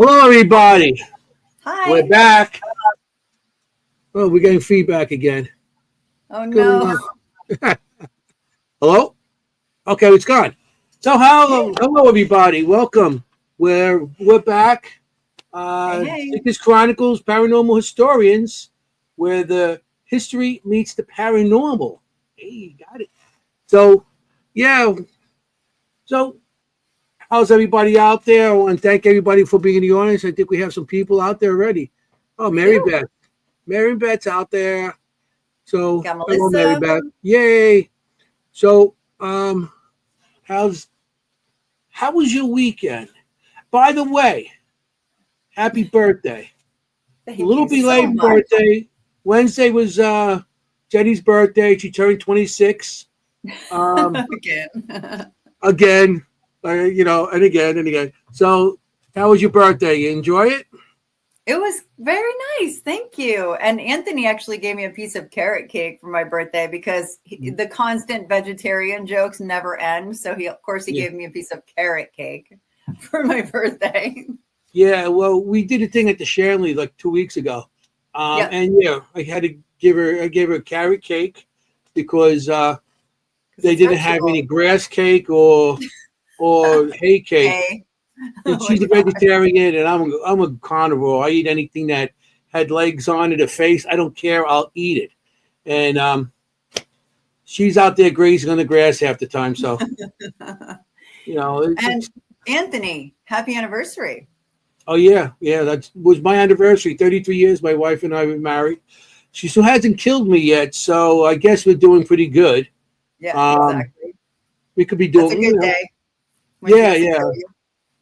Hello, everybody. We're Hi. back. Oh, we're getting feedback again. Oh What's going no. on? Hello? Okay, it's gone. So, hello, everybody. Welcome. We're back. Hey, hey. Seekers Chronicles, Paranormal Historians, where the history meets the paranormal. Hey, you got it. So, yeah. So, how's everybody out there? I want to thank everybody for being in the audience. I think we have some people out there already. Oh, We Mary do. Beth. Mary Beth's out there. So Got hello, Mary Melissa. Beth. Yay. So how's how was your weekend? By the way, happy birthday. A Thank little you so belated much. birthday. Wednesday was Jenny's birthday. She turned 26. Um Again. again, and again and again. So how was your birthday? You enjoy it? It was very nice. Thank you. And Anthony actually gave me a piece of carrot cake for my birthday because the constant vegetarian jokes never end. So of course, he Yeah. gave me a piece of carrot cake for my birthday. Yeah, well, we did a thing at the Shanley like 2 weeks ago. Yep. And yeah, I gave her a carrot cake because Because they it's didn't have vegetable. any grass cake or hay cake. Hey. And Oh my she's a God. vegetarian, and I'm a carnivore. I eat anything that had legs on it, a face. I don't care. I'll eat it. And she's out there grazing on the grass half the time. So And it's Anthony, happy anniversary. oh yeah. That was my anniversary. 33 years. My wife and I were married. She still hasn't killed me yet, so I guess we're doing pretty good. Yeah, Um, exactly. we could be That's a doing, good day when she yeah, doesn't yeah, kill you.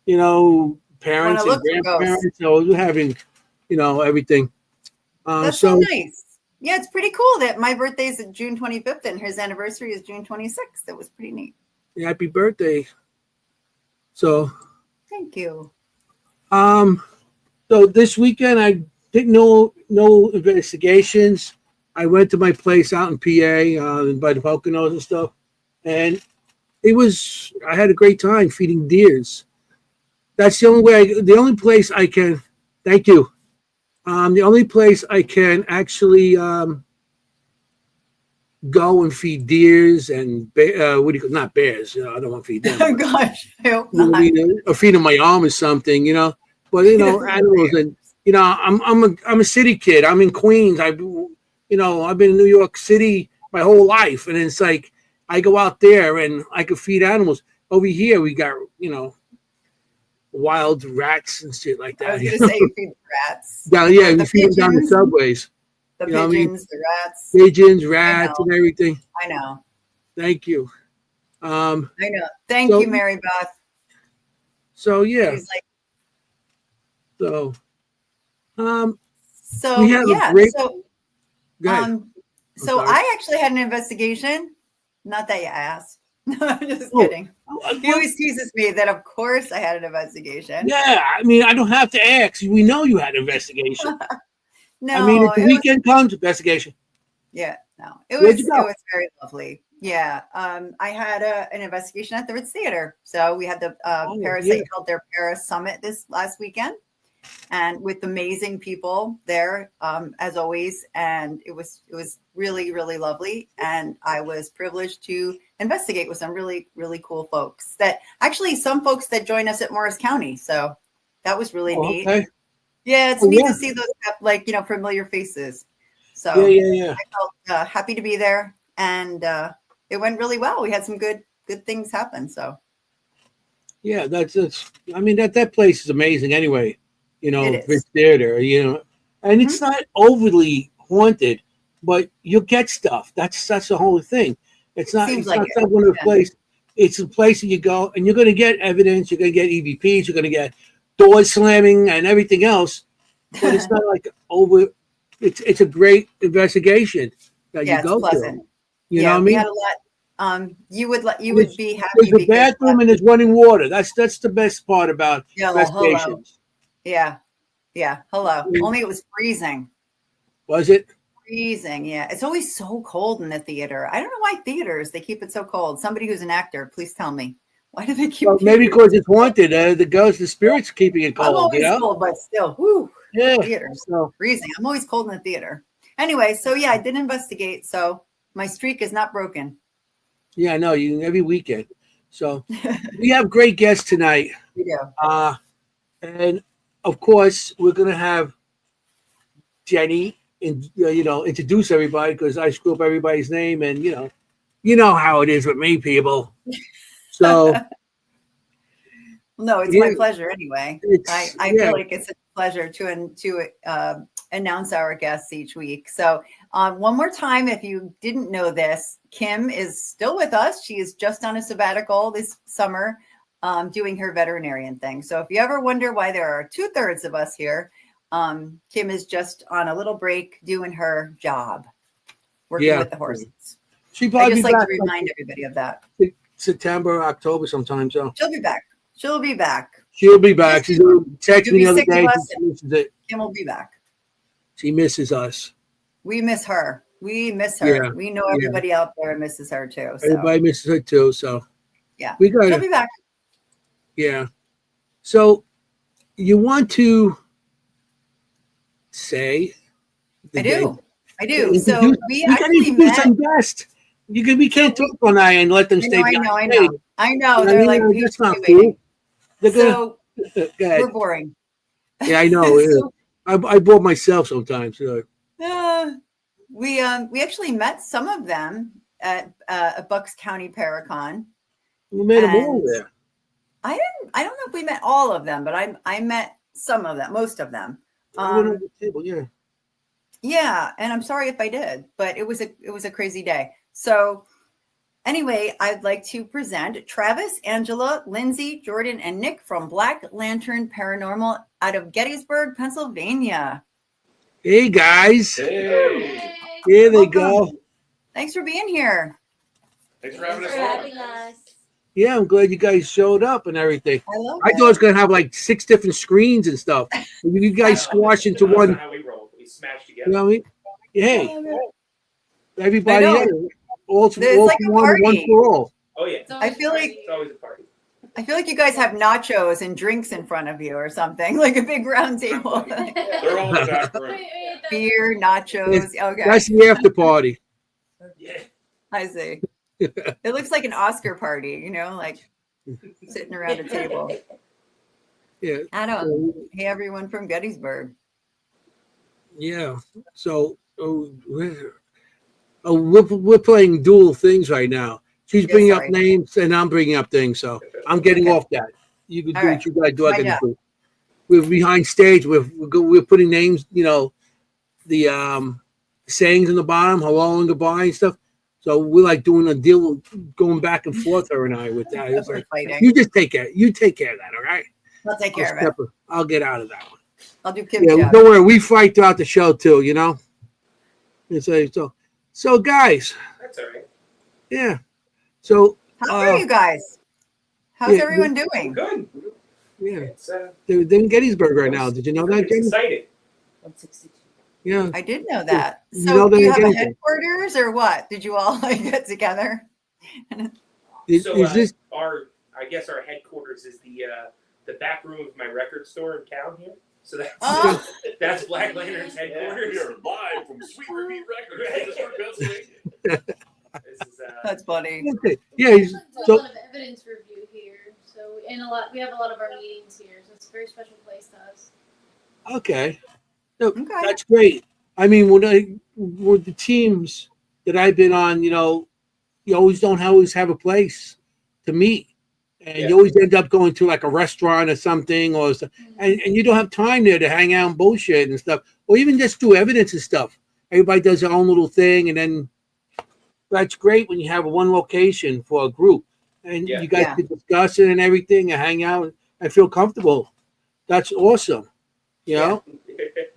You want to parents and look for ghosts. grandparents. So we're having, everything. That's so So nice. Yeah, it's pretty cool that my birthday is June 25th and his anniversary is June 26th. That was pretty neat. happy birthday. So, Thank you. um, so this weekend I did no investigations. I went to my place out in PA, by the Poconos and stuff, and I had a great time feeding deers. That's the only the only place I can. Thank you. The only place I can actually go and feed deers and what do you not bears? I don't want to feed them, but Gosh, I hope you know, what I not. mean, or feed them my arm or something, But animals, and I'm a city kid. I'm in Queens. I've been in New York City my whole life, and it's like I go out there and I could feed animals. Over here, we got wild rats and shit like I that. was going to say you feed the rats, Down, yeah, we the feed them down the pigeons, subways. the You know what I mean? pigeons, the rats. Pigeons, I rats, know. and everything. I know. Thank you. I know. Thank So you, Mary Beth. so yeah. She's like, So um, we so have a yeah. great guy. Um, I'm so sorry. I actually had an investigation. Not that you asked. No, I'm just Oh, kidding. He always teases me that, of course, I had an investigation. yeah. I mean, I don't have to ask. We know you had an investigation. I mean, No, if the it was weekend comes, investigation. yeah, no, Where'd you it go? was very lovely. Yeah, I had an investigation at the Ritz Theater. So we had the Oh, yeah. Parasite held their Paris Summit this last weekend, and with amazing people there, as always. And it was really really lovely, and I was privileged to investigate with some really really cool folks. That actually some folks that join us at Morris County. So that was really Oh, neat. okay. Yeah, it's Oh, neat yeah. to see those familiar faces. Yeah, So yeah, yeah. I felt happy to be there, and it went really well. We had some good things happen. So Yeah, that's. I mean, that place is amazing. Anyway, it Vince is. Theater. And Hmm. it's not overly haunted, but you'll get stuff. That's the whole thing. It's not. Seems It's like not it. some one of the Yeah. place. It's a place that you go and you're going to get evidence. You're going to get EVPs. You're going to get doors slamming and everything else. But it's not like over. It's a great investigation that you Yeah, it's go to. pleasant. You know what Yeah, I we mean? had a lot. You And would it's, be there's happy a because bathroom and there's running water. That's the best part about yeah, well, hello. investigations. Yeah, yeah, hello. Only it was freezing. Was it? Freezing. Yeah, it's always so cold in the theater. I don't know why theaters they keep it so cold. Somebody who's an actor, please tell me. Why do they keep? Well, maybe because it's haunted. The spirits keeping it I'm cold. always You know? cold, but still, whoo, Yeah. theater's So freezing. I'm always cold in the theater. Anyway, so yeah, I did investigate. So my streak is not broken. yeah, I know you every weekend. So we have great guests tonight. We do. And of course we're gonna have Jenny and introduce everybody because I screw up everybody's name and you know how it is with me, people. So No, it's yeah, my pleasure anyway. I feel like it's a pleasure to announce our guests each week. So one more time, if you didn't know this, Kim is still with us. She is just on a sabbatical this summer, doing her veterinarian thing. So if you ever wonder why there are 2/3 of us here, Kim is just on a little break doing her job, working with the horses. She I probably just be like back to remind everybody of that. September, October sometime. So She'll be back. She'll be back. she'll be back. Just She's gonna text to me be the other sick of day. us. She misses it. Kim will be back. She misses us. We miss her. We miss her. Yeah. We know everybody out there misses her too. So Everybody misses her too. So yeah, we got she'll be back. Yeah. So you want to say? I do. Introduce- So we you can actually introduce met. some guests. We can't talk all night and let them stay. I know. behind I stage. know. I know. They're like, we that's should not be waiting. cool. They're gonna, So go ahead. we're boring. Yeah, I know. So, I bore myself sometimes. So. we actually met some of them at Bucks County Paracon. We made them all And there. I don't know if we met all of them, but I met some of them, most of them. I went over the table. Yeah. Yeah, and I'm sorry if I did, but it was a crazy day. So anyway, I'd like to present Travis, Angela, Lindsay, Jordan, and Nick from Black Lantern Paranormal out of Gettysburg, Pennsylvania. Hey guys. Hey. Here they Welcome. go. Thanks for being here. Thanks for having us. Yeah, I'm glad you guys showed up and everything. I love I it. thought it was gonna have like 6 different screens and stuff. You guys squash into That's one. not how we roll. We smash together. You know what I mean? Hey, I love it. everybody, I know. else, all It's all like for a one party. for all. Oh yeah. I feel like It's always a party. you guys have nachos and drinks in front of you or something, like a big round table. They're all in the back room. Beer, nachos. Okay, That's the after party. Yeah. I see. It looks like an Oscar party, like sitting around a table. Yeah. Adam, hey everyone from Gettysburg. Yeah. So we're playing dual things right now. She's Yeah, bringing up sorry. names and I'm bringing up things. So I'm getting Okay. off that. You can All do right. what you got to do. I My can job. do. We're behind stage. We're putting names. The sayings in the bottom, hello and goodbye and stuff. So we're like doing a deal, going back and forth, her and I, with that. It's We're like, fighting. you just take care. You take care of that, all right? I'll take care of it. I'll get out of that one. I'll do Kim's Yeah, job. don't worry. We fight throughout the show too. It's like, so guys, That's all right. yeah. So How are you guys? How's yeah, everyone I'm doing? good. yeah, It's they're in Gettysburg right now. Did you know that, it's Jenny? exciting. 162. Yeah. I did know that. You So know do that you have a again? headquarters or what? Did you all get together? Is this? Our headquarters is the back room of my record store in town here. So that's Oh. that's Black Lantern's headquarters. We are live from Sweet Repeat Records, Gettysburg, Pennsylvania. This is That's funny. Okay. Yeah. We do a So lot of evidence review here, so we have a lot of our meetings here, so it's a very special place to us. okay. No, Okay. that's great. I mean, with the teams that I've been on, you always don't always have a place to meet. And Yeah. you always end up going to like a restaurant or something, and you don't have time there to hang out and bullshit and stuff, or even just do evidence and stuff. Everybody does their own little thing, and then that's great when you have one location for a group, and Yeah. you guys Yeah. can discuss it and everything, and hang out and feel comfortable. That's awesome. You know.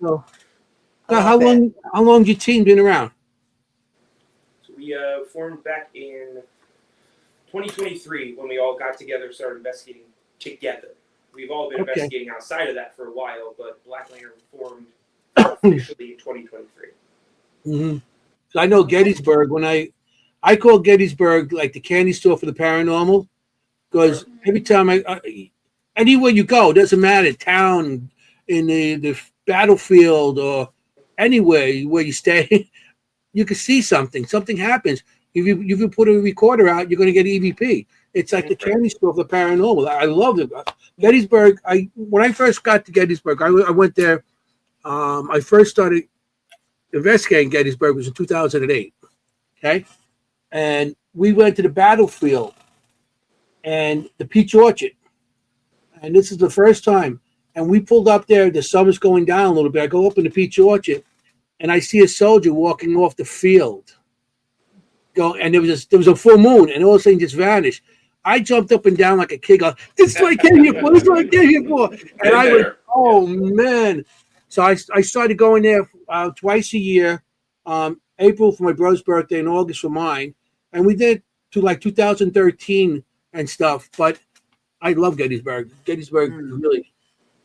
So, I how love it. long's your team been around? So we formed back in 2023 when we all got together, started investigating together. We've all been Okay. investigating outside of that for a while, but Black Lantern formed officially in 2023. Mm-hmm. So I know Gettysburg. When I call Gettysburg like the candy store for the paranormal, because every time anywhere you go, it doesn't matter, town, in the battlefield, or anywhere where you stay, you can see something. Something happens. If you put a recorder out, you're going to get EVP. It's like the candy store of the paranormal. I love it. Gettysburg. When I first got to Gettysburg, I went there. I first started investigating Gettysburg was in 2008. Okay, and we went to the battlefield and the Peach Orchard, and this is the first time. And we pulled up there. The sun was going down a little bit. I go up in the Peach Orchard, and I see a soldier walking off the field. And there was a full moon, and all of a sudden just vanished. I jumped up and down like a kid. This is what I came here for. This is what I came here for. And I went, oh man! So I started going there twice a year. April for my brother's birthday and August for mine, and we did to like 2013 and stuff. But I love Gettysburg. Gettysburg really,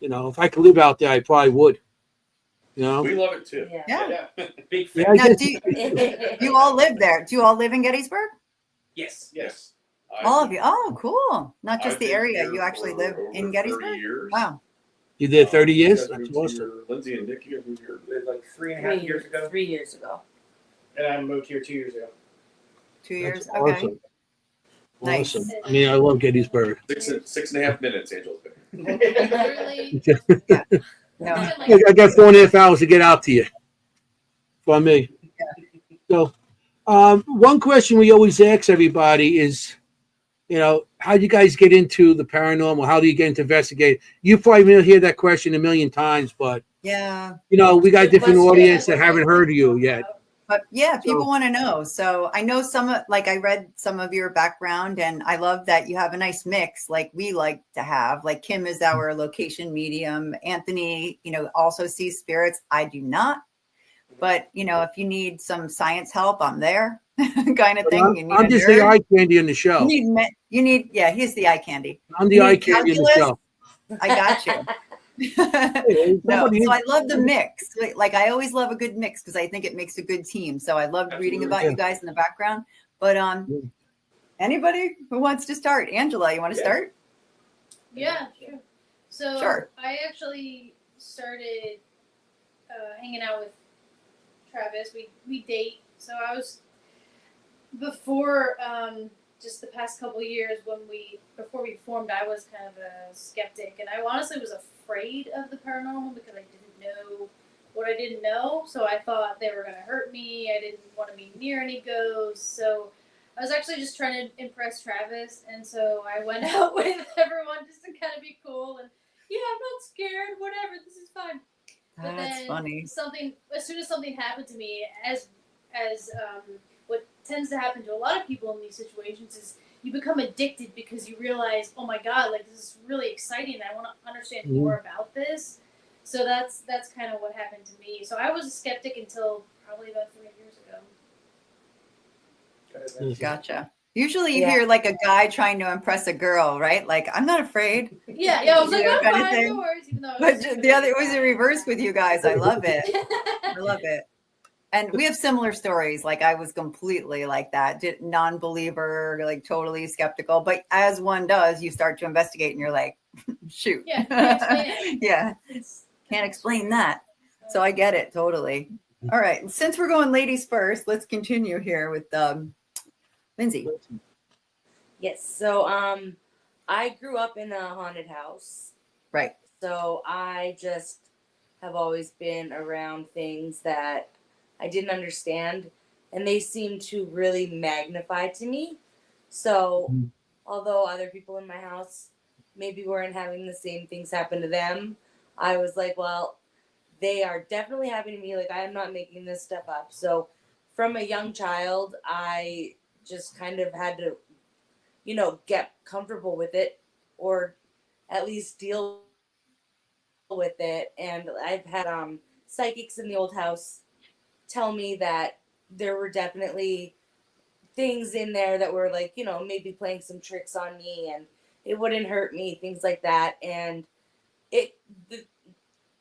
if I could live out there, I probably would. We love it too. Yeah. Big Yeah, fan. Now, you all live there? Do you all live in Gettysburg? Yes. Yes. All of you? Oh, cool. Not just I've the been area. here You actually for live over in 30 Gettysburg? years. Wow. You did 30 years? You guys That's moved awesome. here. Lindsay and Nikki have moved here. Like 3.5 years ago. 3 years ago. And I moved here 2 years ago. 2 years? That's Okay. awesome. Nice. Awesome. I mean, I love Gettysburg. 6.5 minutes, Angel's been. Literally, No. I got 4.5 hours to get out to you. For me. So, one question we always ask everybody is, how do you guys get into the paranormal? How do you get into investigating? You probably will hear that question a million times, but Yeah. we got Good different question. audience that haven't heard of you yet. But yeah, people So- want to know. So I know I read some of your background, and I love that you have a nice mix like we like to have. Like Kim is our location medium. Anthony, also sees spirits. I do not. But, if you need some science help, I'm there kind of thing. You need I'm a just nerd. the eye candy in the show. He's the eye candy. I'm the you eye need candy in the calculus? show. I got you. Hey, No, somebody- so I love the mix. Like I always love a good mix because I think it makes a good team. So I loved reading about Yeah. you guys in the background. But anybody who wants to start? Angela, you want to start? yeah, sure. So Sure. I actually started hanging out with Travis. We date. So I was before just the past couple years before we formed, I was kind of a skeptic, and I honestly was afraid of the paranormal because I didn't know what I didn't know. So I thought they were going to hurt me. I didn't want to be near any ghosts. So I was actually just trying to impress Travis, and so I went out with everyone just to kind of be cool and I'm not scared. Whatever, this is fine. But That's then funny. as soon as something happened to me, as what tends to happen to a lot of people in these situations is you become addicted because you realize, oh my god, like this is really exciting. I want to understand more about this. So that's kind of what happened to me. So I was a skeptic until probably about 3 years ago. Gotcha. Usually you Yeah. hear like a guy trying to impress a girl, right? Like, I'm not afraid. Yeah, I was like, You know, I'm kind of fine, thing. no worries, even though I But was the other, it was the reverse with you guys. I love it. I love it. And we have similar stories. Like I was completely like that, non-believer, like totally skeptical. But as one does, you start to investigate and you're like, shoot. Yeah, can't explain it. Yeah, can't explain that. So I get it totally. All right. Since we're going ladies first, let's continue here with Lindsay. Yes. So I grew up in a haunted house. Right. So I just have always been around things that I didn't understand, and they seemed to really magnify to me. So although other people in my house maybe weren't having the same things happen to them, I was like, well, they are definitely happening to me. Like, I am not making this stuff up. So from a young child, I just kind of had to, get comfortable with it, or at least deal with it. And I've had psychics in the old house tell me that there were definitely things in there that were like, maybe playing some tricks on me, and it wouldn't hurt me, things like that. And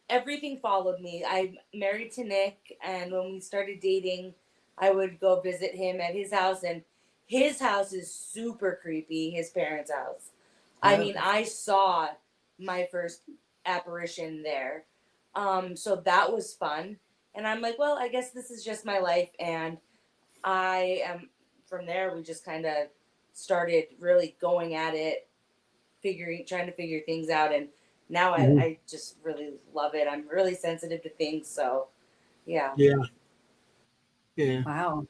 everything followed me. I'm married to Nick, and when we started dating, I would go visit him at his house, and his house is super creepy, his parents' house. I mean, I saw my first apparition there. So that was fun. And I'm like, well, I guess this is just my life. And I am, from there, we just kind of started really going at it, trying to figure things out. And now I just really love it. I'm really sensitive to things. So, yeah. Yeah. Wow.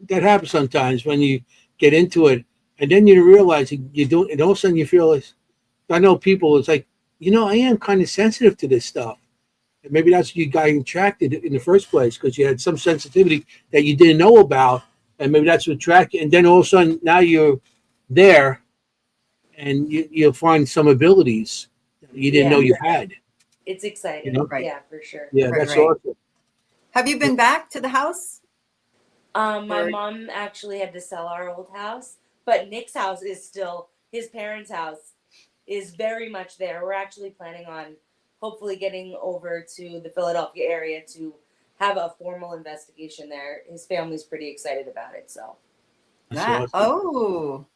That happens sometimes when you get into it, and then you realize you don't, and all of a sudden you feel like, I know people, it's like, I am kind of sensitive to this stuff. And maybe that's what you got attracted in the first place, because you had some sensitivity that you didn't know about, and maybe that's what attracted. And then all of a sudden now you're there, and you'll find some abilities that you didn't know you had. It's exciting. Right. Yeah, for sure. Yeah, Right, that's right. awesome. Have you been back to the house? My Or- mom actually had to sell our old house, but Nick's house is still, his parents' house is very much there. We're actually planning on hopefully getting over to the Philadelphia area to have a formal investigation there. His family's pretty excited about it, so. That's awesome. Oh,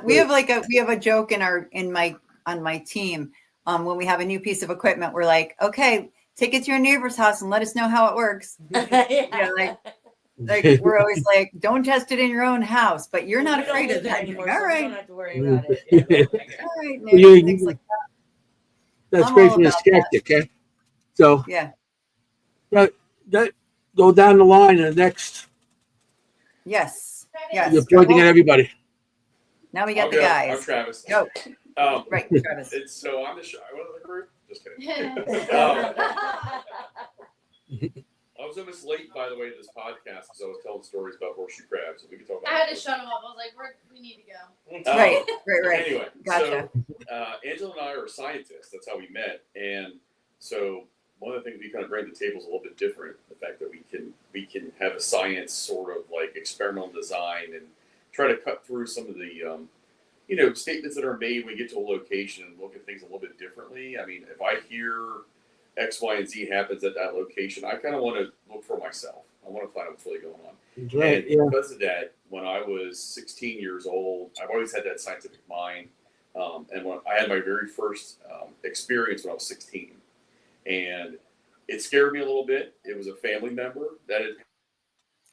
we have a joke on my team. When we have a new piece of equipment, we're like, okay, take it to your neighbor's house and let us know how it works. Yeah. Like we're always like, don't test it in your own house, but you're not We don't afraid live of there that. anymore, All so we right, don't have to worry about it. all right, You- Nick, things like That's I'm great all from the about that. skeptic, okay? So yeah, that go down the line, and the next yes, Yes. you're pointing at everybody. Now we got I'll the go. guys. I'm Travis. Go. Um, Right, Travis. and so I'm the shy one of the group. Just kidding. I was almost late, by the way, to this podcast because I was telling stories about horseshoe crabs. We could talk about. I had to shut him up. I was like, we need to go. Right. Anyway, Gotcha. so Angela and I are scientists. That's how we met, and so one of the things we kind of bring to the table is a little bit different. The fact that we can have a science sort of like experimental design and try to cut through some of the statements that are made when we get to a location and look at things a little bit differently. I mean, if I hear X, Y, and Z happens at that location, I kind of want to look for myself. I want to find out what's really going on. That's right. And Yeah. because of that, when I was 16 years old, I've always had that scientific mind. And when I had my very first experience when I was 16, and it scared me a little bit. It was a family member that had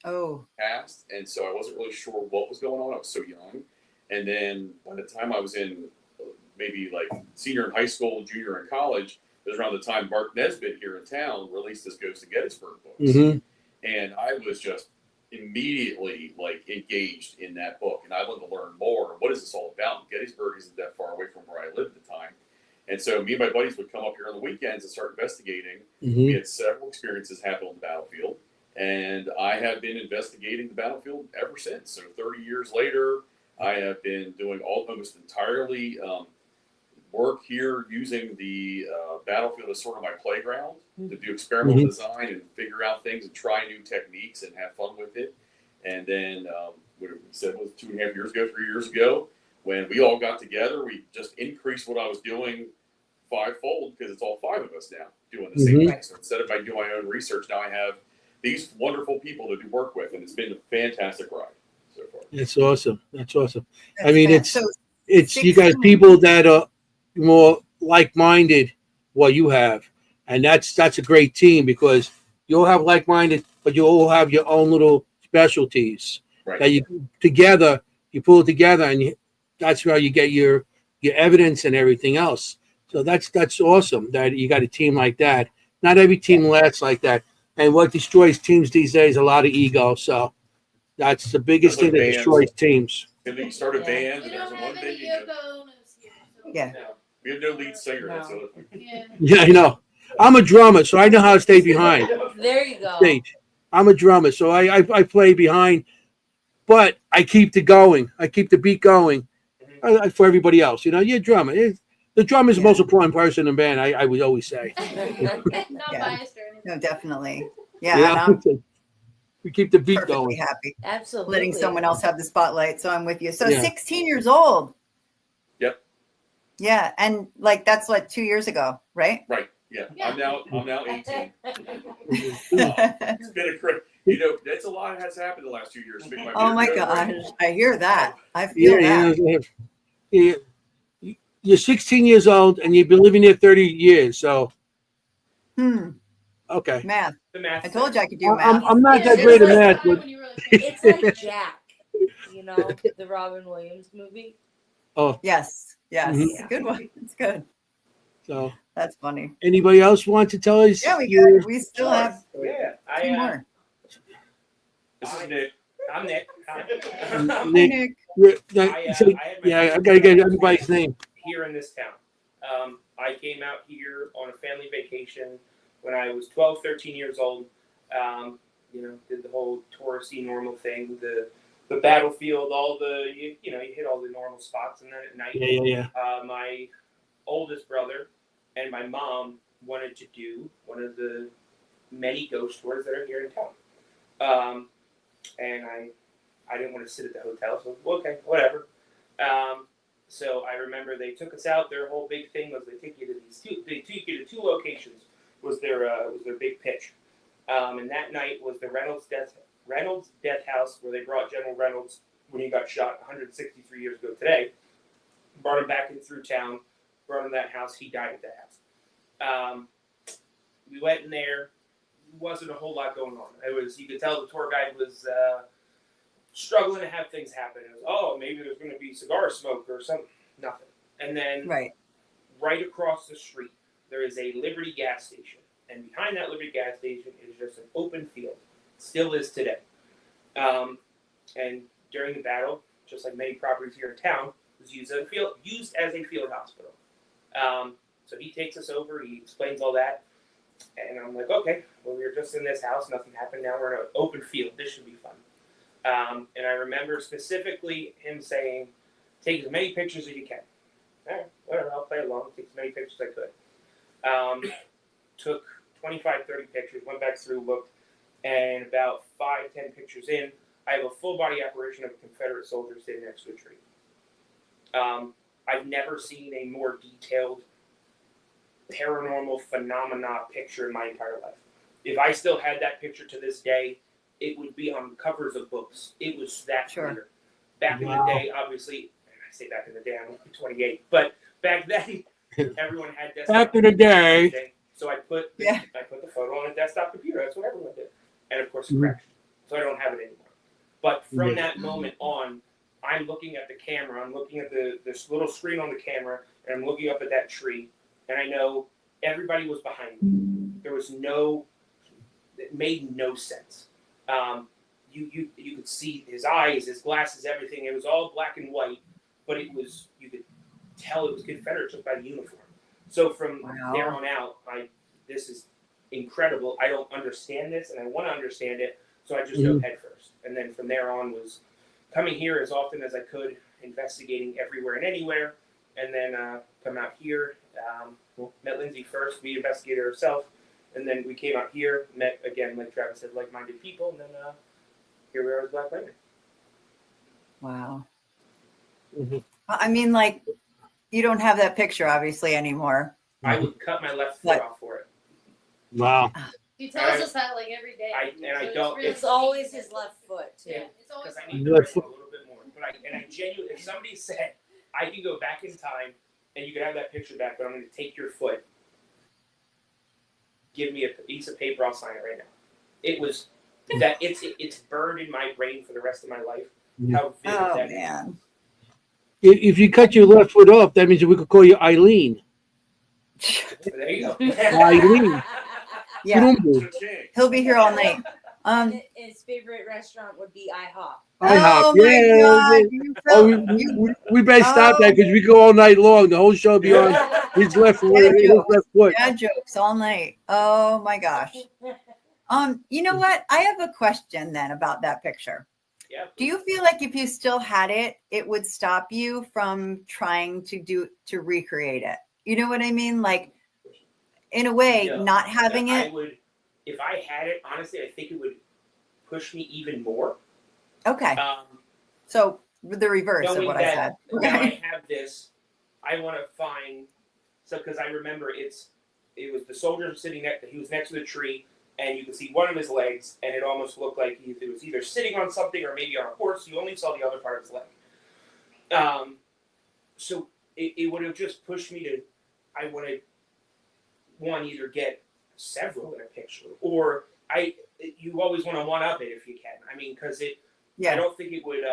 Oh, passed, and so I wasn't really sure what was going on. I was so young. And then by the time I was in maybe like senior in high school, junior in college, it was around the time Mark Nesbitt here in town released his Ghost of Gettysburg books. Mm-hmm. And I was just immediately like engaged in that book. And I wanted to learn more. What is this all about? Gettysburg isn't that far away from where I lived at the time. And so me and my buddies would come up here on the weekends and start investigating. Mm-hmm. We had several experiences happen on the battlefield. And I have been investigating the battlefield ever since. So 30 years later, I have been doing almost entirely work here using the battlefield as sort of my playground to do experimental design and figure out things and try new techniques and have fun with it. And then what we said was 2.5 years ago, 3 years ago, when we all got together, we just increased what I was doing fivefold because it's all five of us now doing the same thing. So instead of I do my own research, now I have these wonderful people to do work with, and it's been a fantastic ride so far. That's awesome. That's awesome. that's I mean, bad. it's So you got 16. people that are more like-minded what you have, and that's a great team because you all have like-minded, but you all have your own little specialties Right. that you pull it together, and that's how you get your evidence and everything else. So that's awesome that you got a team like that. Not every team lasts like that, and what destroys teams these days is a lot of ego. So that's the biggest That's like thing that bands. destroys teams. And then you start a band, We and there's don't one have any thing you do. Yoko Onos here. So. Yeah. No, we have no lead singer. That's the other thing. Yeah. Yeah, I know. I'm a drummer, so I know how to stay behind There you go. stage. I'm a drummer, so I play behind, but I keep the going. I keep the beat going for everybody else. You're a drummer. The drummer is the most important person in the band. I would always say. Not Yeah. biased or anything. No, definitely. Yeah, and I'm We keep the beat perfectly going. happy Absolutely. letting someone else have the spotlight. So I'm with you. So Yeah. 16 years old. Yep. Yeah, and like that's what 2 years ago, right? Right. Yeah. Yeah. I'm now 18. It's been a great. That's a lot has happened the last 2 years. Oh my gosh, I hear that. I feel that. Yeah. you're 16 years old and you've been living there 30 years. So okay. Math. The math. I told you I could do I'm, math. I'm not Yeah, that it great at was math, time but when you really think It's like Jack, you know, the Robin Williams movie. oh, Yes. Yes. Mhm. Good one. It's good. so That's funny. anybody else want to tell us? Yeah, your- we still Sure. have Yeah, two more. This is Nick. I'm Nick. Nick, Nick. yeah, I gotta get everybody's name. Here in this town. I came out here on a family vacation when I was 12, 13 years old. Did the whole touristy normal thing, the battlefield, all the you hit all the normal spots, and then at night, Yeah. my oldest brother and my mom wanted to do one of the many ghost tours that are here in town. And I didn't want to sit at the hotel, so okay, whatever. So I remember they took us out. Their whole big thing was they took you to two locations. Was their big pitch. And that night was the Reynolds death house where they brought General Reynolds when he got shot 163 years ago today. Brought him back in through town. Brought him to that house. He died at that house. We went in there. Wasn't a whole lot going on. You could tell the tour guide was struggling to have things happen. It was, maybe there's going to be cigar smoke or something. Nothing. And then right across the street, there is a Liberty gas station. And behind that Liberty gas station is just an open field. Still is today. And during the battle, just like many properties here in town, was used as a field hospital. So he takes us over. He explains all that. And I'm like, okay, well, we were just in this house. Nothing happened. Now we're in an open field. This should be fun. And I remember specifically him saying, take as many pictures as you can. All right, whatever, I'll play along. Take as many pictures as I could. Took 25, 30 pictures, went back through, looked, and about 5, 10 pictures in, I have a full body apparition of a Confederate soldier sitting next to a tree. I've never seen a more detailed paranormal phenomena picture in my entire life. If I still had that picture to this day, it would be on covers of books. It was that clear. Back in the day, obviously, I say back in the day, I'm only 28, but back then, everyone had desktop. Back in the day. So I put the photo on a desktop computer. That's what everyone did. And of course, it crashed. So I don't have it anymore. But from that moment on, I'm looking at the camera. I'm looking at this little screen on the camera, and I'm looking up at that tree. And I know everybody was behind me. There was it made no sense. You could see his eyes, his glasses, everything. It was all black and white, but you could tell it was Confederate just by the uniform. So from there on out, this is incredible. I don't understand this, and I want to understand it, so I just dove head first. And then from there on was coming here as often as I could, investigating everywhere and anywhere, and then come out here. Met Lindsay first, we investigated herself, and then we came out here, met, again, like Travis said, like-minded people, and then here we are as Black Lantern. Wow. I mean, like, you don't have that picture, obviously, anymore. I would cut my left foot off for it. Wow. He tells us that like every day. It's always his left foot too. Yeah, it's always. Because I need to write a little bit more. But I genuinely, if somebody said I can go back in time and you can have that picture back, but I'm going to take your foot, give me a piece of paper, I'll sign it right now. It was that it's burned in my brain for the rest of my life. How vivid that man. If you cut your left foot off, that means we could call you Eileen. There you go. Eileen. Yeah. He'll be here all night. His favorite restaurant would be IHOP. IHOP. God, we better stop that because we go all night long. The whole show will be on his left foot. Bad jokes all night. Oh my gosh. You know what? I have a question then about that picture. Yeah. Do you feel like if you still had it, it would stop you from trying to recreate it? You know what I mean? Like, in a way, not having it. I would, if I had it, honestly, I think it would push me even more. Okay. So the reverse of what I said. Now I have this. I want to find. So because I remember it was the soldier sitting he was next to the tree, and you could see one of his legs, and it almost looked like he was either sitting on something or maybe on a horse. You only saw the other part of his leg. So it would have just pushed me to. I would have one either get several in a picture, or you always want to one up it if you can. I mean, because I Yeah. don't think it would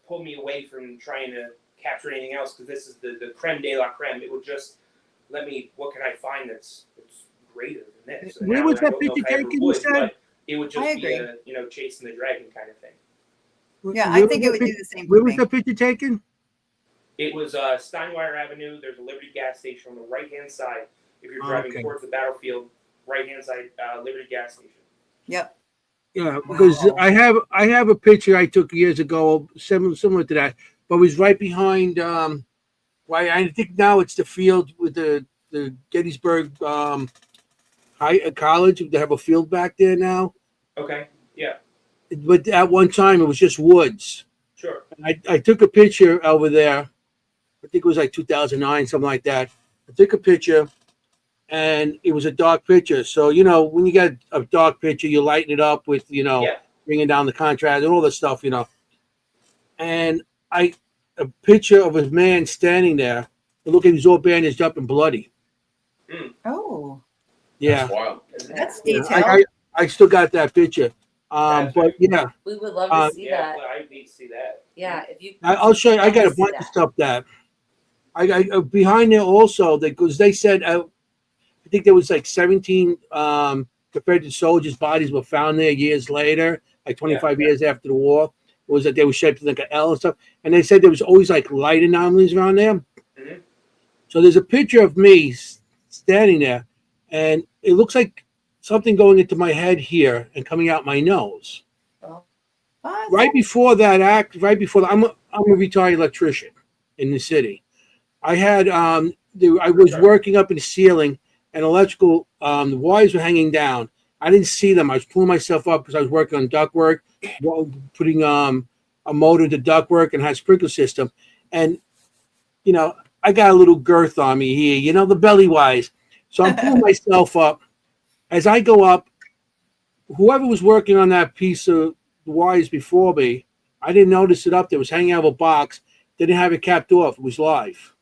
pull me away from trying to capture anything else, because this is the creme de la creme. It would just let me. What can I find that's greater than this? And Where now was I that don't know picture if I ever taken, you would, said? but it would I just be agree. chasing the dragon kind of thing. Yeah, Where I think was it would that do the same Where for was me. that picture taken? It was Steinwire Avenue. There's a Liberty gas station on the right-hand side. If you're driving Okay. towards the battlefield, right-hand side, Liberty gas station. Yep. Yeah, because Wow. I have a picture I took years ago, similar to that, but it was right behind. Why I think now it's the field with the Gettysburg College. They have a field back there now, Okay. Yeah. but at one time it was just woods. Sure. I took a picture over there. I think it was like 2009, something like that. I took a picture, and it was a dark picture. So when you get a dark picture, you lighten it up with Yeah. bringing down the contrast and all this stuff. And a picture of a man standing there. Look at he's all bandaged up and bloody. Oh, Yeah, That's wild. that's yeah. detailed. I still got that picture. That's But very yeah, We would love Uh, to see Yeah. that. I need to see that. Yeah, if you. I'll show you. I love got to a see bunch of that. stuff that I behind there also because they said I think there was like 17 Confederate soldiers' bodies were found there years later, like 25 years after the war. It was that they were shaped like an L and stuff, and they said there was always like light anomalies around there. Mhm. So there's a picture of me standing there, and it looks like something going into my head here and coming out my nose. What? Right before that right before that, I'm a retired electrician in the city. I had I was working up in the ceiling, and electrical the wires were hanging down. I didn't see them. I was pulling myself up because I was working on ductwork, putting a motor into ductwork and had a sprinkler system, and I got a little girth on me here, the belly wise. So I'm pulling myself up. As I go up, whoever was working on that piece of wires before me, I didn't notice it up there. It was hanging out of a box. They didn't have it capped off. It was live.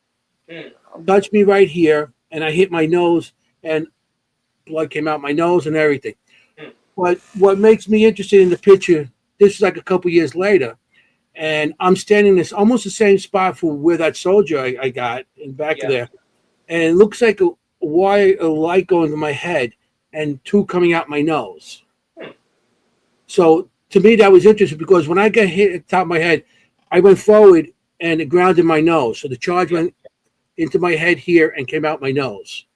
Touched me right here, and I hit my nose, and blood came out my nose and everything. But what makes me interested in the picture, this is like a couple years later, and I'm standing this almost the same spot for where that soldier I got in back of there, and it looks like a light going to my head and two coming out my nose. So to me that was interesting because when I got hit at the top of my head, I went forward and it grounded my nose. So the charge went into my head here and came out my nose.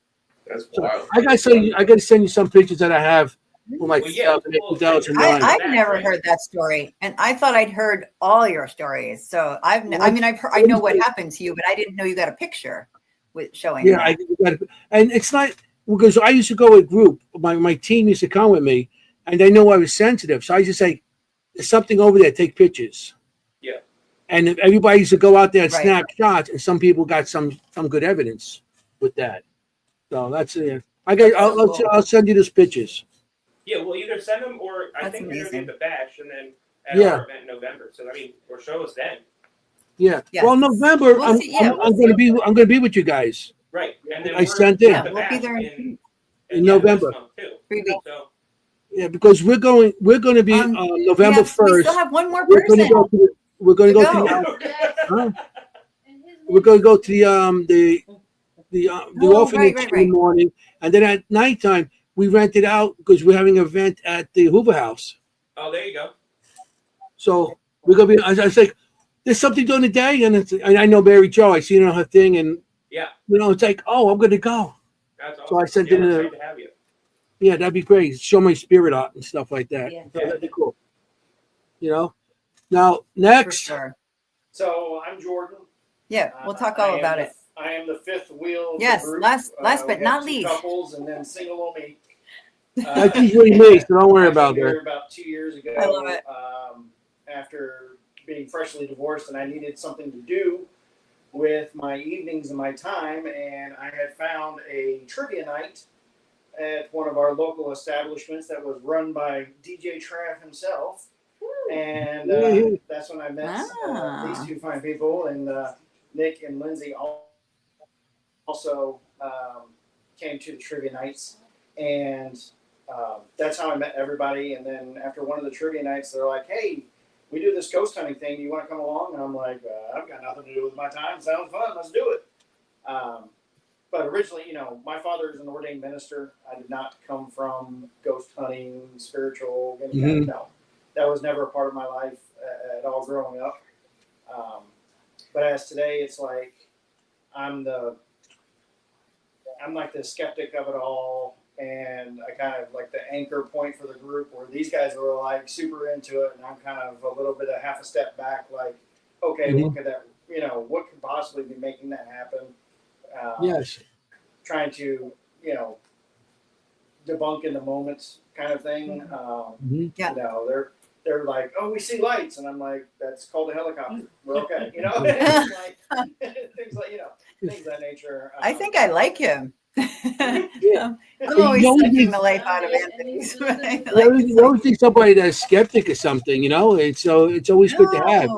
That's So wild. I gotta send you some pictures that I have from like Well, yeah, 2009. I've Back, never right? heard that story, and I thought I'd heard all your stories. So I know what happened to you, but I didn't know you got a picture with showing Yeah, that. and it's not because I used to go with group. My team used to come with me, and they know I was sensitive. So I just say, "There's something over there. Take pictures." Yeah. And everybody used to go out there and Right. snap shots, and some people got some good evidence with that. So that's I'll send you those pictures. Yeah, we'll either send them or I That's think they're going to be amazing. at the bash and then at Yeah. our event in November. So or show us then. Yeah. Yes. Well, November, We'll see. Yeah, I'm going to be with you guys Right. And then I sent in. at Yeah, the we'll be bash there in November. this month too. 3 weeks. So Yeah, because we're going to be November We 1st. still have one more We're going person. to go to we're going to To go to go. the Yes. huh? And his We're going to go to the Oh, orphanage right. in the morning, and then at nighttime we rent it out because we're having an event at the Hoover House. oh, there you go. So we're gonna be. I was like, there's something during the day, and I know Mary Jo. I seen her on her thing, and Yeah, it's like, oh, I'm gonna go. that's awesome. So I sent yeah, in we're a- excited to have you. Yeah, that'd be great. Show my spirit art and stuff like that. Yeah. So that'd be cool. Now For next, sure. So I'm Jordan. Yeah, we'll talk I all am about the- it. I am the fifth wheel of Yes, the group. last We but have not two least. couples and then single old me. that's usually me, so don't worry I about came that. here about 2 years ago. I love it. After being freshly divorced, and I needed something to do with my evenings and my time, and I had found a trivia night at one of our local establishments that was run by DJ Trav himself. And that's when I met these two fine people, and Nick and Lindsay also came to the trivia nights, and that's how I met everybody. And then after one of the trivia nights, they're like, "Hey, we do this ghost hunting thing. Do you want to come along?" And I'm like, "I've got nothing to do with my time. Sounds fun. Let's do it." But originally, my father is an ordained minister. I did not come from ghost hunting, spiritual. No, that was never a part of my life at all growing up. But as today, it's like I'm like the skeptic of it all, and I kind of like the anchor point for the group, where these guys were like super into it, and I'm kind of a little bit of half a step back, like, okay, what could that, what could possibly be making that happen? Yes. Trying to, debunk in the moments kind of thing. They're like, "Oh, we see lights," and I'm like, "That's called a helicopter. We're okay." Like, things of that nature. I think I like him. Yeah. I'm always You always sucking need- the life out of Anthony. You always think somebody that's skeptic or something, it's always good to have,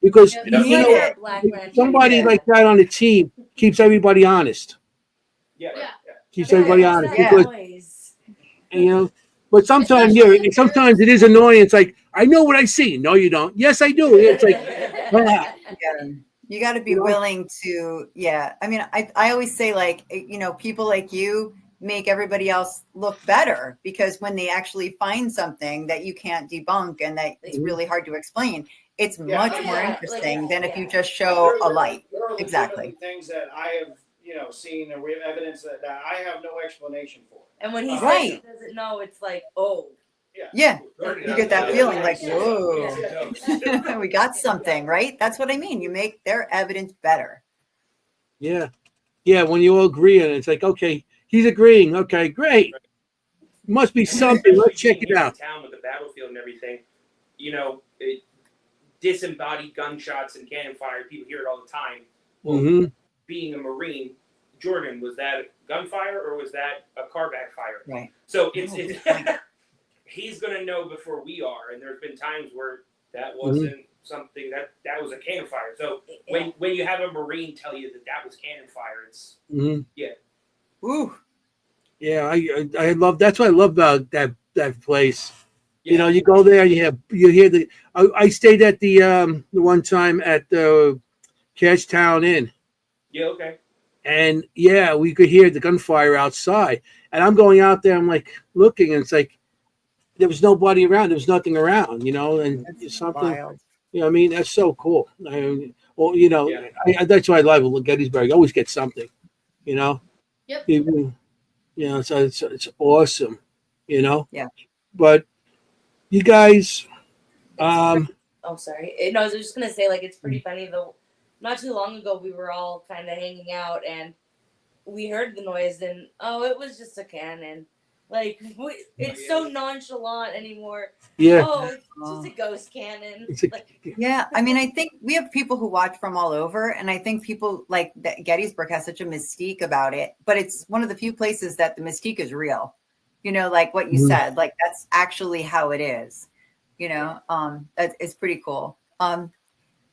because Yeah, It's need like it. our Black Lantern. somebody like that on the team keeps everybody honest. Yeah. Yeah. Keeps Yeah, everybody it's honest that because noise. but sometimes Especially if sometimes it is annoying. It's like, I know what I see. No, you don't. Yes, I do. It's like, You got to be willing to, I mean, I always say, like, people like you make everybody else look better, because when they actually find something that you can't debunk and that it's really hard to explain, it's much more interesting than if you just show a light. There are Exactly. things that I have, seen, and we have evidence that I have no explanation for. And when he says Right. he doesn't know, it's like, oh. Yeah. You get that feeling like, whoa, Yeah. we got something, right? That's what I mean. You make their evidence better. yeah. When you all agree on it, it's like, okay, he's agreeing. Okay, great. Must be something. Let's check it out. In town with the battlefield and everything, disembodied gunshots and cannon fire. People hear it all the time. Well, Mhm. being a Marine, Jordan, was that gunfire or was that a car backfire? Right. So it's he's gonna know before we are, and there's been times where that wasn't something that was a cannon fire. So when you have a Marine tell you that was cannon fire, it's Ooh. Yeah, I love. That's what I love about that place. Yeah. You go there, you hear the. I stayed at the one time at the Cashtown Inn, okay. and we could hear the gunfire outside. And I'm going out there, I'm like looking, and it's like there was nobody around. There was nothing around, and That's something. wild. I mean, that's so cool. That's why I love Gettysburg. I always get something, Yep. Even, so it's awesome, Yeah. But you guys, Oh, sorry. No, I was just gonna say, like, it's pretty funny though. Not too long ago, we were all kind of hanging out, and we heard the noise, and it was just a cannon. Like, it's so nonchalant anymore. yeah, Oh, it's just a ghost cannon. it's a, Yeah, I mean, I think we have people who watch from all over, and I think people like that Gettysburg has such a mystique about it, but it's one of the few places that the mystique is real. Like what you said, like that's actually how it is. That is pretty cool.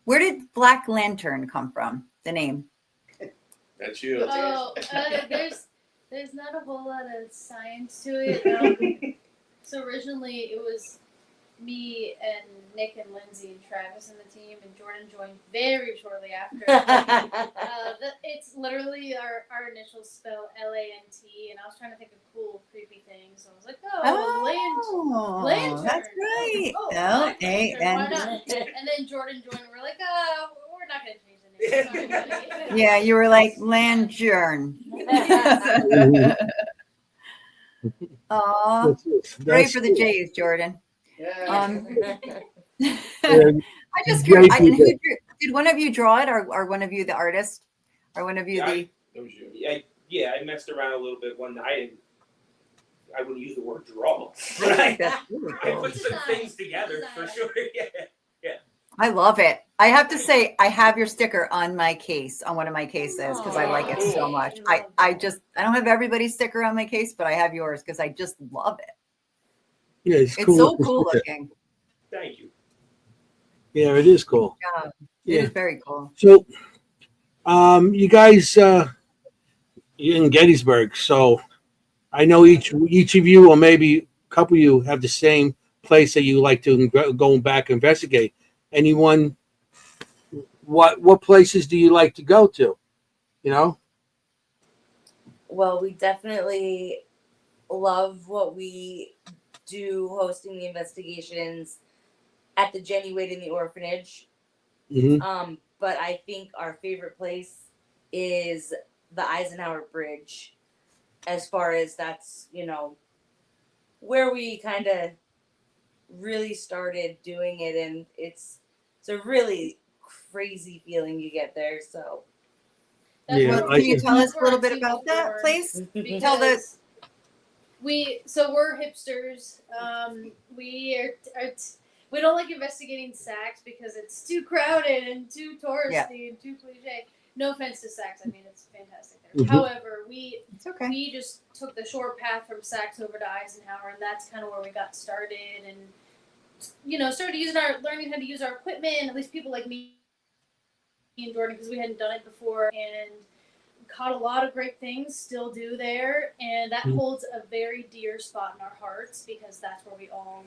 Where did Black Lantern come from? The name? That's you. Oh, there's not a whole lot of science to it. So originally it was me and Nick and Lindsay and Travis and the team, and Jordan joined very shortly after. It's literally our initials spell LANT, and I was trying to think of cool, creepy things. So I was like, lantern. That's right. Oh, Black Lantern, why LANT. not? And then Jordan joined, and we're like, we're not going to change the name. Yeah, you were like Lantern. Aw, great for the J's, Jordan. Yeah. I just curious. Did one of you draw it, or one of you the artist, or one of you the? That was you. I messed around a little bit one night. I wouldn't use the word draw, but I put some things together for sure. Yeah. I love it. I have to say, I have your sticker on my case, on one of my cases, because I like it so much. I don't have everybody's sticker on my case, but I have yours because I just love it. Yeah, it's It's cool. so cool looking. Thank you. Yeah, it is cool. Yeah, it Yeah. is very cool. So You guys, you're in Gettysburg, so I know each of you, or maybe a couple of you, have the same place that you like to go back and investigate. Anyone? What places do you like to go to? You know. Well, we definitely love what we do hosting the investigations at the Jenny Wade in the orphanage. Hmm. But I think our favorite place is the Eisenhower Bridge, as far as that's, where we kind of really started doing it, and it's a really crazy feeling you get there. So That's Yeah, Well, where can you tell that's us a where little our bit team about was that born. place? Tell the Because we're hipsters. We don't like investigating Saks because it's too crowded and too touristy and too cliche. No offense to Saks, I mean it's fantastic there. Mhm. However, we it's okay. just took the short path from Saks over to Eisenhower, and that's kind of where we got started, and started learning how to use our equipment. At least people like me and Jordan, because we hadn't done it before, and caught a lot of great things, still do there, and that Mhm. holds a very dear spot in our hearts because that's where we all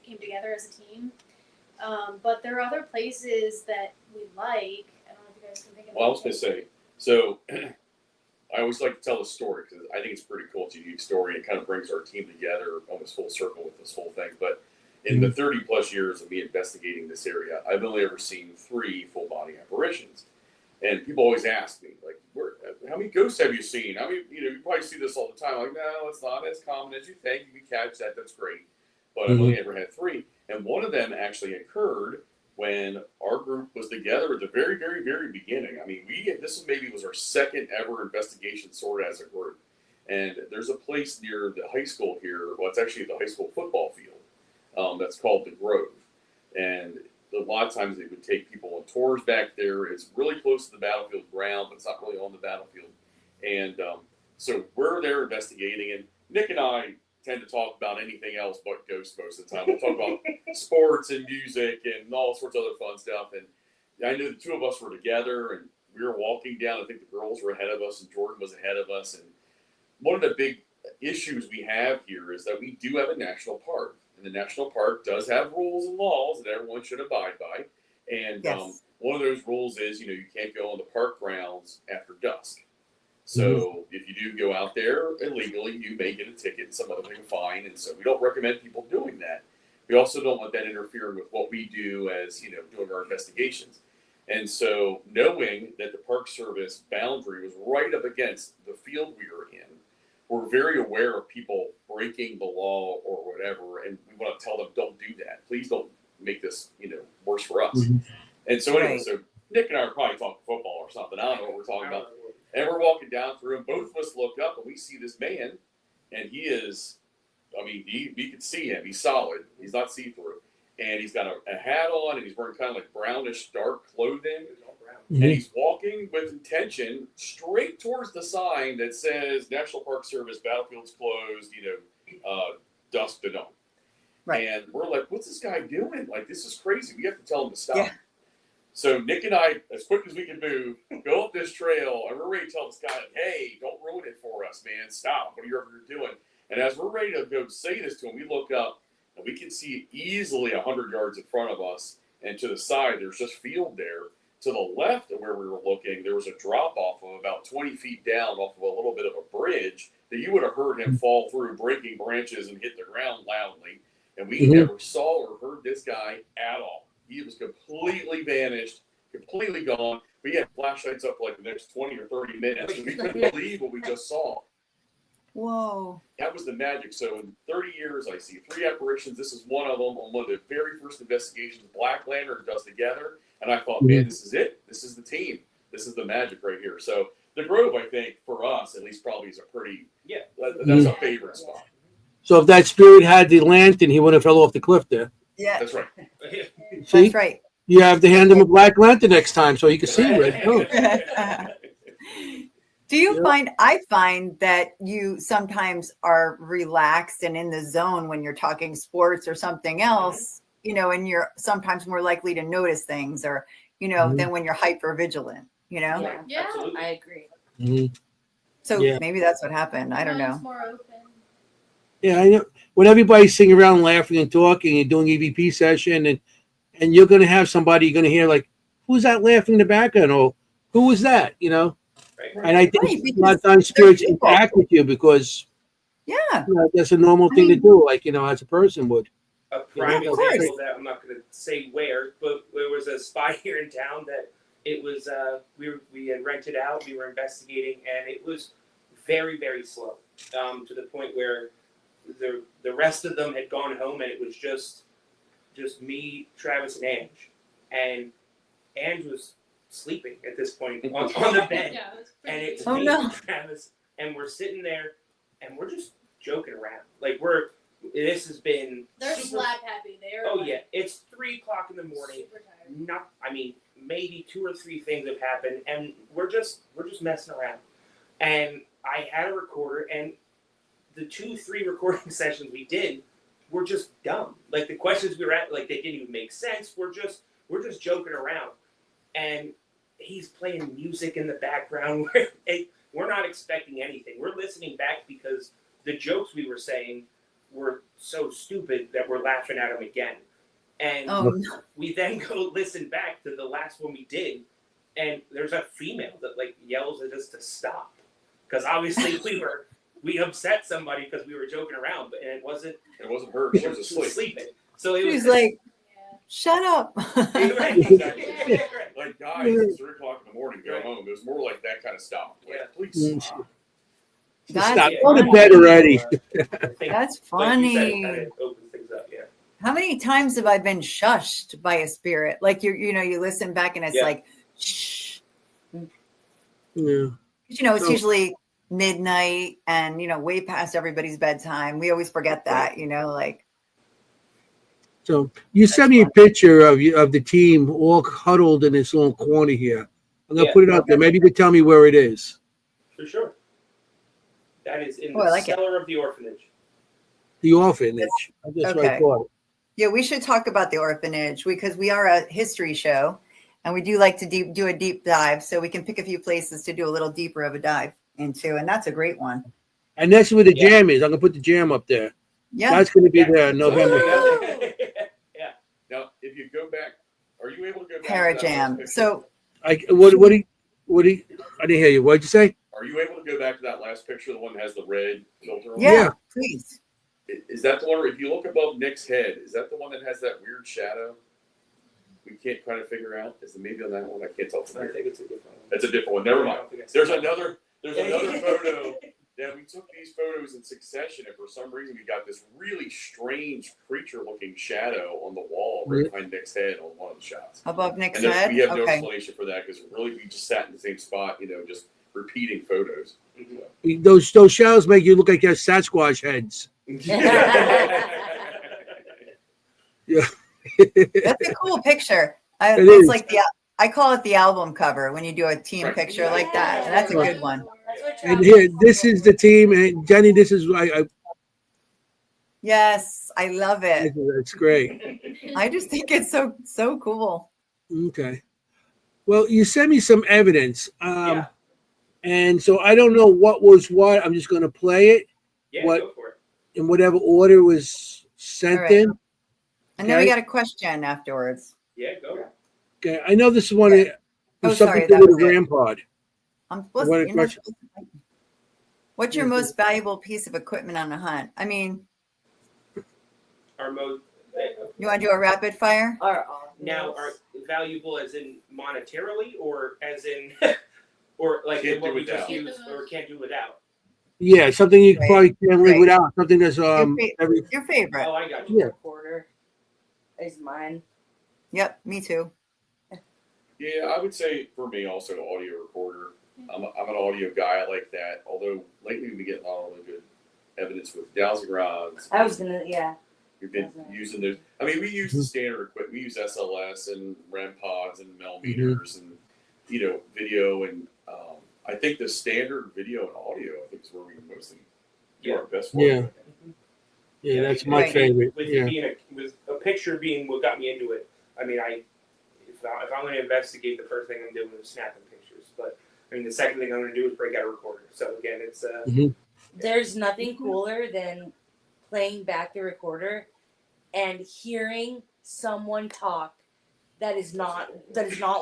came together as a team. But there are other places that we like. I don't know if you guys can think of. Well, I was going to say, so I always like to tell a story because I think it's pretty cool. It's a unique story. It kind of brings our team together almost full circle with this whole thing. But in the 30 plus years of me investigating this area, I've only ever seen 3 full body apparitions. And people always ask me, like, how many ghosts have you seen? I mean, you probably see this all the time. I'm like, no, it's not as common as you think. You can catch that. That's great. But I've only ever had 3. And one of them actually occurred when our group was together at the very, very, very beginning. I mean, this maybe was our second ever investigation sort as a group. And there's a place near the high school here. Well, it's actually the high school football field. That's called the Grove. And a lot of times they would take people on tours back there. It's really close to the battlefield ground, but it's not really on the battlefield. And so we're there investigating, and Nick and I tend to talk about anything else but ghosts most of the time. We'll talk about sports and music and all sorts of other fun stuff. And I knew the 2 of us were together, and we were walking down. I think the girls were ahead of us, and Jordan was ahead of us. And one of the big issues we have here is that we do have a national park. And the national park does have rules and laws that everyone should abide by. And one of those rules is, you can't go on the park grounds after dusk. So if you do go out there illegally, you may get a ticket and some other thing, a fine. And so we don't recommend people doing that. We also don't want that interfering with what we do as, doing our investigations. And so knowing that the Park Service boundary was right up against the field we were in, we're very aware of people breaking the law or whatever, and we want to tell them, don't do that. Please don't make this, worse for us. And so anyway, so Nick and I are probably talking football or something. I don't know what we're talking about. And we're walking down through, and both of us look up, and we see this man, and he is, I mean, we can see him. He's solid. He's not see-through. And he's got a hat on, and he's wearing kind of like brownish, dark clothing. And he's walking with intention straight towards the sign that says National Park Service, battlefield's closed, dusk to dawn. Right. And we're like, what's this guy doing? Like, this is crazy. We have to tell him to stop. Yeah. So Nick and I, as quick as we can move, go up this trail, and we're ready to tell this guy, hey, don't ruin it for us, man. Stop. What are you doing? And as we're ready to go say this to him, we look up, and we can see easily 100 yards in front of us, and to the side, there's just field there. To the left of where we were looking, there was a drop-off of about 20 feet down off of a little bit of a bridge that you would have heard him fall through, breaking branches and hit the ground loudly. And we never saw or heard this guy at all. He was completely vanished, completely gone. We had flashlights up for like the next 20 or 30 minutes, and we couldn't believe what we just saw. Whoa. That was the magic. So in 30 years, I see 3 apparitions. This is one of them on one of the very first investigations Black Lantern does together. And I thought, man, this is it. This is the team. This is the magic right here. So the Grove, I think, for us, at least probably is a pretty, that's a favorite spot. So if that spirit had the lantern, he would have fell off the cliff there. Yeah. That's right. See? That's right. You have to hand him a black lantern next time so he can see where it goes. Do you I find that you sometimes are relaxed and in the zone when you're talking sports or something else, and you're sometimes more likely to notice things or, than when you're hyper vigilant, you know? Yeah, Yeah. Absolutely. I agree. Mhm. So Yeah. maybe that's what happened. I don't Now know. it's more open. Yeah, I know. When everybody's sitting around laughing and talking and doing EVP session, and you're going to have somebody you're going to hear like, who's that laughing in the background? Or who was that? You know. Right. And I think Right, a lot of times they're spirits people. interact with you because Yeah. that's a normal I thing to mean- do, like as a person would. A prime of course. example that I'm not going to say where, but there was a spot here in town that it was we had rented out. We were investigating, and it was very, very slow to the point where the rest of them had gone home, and it was just me, Travis, and Ange. And Ange was sleeping at this point on the bed, Yeah, it's pretty and it's Oh, me no. and Travis, and we're sitting there, and we're just joking around. Like this has been They're super. slap happy. They're Oh like, yeah, it's 3:00 in the morning. super tired. Not, I mean, maybe 2 or 3 things have happened, and we're just messing around. And I had a recorder, and the 2-3 recording sessions we did were just dumb. Like the questions we were at, like they didn't even make sense. We're just joking around, and he's playing music in the background. We're not expecting anything. We're listening back because the jokes we were saying were so stupid that we're laughing at them again. And we then go listen back to the last one we did, and there's a female that like yells at us to stop because obviously we upset somebody because we were joking around, but it wasn't her. She was asleep. sleeping. So it She's was like, Yeah. shut up. right, exactly. Right. Like, guys, it's 3:00 in the morning. Go home. It was more like that kind of stuff. Like, Yeah. please stop. That's Stop. Yeah. Go to bed already. I think, That's like you said, it funny. kind of opens things up. Yeah. How many times have I been shushed by a spirit? Like you listen back and it's Yeah. like, shh. Yeah. It's usually midnight and way past everybody's bedtime. We always forget that, like. So you sent me a picture of the team all huddled in this little corner here. I'm gonna Yeah. put it up there. Maybe you could tell me where it is. For sure. That is in Oh, I the like it. cellar of the orphanage. The orphanage. That's what I Okay. thought. Yeah, we should talk about the orphanage because we are a history show and we do like to do a deep dive. So we can pick a few places to do a little deeper of a dive into. And that's a great one. And that's where the Yeah. jam is. I'm gonna put the jam up there. Yeah. That's gonna be Yeah. there in November. Yeah. Now, if you go back, are you able to go back? to that last Parajam. picture? So What do you I didn't hear you. What'd you say? Are you able to go back to that last picture, the one that has the red filter on it? yeah, please. Is that the one where, if you look above Nick's head, is that the one that has that weird shadow? We can't kind of figure out. Is it maybe on that one? I can't tell from I here. think it's a different one. That's a different one. Never mind. I don't think it's- There's another photo. Yeah, we took these photos in succession, and for some reason, we got this really strange creature-looking shadow on the wall right behind Nick's head on one of the shots. Above Nick's And head. we have no Okay. explanation for that because really we just sat in the same spot, just repeating photos. Mhm. Those shadows make you look like you have Sasquatch heads. That's a cool picture. It It's is. like I call it the album cover when you do a team Right. picture like that. And that's a good one. That's what And Travis here, told this me. is the team, and Jenny, this is I Yes, I love it. it's great. I just think it's so cool. Okay. Well, you sent me some evidence, Yeah. and so I don't know what was what. I'm just going to play it Yeah, What- go for it. in whatever order it was sent All right. in. And then we Okay. got a question afterwards. Yeah, go. Okay, I know this one Yeah. was Oh, something sorry, to that do with was a it. rampart. I'm supposed What to, a you're not question. supposed to- What's your most valuable piece of equipment on a hunt? I mean, Our most you want to do a rapid fire? now are valuable as in monetarily or as in or like Can't what do we just without. use or can't do without. Yeah, something you Right. probably can't live Right. without. Something that's Your favorite. Oh, I got you. Yeah. Recorder is mine. Yep, me too. Yeah, I would say for me also audio recorder. I'm an audio guy. I like that. Although lately we've been getting a lot of really good evidence with dowsing rods. I was gonna, yeah. We've been using those. I mean, we use the standard equipment. We use SLS and REM pods and millimeters and video and I think the standard video and audio I think is where we mostly do our best work. Yeah. Yeah, that's my Right. favorite. With Yeah. it being with a picture being what got me into it. I mean, if I'm going to investigate, the first thing I'm doing is snapping pictures. I mean, the second thing I'm going to do is break out a recorder. So again, it's There's nothing cooler than playing back the recorder and hearing someone talk that is not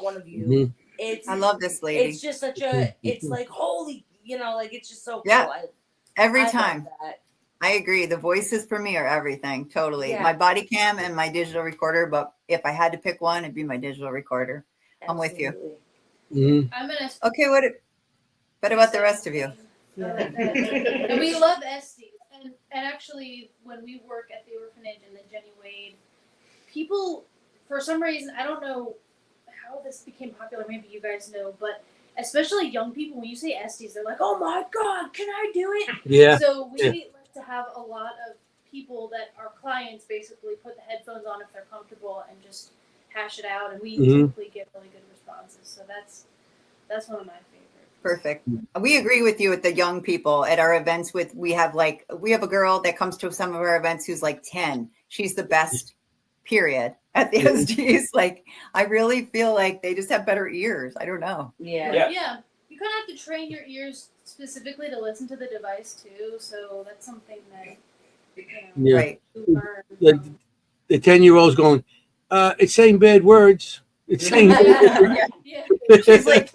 one of you. Mhm. It's I love this lady. it's just such a it's like holy, like it's just so cool. Yeah. Every I love time. that. I agree. The voices for me are everything. Totally. Yeah. My body cam and my digital recorder, but if I had to pick one, it'd be my digital recorder. I'm with you. Absolutely. Mhm. I'm gonna. Okay, what about the rest of you? And we love Estes. And actually, when we work at the orphanage and the Jenny Wade, people, for some reason, I don't know how this became popular. Maybe you guys know, but especially young people, when you say Estes, they're like, "Oh my God, can I do it?" Yeah. So we Yeah. like to have a lot of people that are clients basically put the headphones on if they're comfortable and just hash it out, and we Mhm. typically get really good responses. So that's one of my favorites. Perfect. We agree with you with the young people at our events. We have a girl that comes to some of our events who's like 10. She's the best, period, at the SDs. Like, I really feel like they just have better ears. I don't know. Yeah. Yeah. You kind of have to train your ears specifically to listen to the device too. So that's something that Yeah. Right. you learn. The- The 10-year-old's going, it's saying bad words. It's saying bad Yeah. She's like,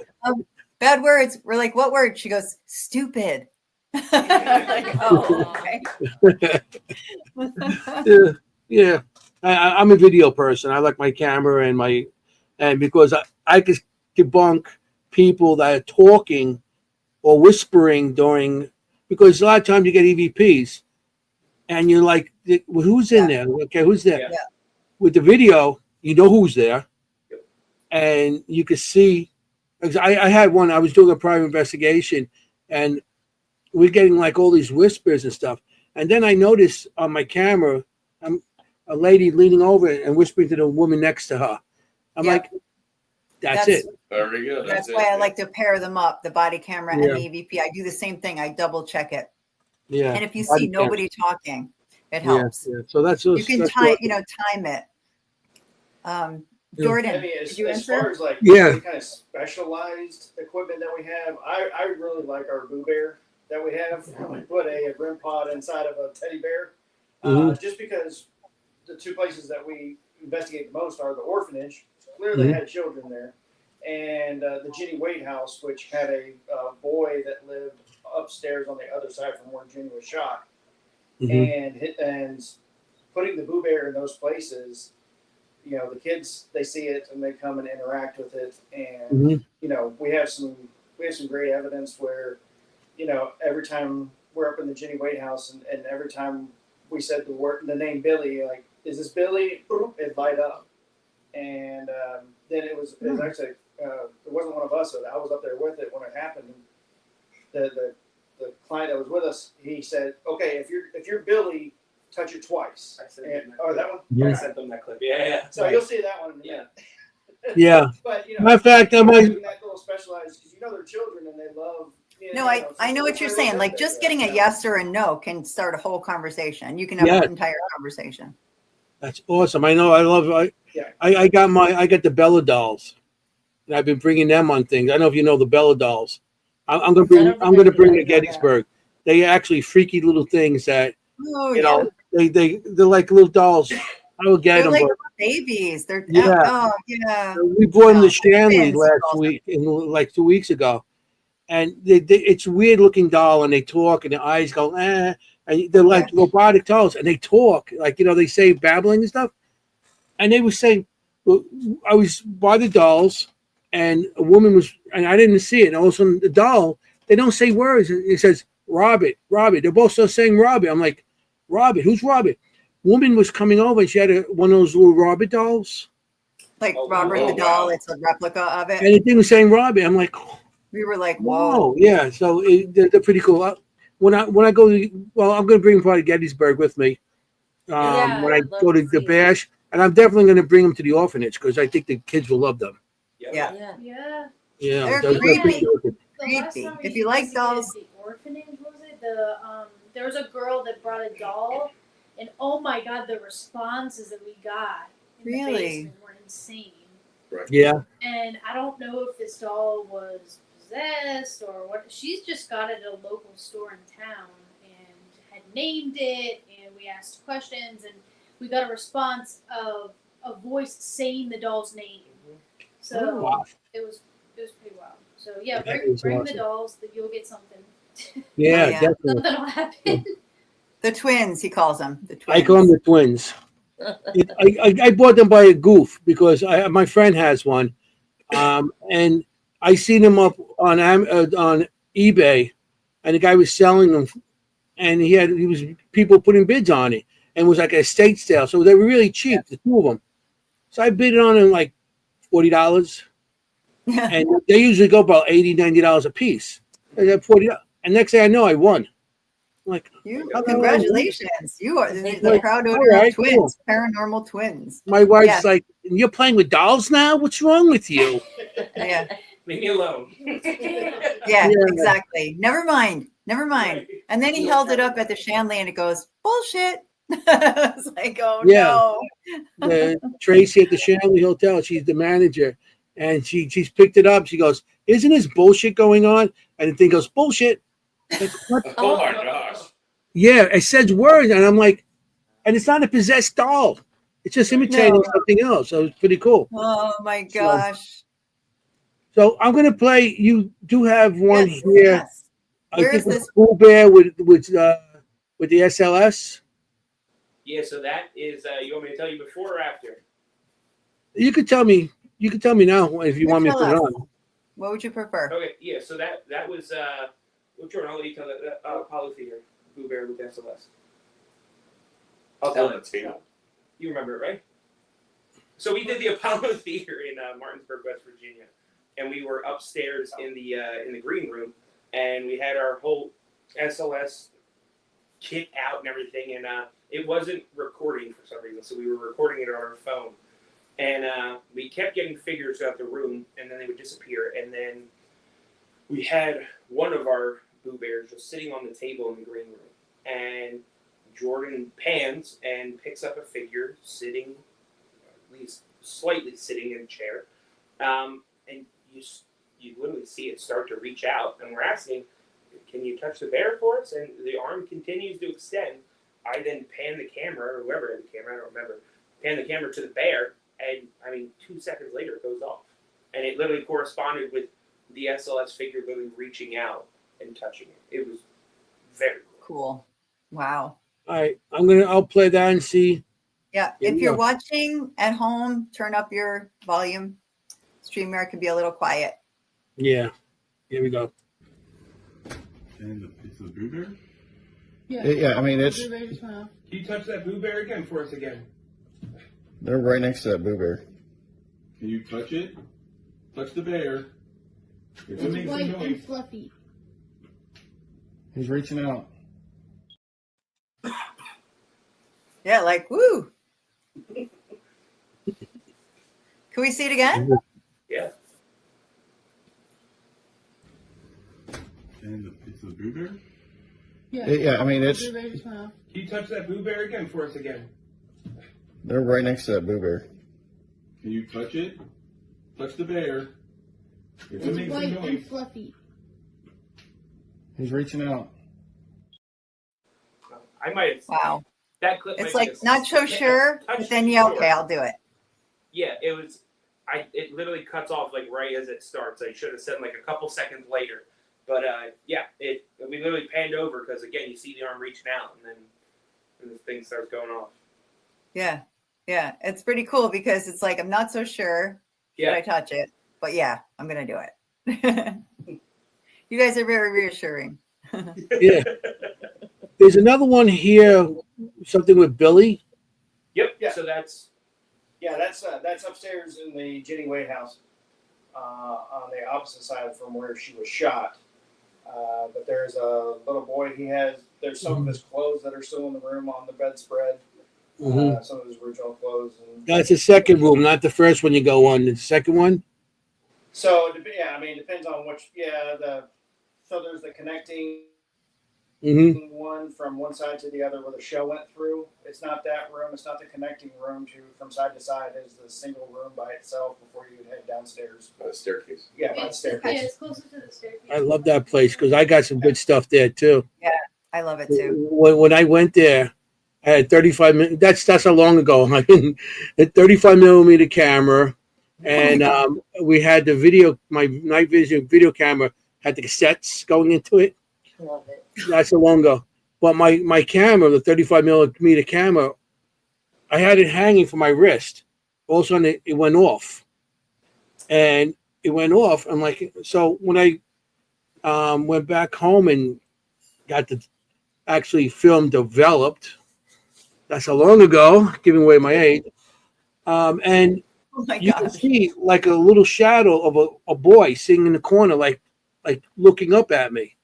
bad words. We're like, what word? She goes, stupid. Like, oh, okay. yeah, yeah. I'm a video person. I like my camera and because I can debunk people that are talking or whispering during, because a lot of times you get EVPs and you're like, well, who's in there? Okay, who's there? Yeah. With the video, you know who's there, and you can see. I had one. I was doing a private investigation, and we're getting like all these whispers and stuff. And then I noticed on my camera, a lady leaning over and whispering to the woman next to her. I'm Yeah. like, that's it. Very good. That's it. why I like to pair them up, the body camera Yeah. and the EVP. I do the same thing. I double check it. Yeah. And if you Body see nobody talking, it Yeah. helps. Yeah. So that's You can that's time awesome. it. Yeah. Jordan, I mean, did you as far answer? as like Yeah. any kind of specialized equipment that we have, I really like our Boo Bear that we have. We put a REM pod inside of a teddy bear, Mhm. just because the two places that we investigate the most are the orphanage, clearly had children there, and the Jenny Wade house, which had a boy that lived upstairs on the other side from where Jenny was shot, Mhm. and putting the Boo Bear in those places. The kids, they see it and they come and interact with it, and Mhm. we have some great evidence where every time we're up in the Jenny Wade house, and every time we said the name Billy, like, is this Billy? It light up, and then it was actually it wasn't one of us, so I was up there with it when it happened. The client that was with us, he said, okay, if you're Billy, touch it twice. I sent them that Oh, clip. that one. Yeah. I sent them that clip. Yeah. So you'll see that one in a minute. Yeah. But Matter of fact, I might. doing that little specialized, because they're children and they love. No, I know what you're saying. Like, just getting a yes or a no can start a whole conversation. You can have Yeah. an entire conversation. That's awesome. I know. I love. I got the Bella dolls, and I've been bringing them on things. I don't know if you know the Bella dolls. I'm gonna bring. don't think I'm I gonna do. bring I the know that. Gettysburg. They actually freaky little things that Oh, you yeah. know. They're like little dolls. I will get They're them, like but babies. They're Yeah. oh yeah. we brought them No, to Shanley twins, last awesome. week, like 2 weeks ago, and it's a weird looking doll, and they talk, and their eyes go, and they're like robotic dolls, and they talk, like they say babbling and stuff, and they were saying, well, I was by the dolls, and a woman was, and I didn't see it, and all of a sudden the doll, they don't say words, it says Robert, they're both still saying Robert. I'm like, Robert, who's Robert? Woman was coming over, and she had one of those little Robert dolls, Like Oh, Robert oh, the doll. wow. It's a replica of it. and the thing was saying Robert. I'm like, We were like, whoa, whoa. yeah. So they're pretty cool. When I go to, well, I'm going to bring part of Gettysburg with me Yeah, when I I'd love go to to the see it. bash, and I'm definitely going to bring them to the orphanage because I think the kids will love them. Yeah. Yeah. Yeah. Yeah, They're they're creepy. pretty good. The last Creepy. time we If you like investigated dolls. the orphanage, what was it? There was a girl that brought a doll, and oh my God, the responses that we got in the Really? basement were insane. Right. Yeah, And I don't know if this doll was possessed or what. She's just got it at a local store in town and had named it, and we asked questions, and we got a response of a voice saying the doll's name. So Wow. it was pretty wild. So yeah, That bring is the awesome. dolls. That you'll get something. Yeah, Oh, yeah. definitely. Something will happen. The twins, he calls them. The twins. I call them the twins. I bought them by a goof because my friend has one, and I seen them up on on eBay, and the guy was selling them, and he was people putting bids on it, and it was like a estate sale, so they were really cheap, the two of them. So I bid on them like $40, and they usually go about $80-$90 a piece. And then $40, and next thing I know, I won. I'm like, Congratulations. You are the Like, proud owner all right, of twins, cool. paranormal twins. my wife's Yeah. like, "You're playing with dolls now? What's wrong with you?" Yeah. Leave me alone. Yeah, Yeah. exactly. Never mind. Right. And then he held it up at the chandelier and it goes, bullshit. It's like, oh Yeah. no. Tracy at the Shanley Hotel, she's the manager, and she's picked it up. She goes, "Isn't this bullshit going on?" And the thing goes, "Bullshit." Like, what? Oh my gosh. Yeah, it says words, and I'm like, and it's not a possessed doll. It's just imitating No. something else. So it's pretty cool. Oh my gosh. So I'm gonna play. You do have one Yes, here. yes. I Where think is with this? Bull Bear with the SLS. Yeah, so that is. You want me to tell you before or after? You could tell me. You could tell me now if you want me to Tell put it us. on. What would you prefer? Okay, yeah. So that was. Well, Jordan, I'll let you tell that Apollo Theater, Boo Bear with SLS. I'll tell it. Tale. You remember it, right? So we did the Apollo Theater in Martinsburg, West Virginia, and we were upstairs in the green room, and we had our whole SLS kit out and everything, and it wasn't recording for some reason, so we were recording it on our phone, and we kept getting figures throughout the room, and then they would disappear, and then we had one of our Boo Bears just sitting on the table in the green room, and Jordan pans and picks up a figure sitting, at least slightly sitting in a chair, and you literally see it start to reach out, and we're asking, "Can you touch the bear for us?" And the arm continues to extend. I then pan the camera, or whoever had the camera, I don't remember, pan the camera to the bear, and 2 seconds later it goes off, and it literally corresponded with the SLS figure literally reaching out and touching it. It was very cool. Cool. Wow. All right, I'll play that and see. Yeah. Here If we you're go. watching at home, turn up your volume. StreamYard can be a little quiet. Yeah, here we go. And it's a Boo Bear? Yeah, I mean, it's Can you touch that Boo Bear again for us again? they're right next to that Boo Bear. Can you touch it? Touch the bear. It's It's amazing white noise. and fluffy. He's reaching out. Yeah, like, woo. Can we see it again? Yeah. And it's a Boo Bear? Yeah, I mean, it's Can you touch that Boo Bear again for us again? they're right next to that Boo Bear. Can you touch it? Touch the bear. It's It's amazing white noise. and fluffy. He's reaching out. I might have. Wow. That clip. It's might be like a- not so yeah, sure, touch but then for yeah, sure. okay, I'll do it. Yeah, it was. It literally cuts off like right as it starts. I should have said like a couple seconds later, but yeah, we literally panned over because again you see the arm reaching out and then the thing starts going off. Yeah. Yeah. It's pretty cool because it's like I'm not so sure should I Yeah, touch it, but yeah, I'm gonna do it. You guys are very reassuring. Yeah. There's another one here, something with Billy. Yep. Yeah. So that's that's upstairs in the Jenny Wade house, on the opposite side from where she was shot. But there's a little boy. There's some of his clothes that are still in the room on the bedspread. Mhm. Some of his original clothes. And That's the second room, not the first one you go on. The second one. so yeah, I mean, it depends on which. Yeah, so there's the connecting Mm-hmm. one from one side to the other where the show went through. It's not that room. It's not the connecting room to from side to side. It's the single room by itself before you head downstairs. Staircase. Yeah, by the It's, staircase. yeah, it's closer to the staircase. I love that place because I got some good stuff there too. I love it too. When I went there, I had 35 minutes. That's how long ago. I had a 35 millimeter camera, and we had the video. My night vision video camera had the cassettes going into it. Love it. That's so long ago. But my camera, the 35 millimeter camera, I had it hanging from my wrist. All of a sudden, it went off, and it went off. I'm like, so when I went back home and got the actually film developed. That's how long ago, giving away my age. And Oh my you can gosh. see like a little shadow of a boy sitting in the corner, like looking up at me.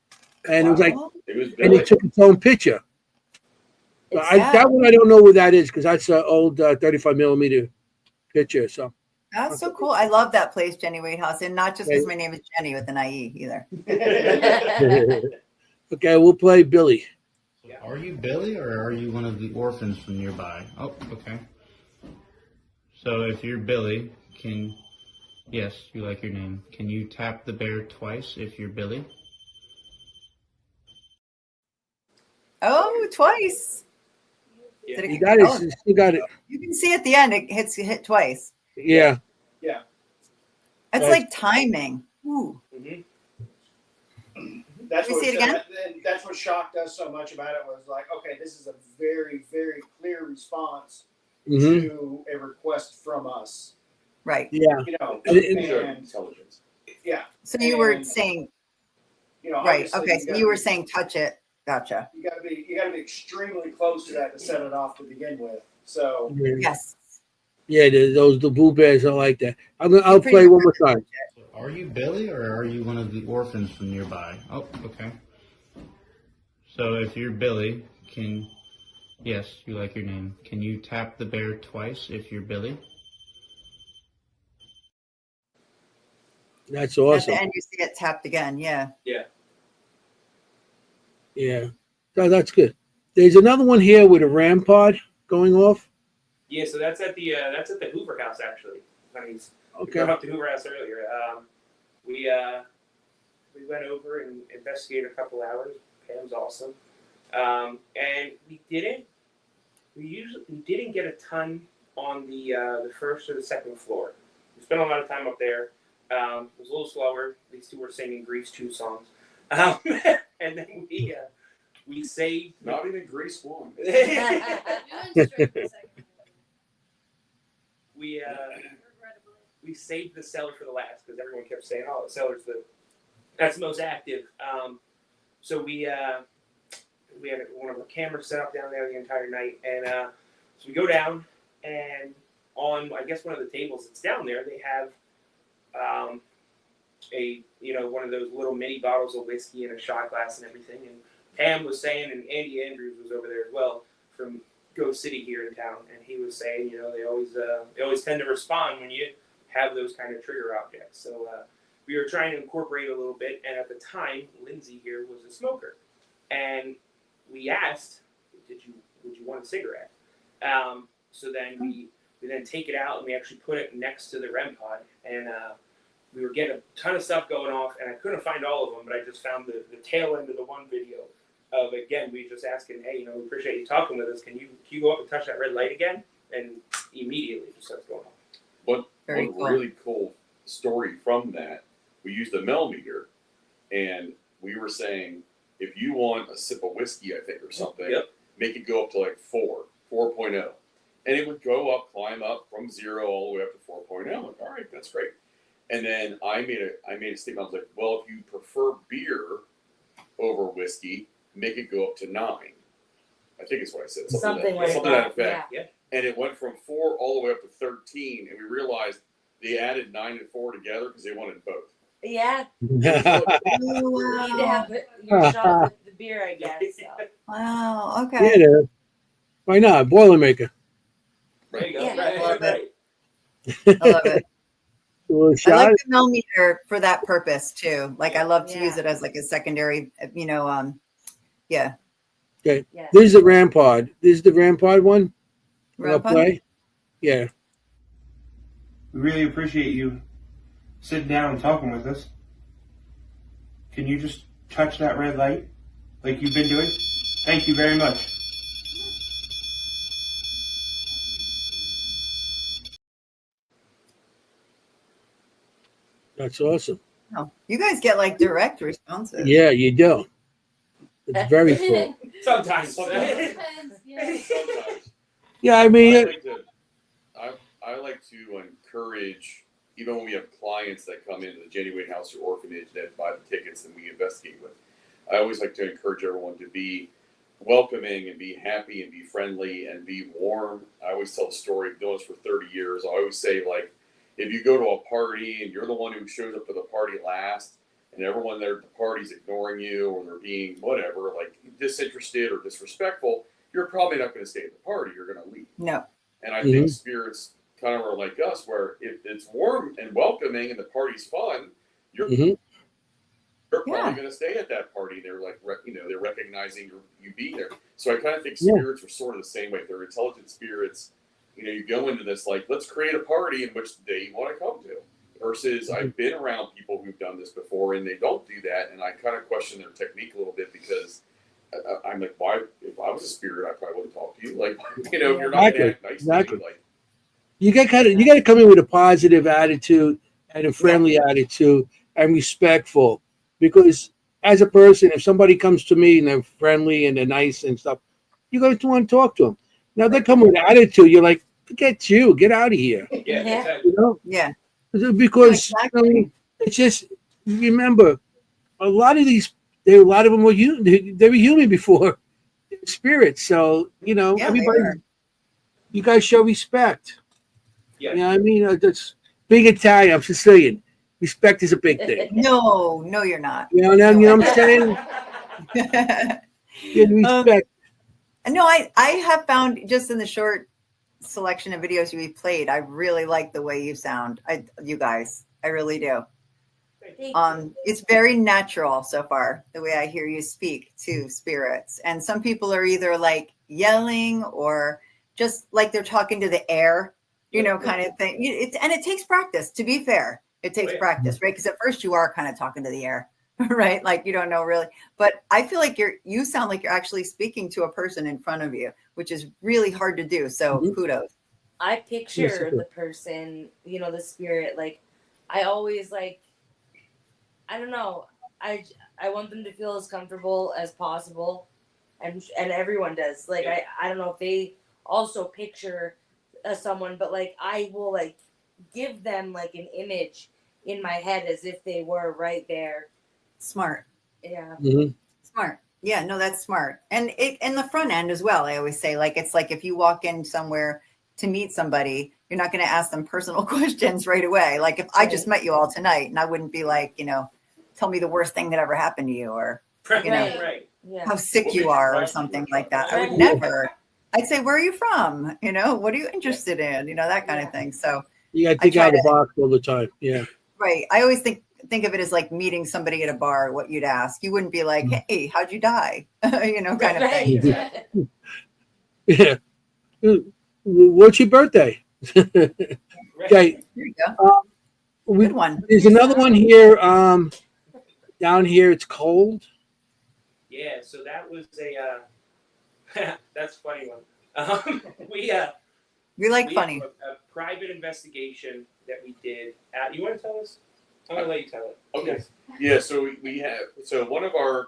And it was like, Oh, It was and Billy. he took its own picture. But It's, that one I don't know where that is because that's an old 35 millimeter picture. So that's so cool. I love that place, Jenny Wade House. And not just because my name is Jenny with an IE either. okay, we'll play Billy. Are you Billy or are you one of the orphans from nearby? Oh, okay. So if you're Billy, yes, you like your name. Can you tap the bear twice if you're Billy? Oh, twice. Yeah. Did it You get got going? it. You got it. You can see at the end it hit twice. Yeah. Yeah. It's Right. like timing. Ooh. Mhm. That's Can we what see it again? That's what shocked us so much about it was like, okay, this is a very, very clear response Hmm. to a request from us. Right. Yeah. You know, Showed and intelligence. yeah, So you were And- saying you know, right. obviously Okay. So gotta you were be- saying touch it. Gotcha. you got to be extremely close to that to set it off to begin with. So Yes. Yeah, the Boo Bears are like that. I'll Pretty play one more time. Are you Billy or are you one of the orphans from nearby? Oh, okay. So if you're Billy, yes, you like your name. Can you tap the bear twice if you're Billy? That's At awesome. the end, you see it tapped again. Yeah. Yeah, so that's good. There's another one here with a RAM pod going off. Yeah, so that's at the Hoover House actually. Nice. We Okay. brought up the Hoover House earlier. We went over and investigated a couple hours. Pam's awesome, and we didn't get a ton on the first or the second floor. We spent a lot of time up there. It was a little slower. These two were singing Grease 2 songs, and then we saved. Not even Grease 1. You went straight to second. we Regrettably. we saved the cellar for the last because everyone kept saying, "Oh, the cellar's that's the most active." So we had one of our cameras set up down there the entire night, and so we go down, and on I guess one of the tables that's down there, they have one of those little mini bottles of whiskey and a shot glass and everything. And Pam was saying, and Andy Andrews was over there as well from Go City here in town, and he was saying, they always tend to respond when you have those kind of trigger objects. So we were trying to incorporate a little bit, and at the time, Lindsay here was a smoker, and we asked, would you want a cigarette? So then we then take it out and we actually put it next to the REM pod, and we were getting a ton of stuff going off, and I couldn't find all of them, but I just found the tail end of the one video of, again, we just asking, hey, we appreciate you talking with us. Can you go up and touch that red light again? And immediately it just starts going off. Very One cool. really cool story from that, we used a millimeter, and we were saying, if you want a sip of whiskey, I think, or something, Yep. make it go up to like 4.0. And it would go up, climb up from 0 all the way up to 4.0. I'm like, all right, that's great. And then I made a statement. I was like, well, if you prefer beer over whiskey, make it go up to 9. I think it's what I said. Something like something to that that. effect. Yeah. And it went from 4 all the way up to 13. And we realized they added 9 and 4 together because they wanted both. Yeah. Oh, You need to wow. have your shot with the beer, I guess. So. Wow. Okay. Yeah, why not? Boilermaker. There you go. Yeah. Right, I love right. I love it. A little I shot. like the millimeter for that purpose too. Like I love to use Yeah. it as like a secondary, Yeah. Okay. Yeah. This is the Rampart. This is the Rampart one. I'm gonna Rampart? play. Yeah. We really appreciate you sitting down and talking with us. Can you just touch that red light like you've been doing? Thank you very much. That's awesome. Oh, you guys get like direct responses. Yeah, you do. It's very cool. Sometimes. Depends, yeah. Sometimes. Yeah, I I mean, like to, I like to encourage, even when we have clients that come into the Genuine House or orphanage that buy the tickets and we investigate with, I always like to encourage everyone to be welcoming and be happy and be friendly and be warm. I always tell the story, I've been doing this for 30 years. I always say, like, if you go to a party and you're the one who shows up for the party last and everyone there at the party's ignoring you or they're being whatever, like disinterested or disrespectful, you're probably not going to stay at the party. You're going to leave. No. And I think spirits kind of are like us, where if it's warm and welcoming and the party's fun, you're probably going to stay at that party. They're like, they're recognizing you being there. So I kind of think spirits are sort of the same way. They're intelligent spirits. You go into this like, let's create a party in which they want to come to. Versus I've been around people who've done this before and they don't do that. And I kind of question their technique a little bit because I'm like, why? If I was a spirit, I probably wouldn't talk to you. Like, if you're not going to act nice to me, like. You got to come in with a positive attitude and a friendly attitude and respectful. Because as a person, if somebody comes to me and they're friendly and they're nice and stuff, you're going to want to talk to them. Now they come with attitude. You're like, forget you, get out of here. Yeah, exactly. You know? Yeah. Because it's just, remember, a lot of them were they were human before spirits. So everybody, you guys show respect. Yeah. You know what I mean? That's being Italian. I'm Sicilian. Respect is a big thing. No, you're not. You know what I'm saying? Get respect. No, I have found just in the short selection of videos we played, I really like the way you sound. You guys, I really do. It's very natural so far, the way I hear you speak to spirits. And some people are either like yelling or just like they're talking to the air, kind of thing. And it takes practice, to be fair. It takes practice, right? Because at first you are kind of talking to the air, right? Like you don't know really. But I feel like you sound like you're actually speaking to a person in front of you, which is really hard to do. So kudos. I picture the person, the spirit. Like I always I don't know. I want them to feel as comfortable as possible, and everyone does. Like I don't know if they also picture someone, but like I will give them like an image in my head as if they were right there. Smart. Yeah. Smart. Yeah, no, that's smart. And in the front end as well, I always say, like, it's like if you walk in somewhere to meet somebody, you're not going to ask them personal questions right away. Like if I just met you all tonight and I wouldn't be like, tell me the worst thing that ever happened to you or, how sick you are or something like that. I would never. I'd say, where are you from? What are you interested in? That kind of thing. So you got to think out of the box all the time. Yeah. Right. I always think of it as like meeting somebody at a bar, what you'd ask. You wouldn't be like, hey, how'd you die? Kind of thing. Yeah. What's your birthday? Okay. There you go. Good one. There's another one here. Down here, it's cold. Yeah, so that was that's a funny one. We like funny. A private investigation that we did. You want to tell us? I'm gonna let you tell it. Okay. Yeah. So we have one of our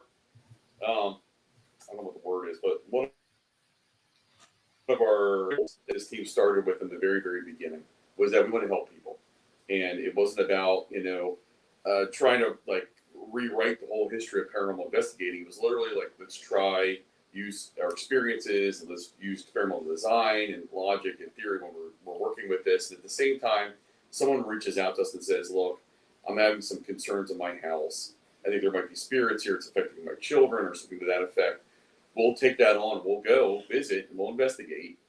I don't know what the word is, but one of our this team started with in the very, very beginning was that we want to help people, and it wasn't about trying to rewrite the whole history of paranormal investigating. It was literally like, let's try use our experiences and let's use experimental design and logic and theory when we're working with this. And at the same time, someone reaches out to us and says, look, I'm having some concerns in my house. I think there might be spirits here. It's affecting my children or something to that effect. We'll take that on. We'll go visit and we'll investigate.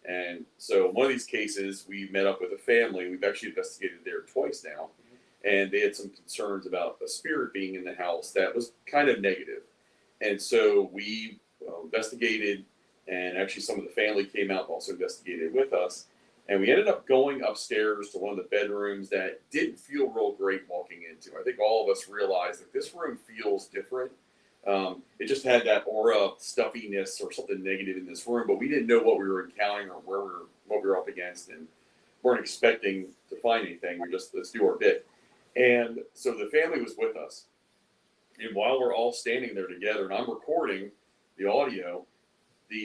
And so one of these cases, we met up with a family. We've actually investigated there twice now. And they had some concerns about a spirit being in the house that was kind of negative. And so we investigated, and actually some of the family came out and also investigated with us. And we ended up going upstairs to one of the bedrooms that didn't feel real great walking into. I think all of us realized that this room feels different. It just had that aura of stuffiness or something negative in this room, but we didn't know what we were encountering or what we were up against, and weren't expecting to find anything. We just, let's do our bit. And so the family was with us. And while we're all standing there together, and I'm recording the audio,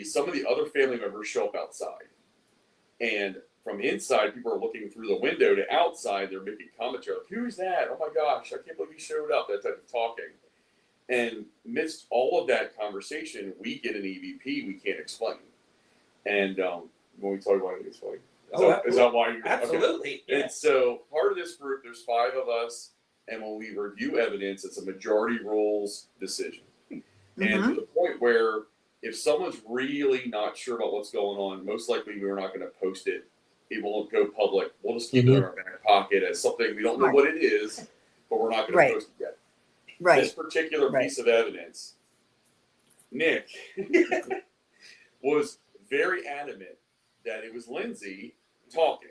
some of the other family members show up outside. And from inside, people are looking through the window to outside. They're making commentary like, "Who's that? Oh my gosh, I can't believe he showed up," that type of talking. And amidst all of that conversation, we get an EVP we can't explain. And when we tell you why we explain, is that why you're absolutely? Okay. Yes. And so part of this group, there's 5 of us, and when we review evidence, it's a majority rules decision. Mm-hmm. And to the point where if someone's really not sure about what's going on, most likely we're not going to post it. It won't go public. We'll just keep it in our back pocket as something we don't know what it is, but we're not going to post it yet. Right. This particular piece of evidence, Nick was very adamant that it was Lindsay talking.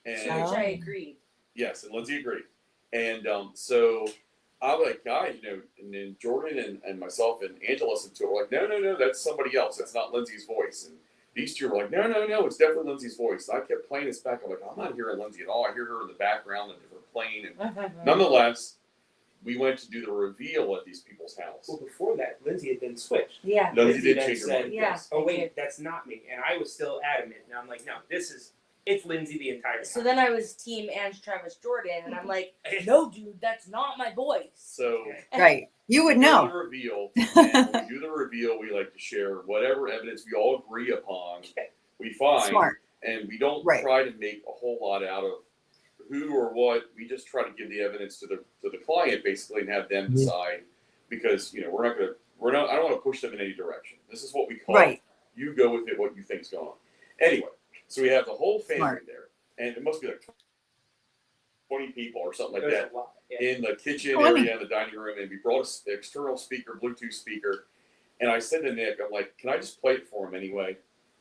And Which I agreed. yes, and Lindsay agreed. And so I was like, guys, and then Jordan and myself and Angela listened to it. We're like, no, that's somebody else. That's not Lindsay's voice. And these two were like, no, it's definitely Lindsay's voice. And I kept playing this back. I'm like, I'm not hearing Lindsay at all. I hear her in the background, a different plane. And nonetheless, we went to do the reveal at these people's house. Well, before that, Lindsay had been switched. Yeah. Lindsay did then change her said, mind. Yeah. "Oh wait, that's not me," and I was still adamant. And I'm like, "No, it's Lindsay the entire time." So then I was team Ange Travis Jordan, and I'm like, no, dude, that's not my voice. So Right. You would we do know. the reveal, and when we do the reveal, we like to share whatever evidence we all agree upon. We find, Smart. and we don't Right. try to make a whole lot out of who or what. We just try to give the evidence to the client basically and have them decide, because I don't want to push them in any direction. This is what we call Right. you go with it, what you think's going on. Anyway, so we have the whole family Smart. there, and it must be like 20 people or something like There's that a lot. Yeah. in the kitchen 20. area, in the dining room, and we brought an external speaker, Bluetooth speaker. And I said to Nick, I'm like, can I just play it for him anyway?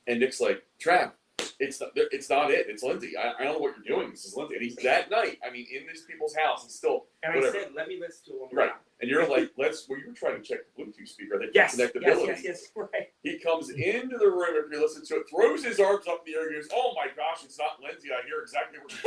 And Nick's like, Trav, it's not it. It's Lindsay. I don't know what you're doing. This is Lindsay. And he's that night, in these people's house, he's still, And whatever. I said, "Let me listen to it one more Right. time." And you're like, you were trying to check the Bluetooth speaker, the Yes, connectability. yes, right. He comes into the room after he listens to it, throws his arms up in the air, and goes, "Oh my gosh, it's not Lindsay. I hear exactly what you're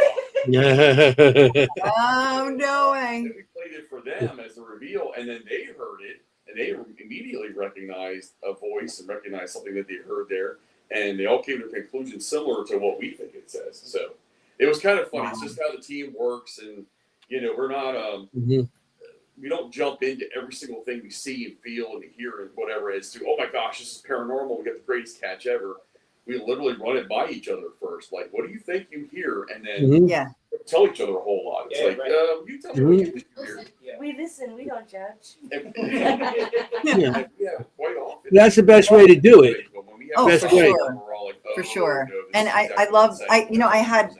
talking." Oh, no way. Then we played it for them as a reveal, and then they heard it, and they immediately recognized a voice and recognized something that they heard there, and they all came to a conclusion similar to what we think it says. So it was kind of funny. Wow. It's just how the team works, and we're not we don't jump into every single thing we see and feel and hear and whatever it is to, oh my gosh, this is paranormal, we got the greatest catch ever. We literally run it by each other first. Like, what do you think you hear? And then Yeah. tell each other a whole lot. It's Yeah, like, right. you tell me what you think you hear. Yeah. We listen, we don't judge. Yeah, quite often. That's the best way to do it. Oh, Best for way. sure. We're all like, For oh, sure. no, this And is I exactly love, what I'm saying.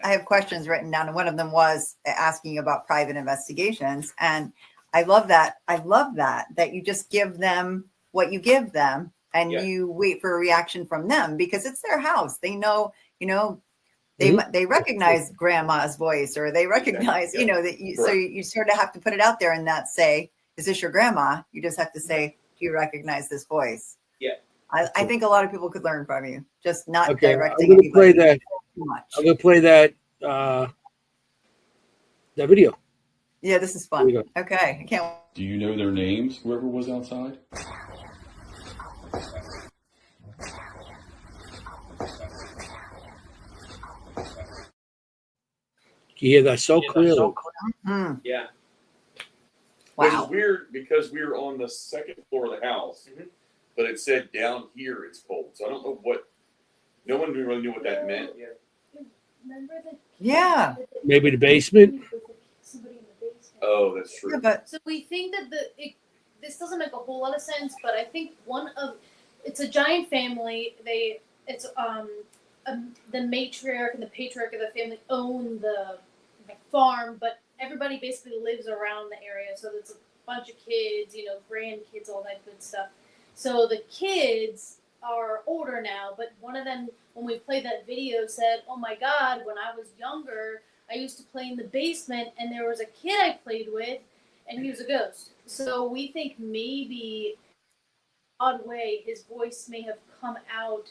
I have questions written down, and one of them was asking about private investigations. And I love that you just give them what you give them, and Yeah. you wait for a reaction from them, because it's their house. They know, they recognize grandma's voice, or they recognize, that you, so you sort of have to put it out there and not say, is this your grandma? You just have to say, do you recognize this voice? Yeah. I think a lot of people could learn from you, just not Okay, directing I'm gonna play anybody that. too much. I'm gonna play that video. Yeah, this is Here fun. we go. Okay, I can't. Do you know their names, whoever was outside? You hear that so clearly. Mm, Yeah. Which wow. is weird because we were on the second floor of the house, but it said down here it's cold. So I don't know no one really knew what that meant. Yeah. Remember the Yeah. Maybe the basement. Somebody in the basement. Oh, that's true. Yeah, but So we think that this doesn't make a whole lot of sense, but I think it's a giant family. It's the matriarch and the patriarch of the family own the farm, but everybody basically lives around the area. So it's bunch of kids, grandkids, all that good stuff. So the kids are older now, but one of them, when we played that video, said, "Oh my God, when I was younger, I used to play in the basement, and there was a kid I played with, and he was a ghost." So we think maybe, odd way, his voice may have come out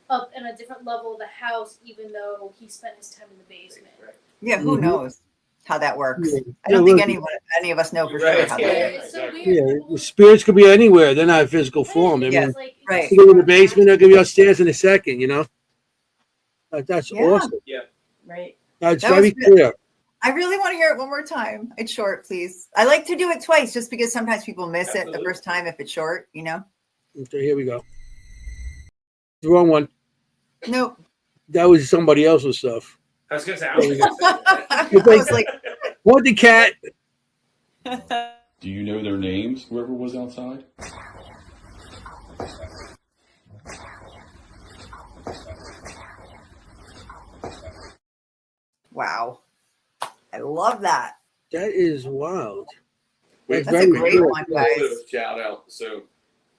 up in a different level of the house, even though he spent his time in the basement. Right. Yeah, who Mhm. knows how that works? Yeah. I don't Yeah, think look, any of us know for Right. sure how that Yeah, works. it's so Exactly. weird. Yeah, the spirits could be anywhere. They're not in physical form. I Yeah. mean, Right. they could be in the basement. They could be upstairs in a second. That's Yeah. awesome. Right. That's That very was good. clear. I really want to hear it one more time. It's short, please. I like to do it twice just because sometimes people miss it the Absolutely. first time if it's short, Okay, here we go. The wrong one. Nope. That was somebody else's stuff. I was gonna say, I There we was go. gonna I was like, What the cat? Do you know their names, whoever was outside? wow. I love that. That is wild. Wait, That's a very great good. one, a little bit guys. of shout out. So,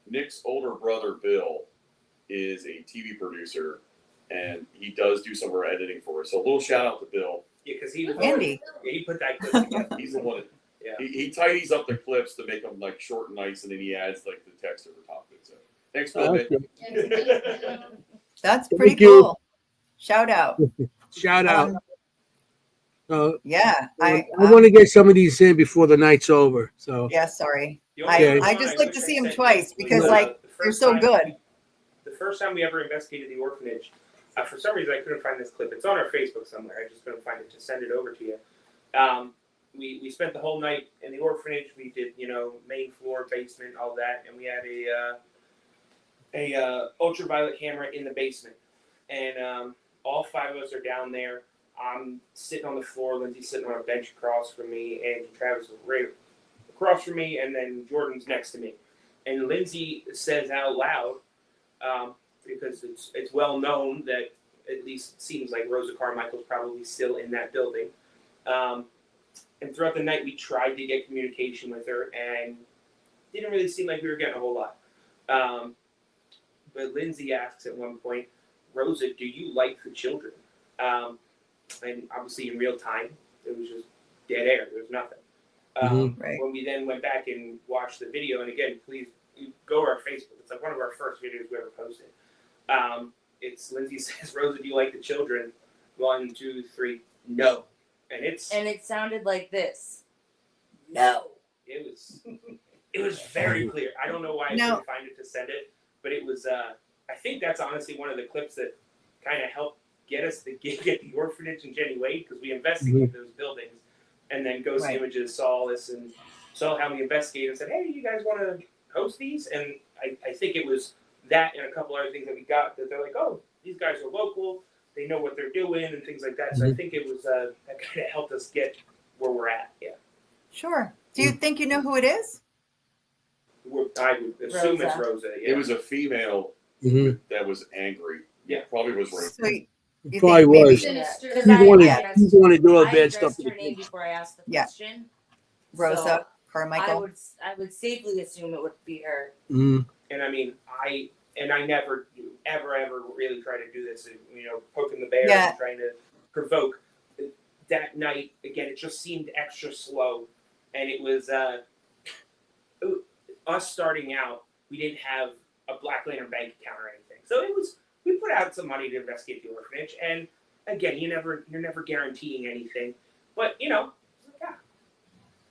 Nick's older brother Bill is a TV producer, and he does do some of our editing for us. So, a little shout out to Bill. Yeah, because he was Andy. Yeah, he put that clip together. He's the one. Yeah. He tidies up the clips to make them like short and nice, and then he adds like the text over top of it. So, thanks, Bill. That's man. good. That's Thank pretty you. cool. Shout out. Shout out. Yeah. I want to get some of these in before the night's over. So Yeah, sorry. The only Okay. one I just like to wish see I him said twice was, because, the they're first so time good. The first time we ever investigated the orphanage, for some reason I couldn't find this clip. It's on our Facebook somewhere. I just couldn't find it to send it over to you. We spent the whole night in the orphanage. We did main floor, basement, all that, and we had a ultraviolet camera in the basement, and all 5 of us are down there. I'm sitting on the floor. Lindsay's sitting on a bench across from me, and Travis was right across from me, and then Jordan's next to me. And Lindsay says out loud, because it's well known that, at least it seems like, Rosa Carmichael's probably still in that building. And throughout the night, we tried to get communication with her, and didn't really seem like we were getting a whole lot. But Lindsay asks at one point, "Rosa, do you like the children?" And obviously in real time, it was just dead air. There was nothing. Right. When we then went back and watched the video, and again, please go to our Facebook. It's like one of our first videos we ever posted. It's Lindsay says, "Rosa, do you like the children?" 1, 2, 3, no. And it sounded like this. No. It was very clear. I don't know why I No. couldn't find it to send it, but it was. I think that's honestly one of the clips that kind of helped get us the gig at the orphanage and Jenny Wade, because we investigated those buildings, and then Ghost Right. Images saw all this and saw how we investigated and said, "Hey, you guys want to host these?" And I think it was that and a couple other things that we got that they're like, "Oh, these guys are local. They know what they're doing," and things like that. So I think it was that kind of helped us get where we're at. Yeah. Sure. Do you think you know who it is? I would assume it's Rosa. Rosa. Yeah. It was a female Mhm. that was angry. Yeah. Probably was raped. So you Probably think maybe was. Sinister. Because He's wanted, Yeah. he's wanted to do all I bad stuff addressed to the her name kids. before I asked the Yeah. question. Rosa So Carmichael? I would safely assume it would be her. Mhm. And I mean, I never ever really try to do this, poking the bear Yeah. and trying to provoke. That night, again, it just seemed extra slow, and it was us starting out. We didn't have a Black Lantern bank account or anything, so we put out some money to investigate the orphanage, and again, you're never guaranteeing anything, but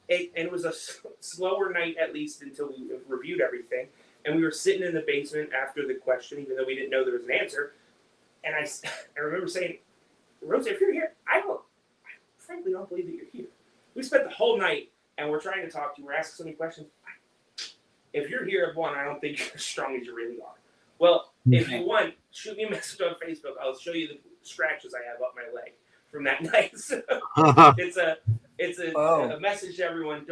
and it was a slower night, at least until we reviewed everything. And we were sitting in the basement after the question, even though we didn't know there was an answer. And I remember saying, "Rosa, if you're here, I frankly don't believe that you're here." We spent the whole night, and we're trying to talk to you. We're asking so many questions. If you're here at 1, I don't think you're as strong as you really are. Well, if you want, shoot me a message on Facebook. I'll show you the scratches I have up my leg from that night. So it's a message to everyone.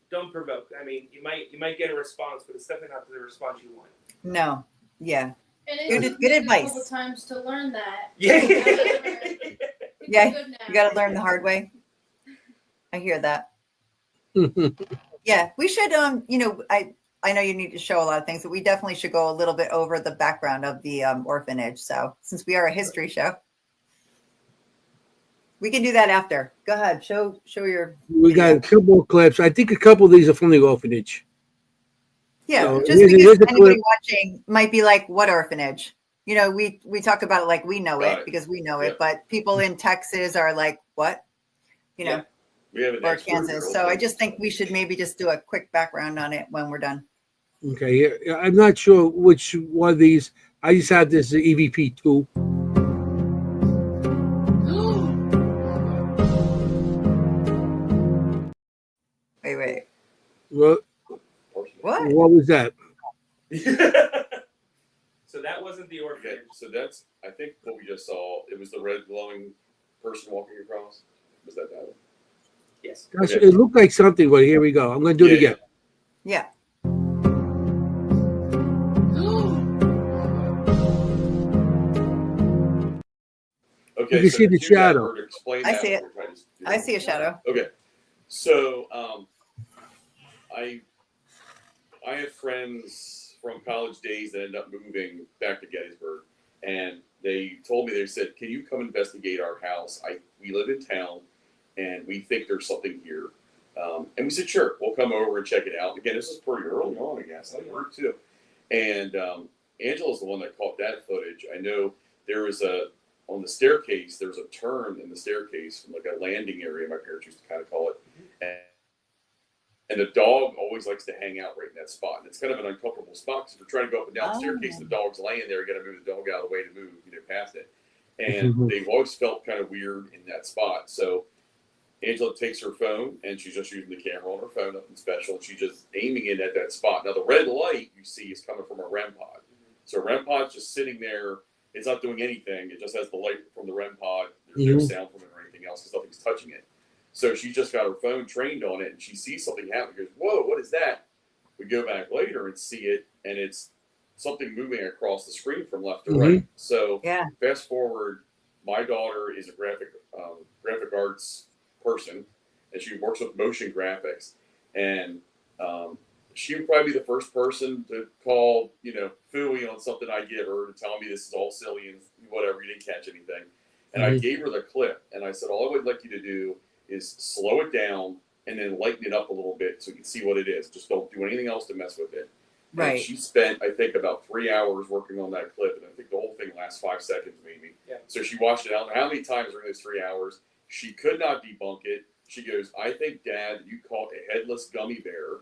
Don't provoke. I mean, you might get a response, but it's definitely not the response you want. No. Yeah. And it Good- took good me advice. A couple times to learn that. Yeah. Yeah, Good now. You got to learn the hard way. I hear that. Yeah, we should. I know you need to show a lot of things, but we definitely should go a little bit over the background of the orphanage. So since we are a history show, we can do that after. Go ahead, show your. We got a video. couple of clips. I think a couple of these are from the orphanage. Yeah, So just here's because a anybody clip. watching might be like, "What orphanage?" We talk about it like we know Got it it. because we know Yeah. it, but people in Texas are like, "What?" Yeah. We have an Or expert Kansas. here. So I just think we should maybe just do a quick background on it when we're done. Okay, yeah, I'm not sure which one of these. I just had this EVP 2. Wait. What What? was that? So that wasn't the Okay, orphanage. so that's, I think what we just saw, it was the red glowing person walking across. Was that one? Yes. Gosh, Okay. it looked like something, but here we go. I'm going to do it Yeah, again. Yeah. Okay, You can so see to the do that, shadow. or to explain I that, see it. we're trying to do I that. see a shadow. Okay, so I have friends from college days that end up moving back to Gettysburg, and they told me, they said, "Can you come investigate our house? We live in town, and we think there's something here." And we said, "Sure, we'll come over and check it out." Again, this is pretty early on, I guess. I worked too, and Angela's the one that caught that footage. I know there was on the staircase, there's a turn in the staircase, like a landing area, my parents used to kind of call it. And the dog always likes to hang out right in that spot. And it's kind of an uncomfortable spot because if you're trying to go up and down the staircase, the dog's laying there, you got to move the dog out of the way to move, past it. And they've always felt kind of weird in that spot. So Angela takes her phone and she's just using the camera on her phone, nothing special. And she's just aiming it at that spot. Now, the red light you see is coming from a REM pod. So REM pod's just sitting there. It's not doing anything. It just has the light from the REM pod. There's no sound from it or anything else because nothing's touching it. So she just got her phone trained on it, and she sees something happen. Goes, "Whoa, what is that?" We go back later and see it, and it's something moving across the screen from left to right. So Yeah. fast forward, my daughter is a graphic arts person, and she works with motion graphics, and she would probably be the first person to call, phooey on something I give her to tell me this is all silly and whatever, you didn't catch anything. And I gave her the clip, and I said, all I would like you to do is slow it down and then lighten it up a little bit so you can see what it is. Just don't do anything else to mess with it. Right. And she spent, I think, about 3 hours working on that clip, and I think the whole thing lasts 5 seconds maybe. Yeah. So she watched it out. How many times during those 3 hours? She could not debunk it. She goes, "I think, Dad, you caught a headless gummy bear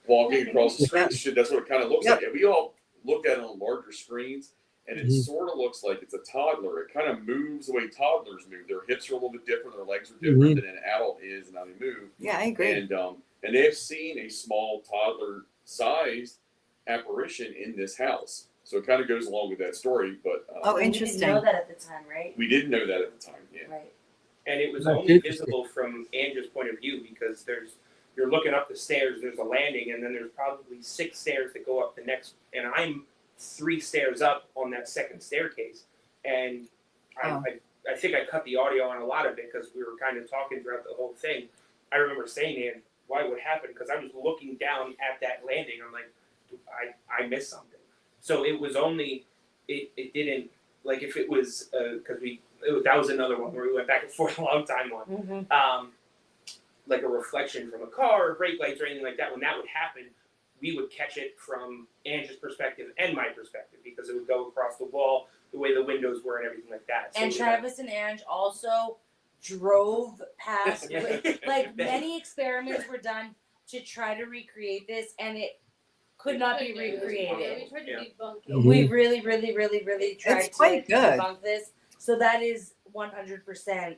walking across the screen." That's what it kind of looks like. And we all look at it on larger screens, and it sort of looks like it's a toddler. It kind of moves the way toddlers move. Their hips are a little bit different. Their legs are different than an adult is, and how they move. Yeah, I agree. And they have seen a small toddler-sized apparition in this house. So it kind of goes along with that story. But Interesting. We didn't know that at the time, right? we didn't know that at the time. Yeah. Right. And it was That's only interesting. visible from Andrew's point of view because you're looking up the stairs, there's a landing, and then there's probably 6 stairs that go up the next, and I'm 3 stairs up on that second staircase. And I think I cut the audio on a lot of it because we were kind of talking throughout the whole thing. I remember saying to him, "Why would happen?" Because I was looking down at that landing. I'm like, I missed something. So it was only, it didn't, like if it was, because that was another one where we went back and forth a long time on. Like a reflection from a car, or brake lights, or anything like that. When that would happen, we would catch it from Angie's perspective and my perspective because it would go across the wall, the way the windows were, and everything like that. So And Travis and Ange also drove past. Like many experiments were done to try to recreate this, and it could not be Yeah, we recreated. tried to debunk it. We really, really, really, really tried It's quite to good. debunk this. So that is 100%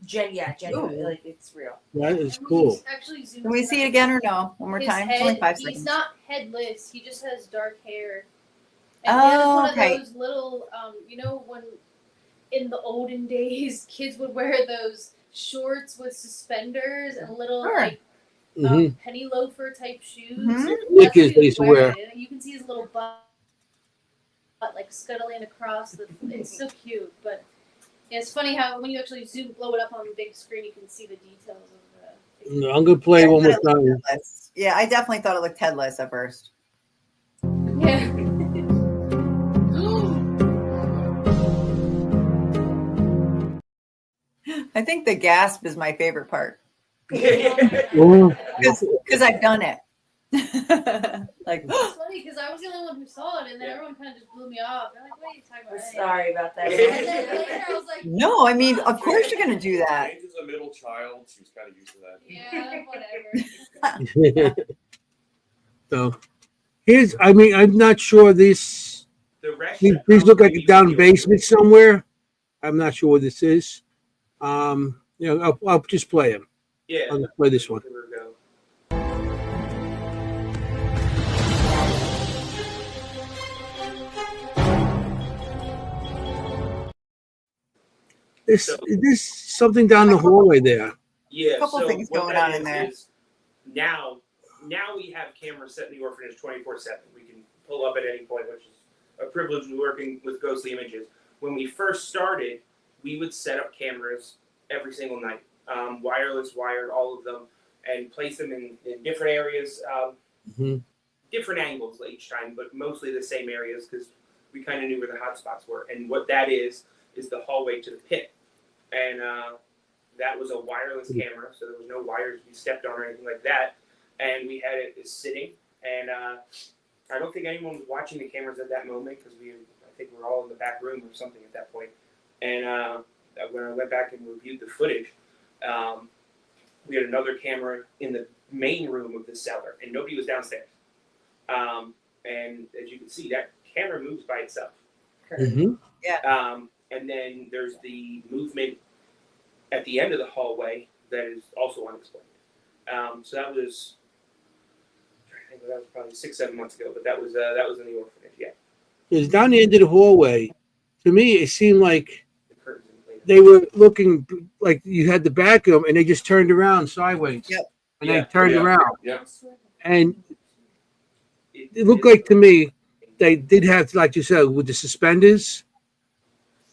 genuine. Like it's real. That is And cool. he's actually zoomed Can we see it out. again or no? One more His time? head, It's only 5 he's seconds. not headless. He just has dark hair. And he has one okay. of those little, when in the olden days kids would wear those shorts with suspenders and little Sure. penny loafer type shoes. Mhm. That's Knickers what he they used to was wear. wearing. You can see his little butt like scuttling across the. It's so cute, but yeah, it's funny how when you actually blow it up on the big screen, you can see the details of No, I'm gonna play Yeah, one I more thought it time. looked headless. Yeah, I definitely thought it looked headless at first. Yeah. I think the gasp is my favorite part Well, because I've done it. Like, It's funny because I was the only one who saw it, and then everyone kind of just blew me off. They're like, "What are you talking I'm about?" sorry about that. And then later, I was like, no, I mean, of course you're gonna do that. James is a middle child. She was kind of used to that. "Yeah, whatever." so here's, I mean, I'm not sure these The rest these look like a down basement somewhere. I'm not sure what this is. I'll just play them. Yeah. I'll just play this one. Here we go. There's something down the hallway there. Yeah, A couple so things what going that on in there. is now we have cameras set in the orphanage 24/7. We can pull up at any point, which is a privilege in working with ghostly images. When we first started, we would set up cameras every single night, wireless, wired, all of them, and place them in different areas, Mhm. different angles each time, but mostly the same areas because we kind of knew where the hot spots were. And what that is the hallway to the pit. And that was a wireless camera, so there was no wires to be stepped on or anything like that. And we had it sitting, and I don't think anyone was watching the cameras at that moment because I think we were all in the back room or something at that point. And when I went back and reviewed the footage, we had another camera in the main room of the cellar, and nobody was downstairs. And as you can see, that camera moves by itself. Mhm. And then there's the movement at the end of the hallway that is also unexplained. So that was, I think that was probably 6-7 months ago, but that was in the orphanage. Yeah, Because down the end of the hallway, to me, it seemed like the curtains in place. they were looking like you had the back of them, and they just turned around sideways. Yep. And Yeah. they turned Yeah. around, Yeah. and it looked like to me they did have, like you said, with the suspenders,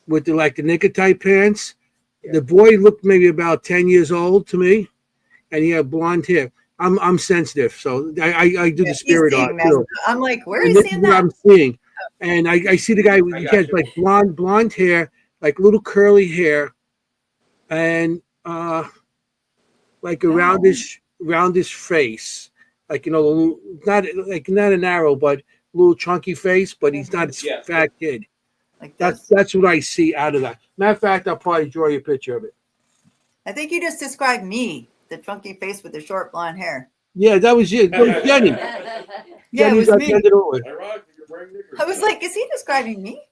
with the knicker type pants. Yeah. The boy looked maybe about 10 years old to me, and he had blonde hair. I'm sensitive, so I do the He's spirit seeing art that. too. I'm like, where And is this seeing is what that? I'm seeing, and I see the guy. I He got has you. like blonde hair, like little curly hair, and like a roundish face, like a little, not an arrow, but a little chunky face. But he's not a Yeah. fat kid. Like That's this. what I see out of that. Matter of fact, I'll probably draw you a picture of it. I think you just described me, the chunky face with the short blonde hair. Yeah, that was you. That was Jenny. Yeah, it Jenny's was at me. the end of the hallway. Ironic, you're wearing knickers. I was like, is he describing me?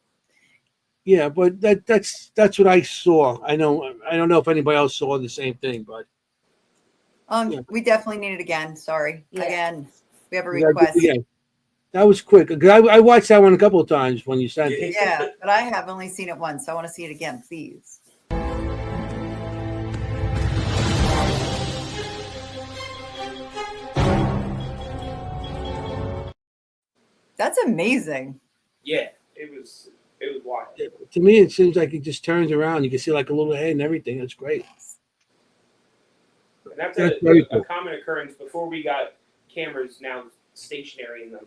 Yeah, but that's what I saw. I don't know if anybody else saw the same thing, but Yeah. We definitely need it again. Sorry. Yeah. Again, we have a we gotta do it request. again. That was quick. 'Cause I watched that one a couple of times when you sent it. Yeah, but I have only seen it once. So I want to see it again, please. That's amazing. Yeah, it was wild. To me, it seems like it just turns around. You can see like a little head and everything. That's great. And that's That's very a cool. common occurrence before we got cameras now stationary in them.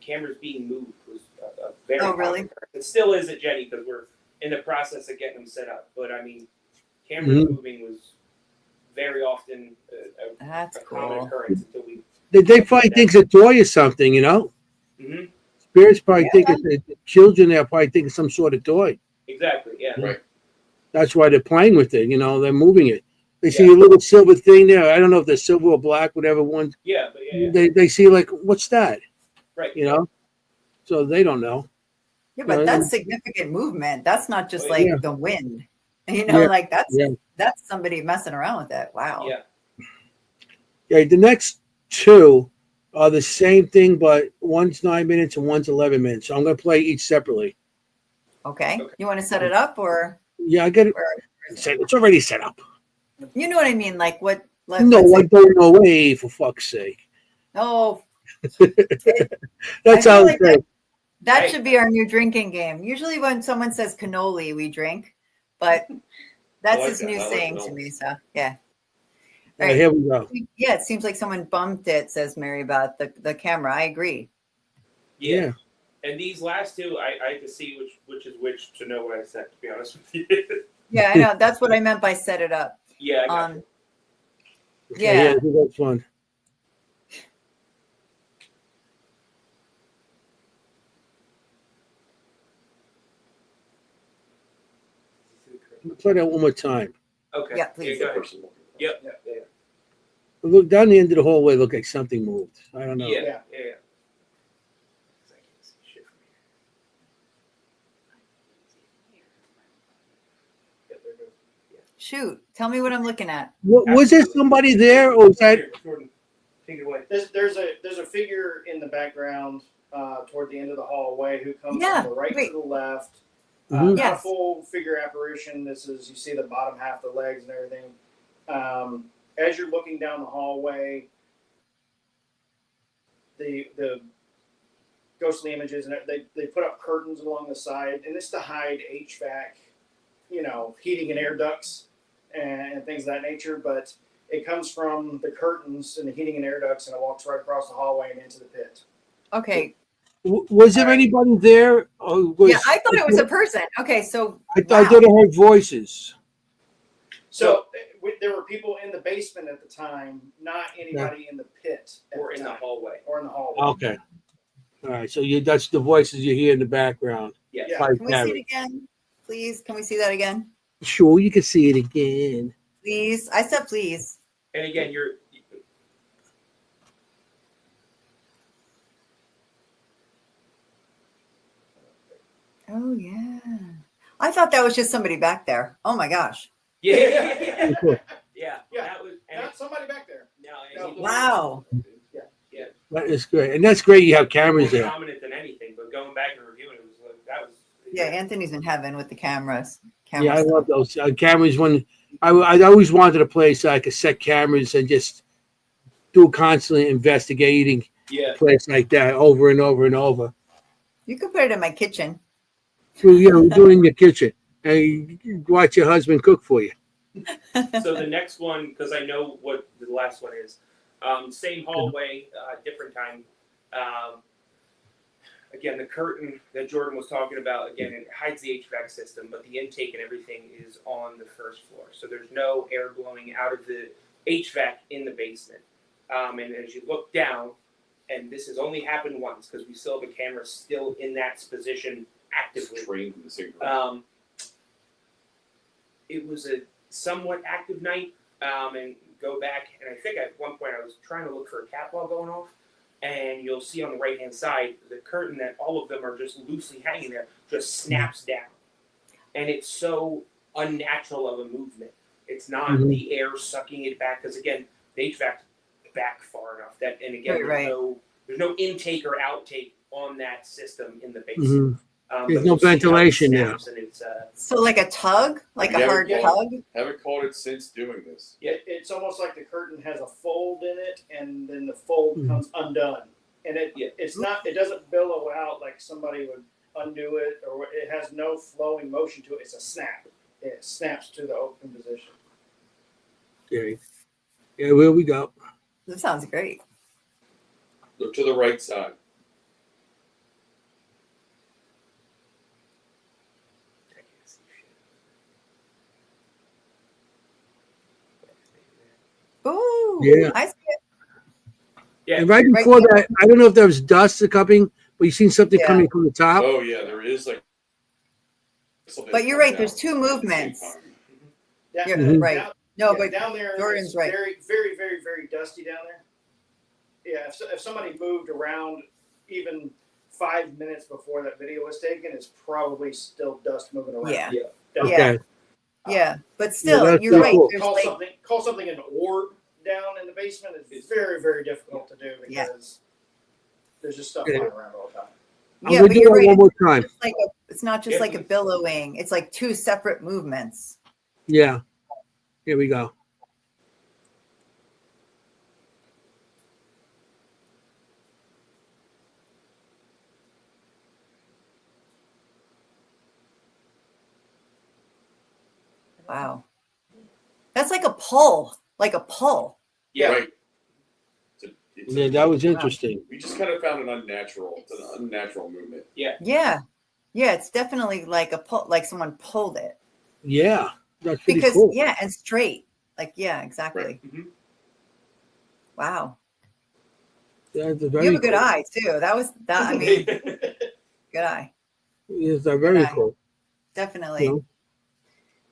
Cameras being moved was a very Oh, common really? occurrence. It still is at Jenny because we're in the process of getting them set up. But I mean, cameras moving was very often That's a common cool. occurrence until we. They probably think it's a toy or something, you know? Mm-hmm. Spirits probably think it's the children there probably think it's some sort of toy. Exactly. Yeah. Right. That's why they're playing with it. You know, they're moving it. They see a little silver thing there. I don't know if they're silver or black, whatever one. Yeah. But yeah. They see like, what's that? Right. You know? So they don't know. Yeah, but that's significant movement. That's not just like Yeah. the wind. You know, Yeah. like that's Yeah. that's somebody messing around with it. Wow. Yeah. Yeah, the next two are the same thing, but one's 9 minutes and one's 11 minutes. So I'm going to play each separately. Okay. You want to set it up or Yeah, I get it. or- It's already set up. you know what I mean? Like what? No, let's I say- don't know way, for fuck's sake. Oh, That's I feel how like it's that Right. should be our new drinking game. Usually when someone says cannoli, we drink, but that's like his that. new I like saying to cannoli. me. So yeah. Right. Here we go. Yeah, it seems like someone bumped it, says Mary, about the camera. I agree. Yeah. And these last two, I had to see which is which to know what I said, to be honest with you. Yeah, I know. That's what I meant by set it up. Yeah, I got you. Okay, Yeah. yeah, that's one. Let's play that one more time. Okay. Yeah, please. go ahead. Personal. Yep. Yeah. Look down the end of the hallway. Look like something moved. I don't know. Yeah. Shoot, tell me what I'm looking at. Was there somebody there, or was that? Here, Jordan, take it away. There's a figure in the background toward the end of the hallway who comes Yeah, from the right great. to the left. Mhm. Not a Yes. full figure apparition. This is, you see the bottom half of the legs and everything. As you're looking down the hallway, the ghostly images, and they put up curtains along the side, and it's to hide HVAC, heating and air ducts and things of that nature. But it comes from the curtains and the heating and air ducts, and it walks right across the hallway and into the pit. Okay. Was there anybody there? Or was, Yeah, I thought it was a person. Okay, so I wow. thought I heard voices. So there were people in the basement at the time, not anybody in the pit at Or the in the time. hallway. Or in the hallway. Okay. All right. So that's the voices you hear in the background. Yes. Yeah. By Can we see it Barry. again? Please, can we see that again? Sure, you can see it again. Please. I said please. And again, Oh yeah. I thought that was just somebody back there. Oh my gosh. yeah. Cool. Yeah. That was. And Not somebody back there. no, and Wow. That is great, and that's great. You have cameras more there. dominant than anything, but going back and reviewing it was like that was. Yeah, Anthony's in heaven with the cameras. Yeah, I stuff. love those cameras. When I always wanted a place that I could set cameras and just do constantly investigating Yeah. a place like that over and over and over. You could put it in my kitchen. So we do it in your kitchen, and you watch your husband cook for you. So the next one, because I know what the last one is, same hallway, different time. Again, the curtain that Jordan was talking about, again, it hides the HVAC system, but the intake and everything is on the first floor. So there's no air blowing out of the HVAC in the basement. And as you look down, and this has only happened once because we still have a camera still in that position actively. Trained in the same room. It was a somewhat active night, and go back, and I think at one point I was trying to look for a catwalk going off, and you'll see on the right-hand side, the curtain that all of them are just loosely hanging there just snaps down. And it's so unnatural of a movement. It's not the air sucking it back, because again, the HVAC back far enough that, and again, Right. there's no intake or outtake on that system in the basement. There's but no you'll see how it ventilation there. snaps, and it's So like a tug, like a Yeah, hard yeah. tug. Haven't caught it since doing this. It's almost like the curtain has a fold in it, and then the fold comes undone, and it doesn't billow out like somebody would undo it, or it has no flowing motion to it. It's a snap. It snaps to the open position. Okay. Yeah, where we go. That sounds great. Look to the right side. Ooh. Yeah. I see it. Yeah. And right before that, I don't know if there was dust coming, but you seen something Yeah. coming from the top. Oh yeah, there is like. something But that you're comes right, there's out two at the same movements. time. Yeah, You're right. Down, No, yeah, but down there, Jordan's it's right. very, very, very, very dusty down there. Yeah, if somebody moved around even 5 minutes before that video was taken, it's probably still dust moving around. Yeah. Down Yeah. there. Yeah, but still, that's you're pretty right. cool. There's Call something an orb down in the basement is very, very difficult to do Yeah. because there's just stuff flying around all the time. I'm yeah, gonna but do you're that right. one more time. It's not just like a billowing. It's like two separate movements. Yeah. Here we go. Wow. That's like a pull. like a pull. Yeah. Right. It's Yeah, that was interesting. we just kind of found an unnatural movement. Yeah, it's definitely like a pull, like someone pulled it Yeah, that's pretty because cool. yeah, and straight, like yeah, exactly. Right. Mhm. Wow, That's a you very have a good cool. eye too. That was that. I mean, good eye, It's a very eye. cool. definitely. You know?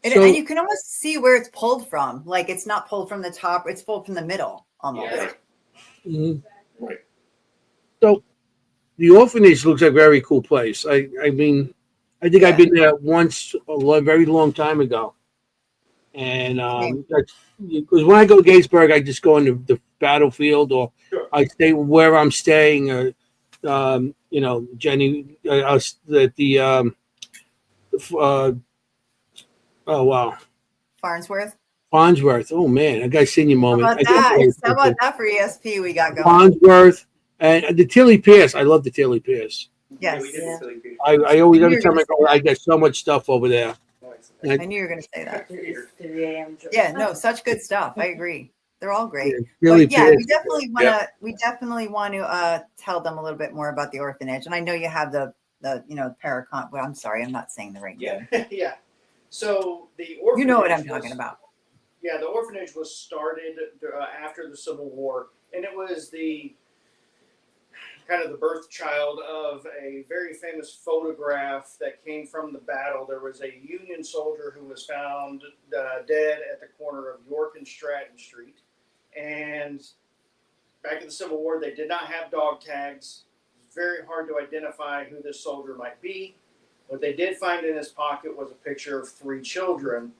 And, So and you can almost see where it's pulled from. Like it's not pulled from the top; it's pulled from the middle, almost. Yeah. mhm. Right. So the orphanage looks like a very cool place. I mean, I think I've Yeah. been there once very long time ago, and Same. that's because when I go to Gettysburg, I just go on the battlefield, or Sure. I stay where I'm staying. You know, Jenny, I was at the oh wow, Farnsworth. Farnsworth. Oh man, I got a senior How moment. about I that? think How about that for ESP we got going? Farnsworth and the Tilly Pierce. I love the Tilly Pierce. Yeah, Yes. we did Yeah. the silly goose. I always I knew every you were time gonna I say go, I that. get so much stuff over there. I knew you were going to say that. After this 3 a.m. joke. Yeah, no, such good stuff. I agree. They're all great. Yeah, Tilly But yeah, Pierce. we definitely want to tell them a little bit more about the orphanage. And I know you have the Paracon. Well, I'm sorry, I'm not saying the right Yeah. name. Yeah. So the orphanage. You know what I'm was- talking about. Yeah, the orphanage was started after the Civil War, and it was the kind of the birth child of a very famous photograph that came from the battle. There was a Union soldier who was found dead at the corner of York and Stratton Street. And back in the Civil War, they did not have dog tags. It was very hard to identify who this soldier might be. What they did find in his pocket was a picture of 3 children.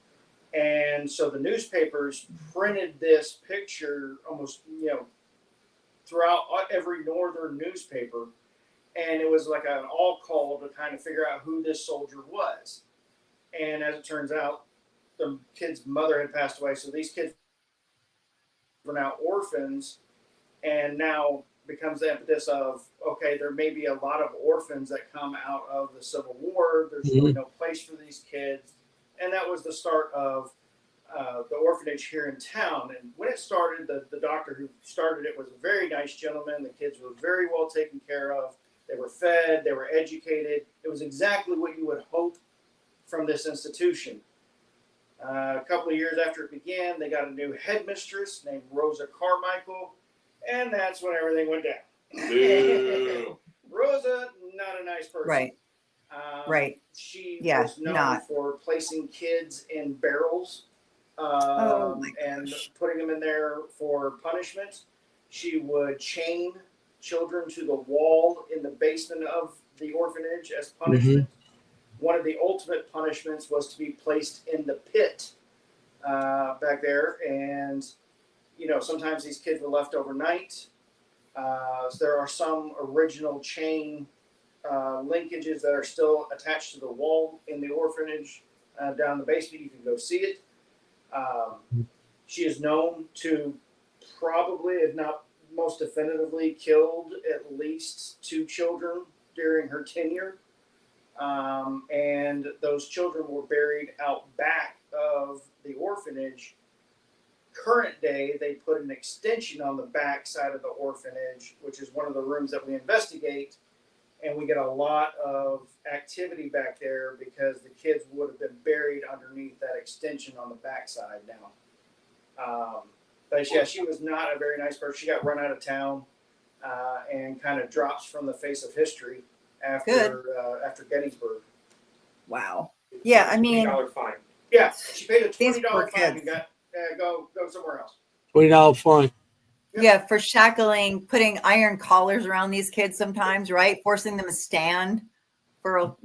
And so the newspapers printed this picture almost, throughout every northern newspaper. And it was like an all call to kind of figure out who this soldier was. And as it turns out, the kid's mother had passed away. So these kids were now orphans. And now becomes the impetus of, okay, there may be a lot of orphans that come out of the Civil War. There's really no place for these kids. And that was the start of the orphanage here in town. And when it started, the doctor who started it was a very nice gentleman. The kids were very well taken care of. They were fed, they were educated. It was exactly what you would hope from this institution. A couple of years after it began, they got a new headmistress named Rosa Carmichael, and that's when everything went down. Boo. Rosa, not a nice person. Right. Right. She Yeah, was known not. for placing kids in barrels Oh my and gosh. putting them in there for punishment. She would chain children to the wall in the basement of the orphanage as punishment. One of the ultimate punishments was to be placed in the pit back there. And, sometimes these kids were left overnight. So there are some original chain linkages that are still attached to the wall in the orphanage down in the basement. You can go see it. She is known to probably, if not most definitively, killed at least 2 children during her tenure. And those children were buried out back of the orphanage. Current day, they put an extension on the back side of the orphanage, which is one of the rooms that we investigate. And we get a lot of activity back there because the kids would have been buried underneath that extension on the backside now. But yeah, she was not a very nice person. She got run out of town and kind of drops from the face of history after Gettysburg. Wow. Yeah, I mean, $20 fine. Yeah, she paid a These $20 poor fine kids. and got go somewhere else. $20 fine. yeah, for shackling, putting iron collars around these kids sometimes, right? Forcing them to stand for,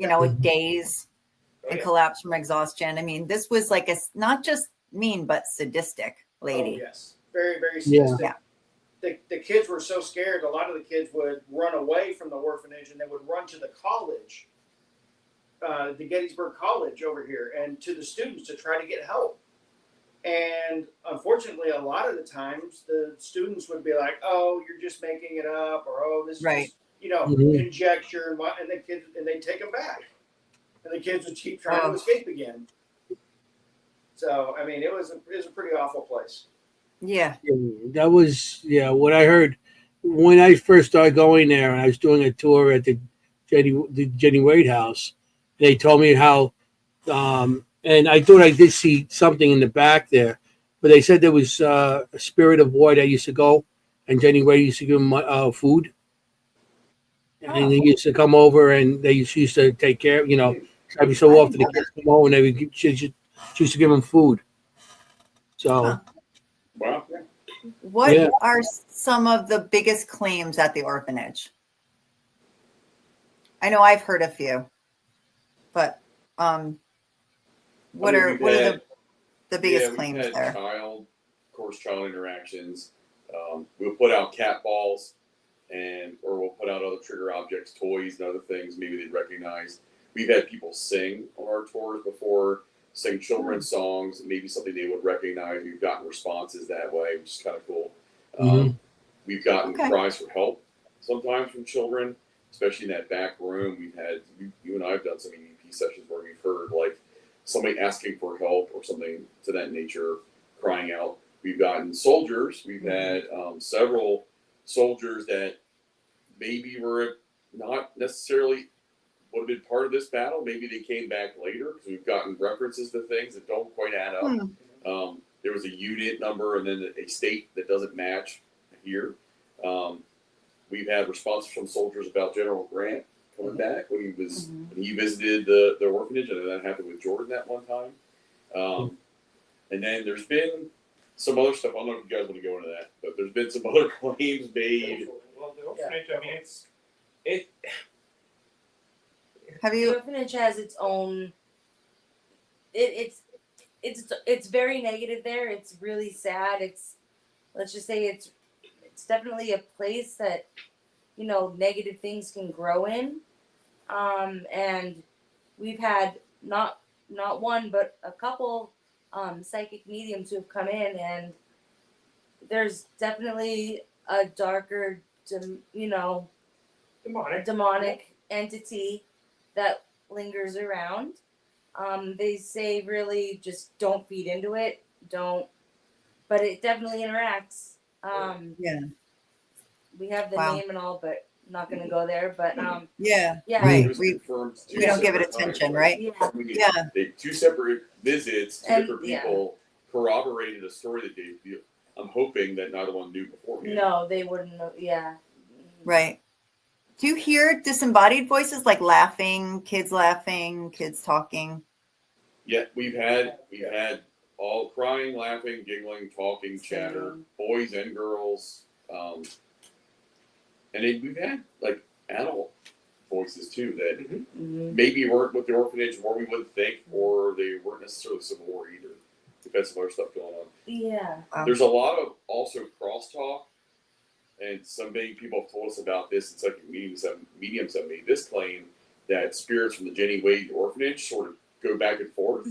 days Oh, and yeah. collapse from exhaustion. I mean, this was like not just mean, but sadistic lady. Oh, yes. Very, very Yeah. sadistic. The kids were so scared, a lot of the kids would run away from the orphanage and they would run to the college, the Gettysburg College over here, and to the students to try to get help. And unfortunately, a lot of the times the students would be like, "Oh, you're just making it up," or "Oh, this is Right. just, conjecture," and the kids, and they take them back, and the kids would keep trying to escape again. So, I mean, it was a pretty awful place. Yeah. That was what I heard when I first started going there, and I was doing a tour at the Jenny Wade house. They told me how, and I thought I did see something in the back there, but they said there was a spirit of war that used to go, and Jenny Wade used to give them food, and Oh. they used to come over, and they used to take care. Every so I often didn't the know kids come over, and she used to give them food. So Huh. Wow. What Yeah. are some of the biggest claims at the orphanage? I know I've heard a few, but what I mean, are we've what are had- the biggest we've claims had there? child interactions. We'll put out cat balls, or we'll put out other trigger objects, toys, and other things. Maybe they'd recognize. We've had people sing on our tours before, sing children's songs, maybe something they would recognize. We've gotten responses that way, which is kind of cool. We've gotten Okay. cries for help sometimes from children, especially in that back room. You and I have done some EVP sessions where we've heard like somebody asking for help or something to that nature, crying out. We've gotten soldiers. We've had several soldiers that maybe were not necessarily would have been part of this battle. Maybe they came back later because we've gotten references to things that don't quite add up. There was a unit number and then a state that doesn't match here. We've had responses from soldiers about General Grant coming back when he visited the orphanage, and that happened with Jordan that one time. And then there's been some other stuff. I don't know if you guys want to go into that, but there's been some other claims made. Well, the orphanage, I mean, Have The you? orphanage has its own. It's very negative there. It's really sad. Let's just say it's definitely a place that negative things can grow in. And we've had not one but a couple psychic mediums who have come in, and there's definitely a darker demonic entity that lingers around. They say really just don't feed into it. But it definitely interacts. Yeah. We have the Wow. name and all, but not going to go there. But Yeah. yeah, Right. It was confirmed two We don't give it separate times, attention, right? yeah, Yeah. Two separate visits, two And- different people corroborated a story that they feel. I'm hoping that neither one knew beforehand. no, they wouldn't know. Yeah, Right. Do you hear disembodied voices like laughing, kids talking? Yeah, we've had all crying, laughing, giggling, talking, chatter, boys and girls, and we've had like adult voices too that maybe weren't with the orphanage or we wouldn't think, or they weren't necessarily Civil War either. We've had some other stuff going on. yeah. There's a lot of also crosstalk, and some big people have told us about this. It's like mediums have made this claim that spirits from the Jenny Wade orphanage sort of go back and forth.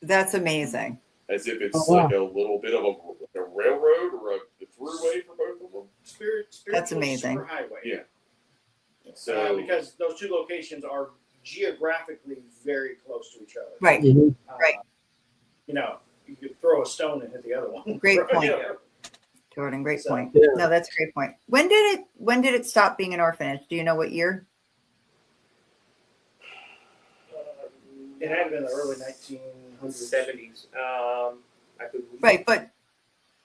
That's amazing. As if it's Oh, wow. like a little bit of a railroad or a throughway for both of them. That's amazing. Superhighway. Yeah. So Because those two locations are geographically very close to each other. Right. Right. You could throw a stone and hit the other one. Great Right? point. Yeah. Jordan, great So- point. Yeah. No, that's a great point. When did it stop being an orphanage? Do you know what year? It had been the early 1900s. 70s. I believe. Right, but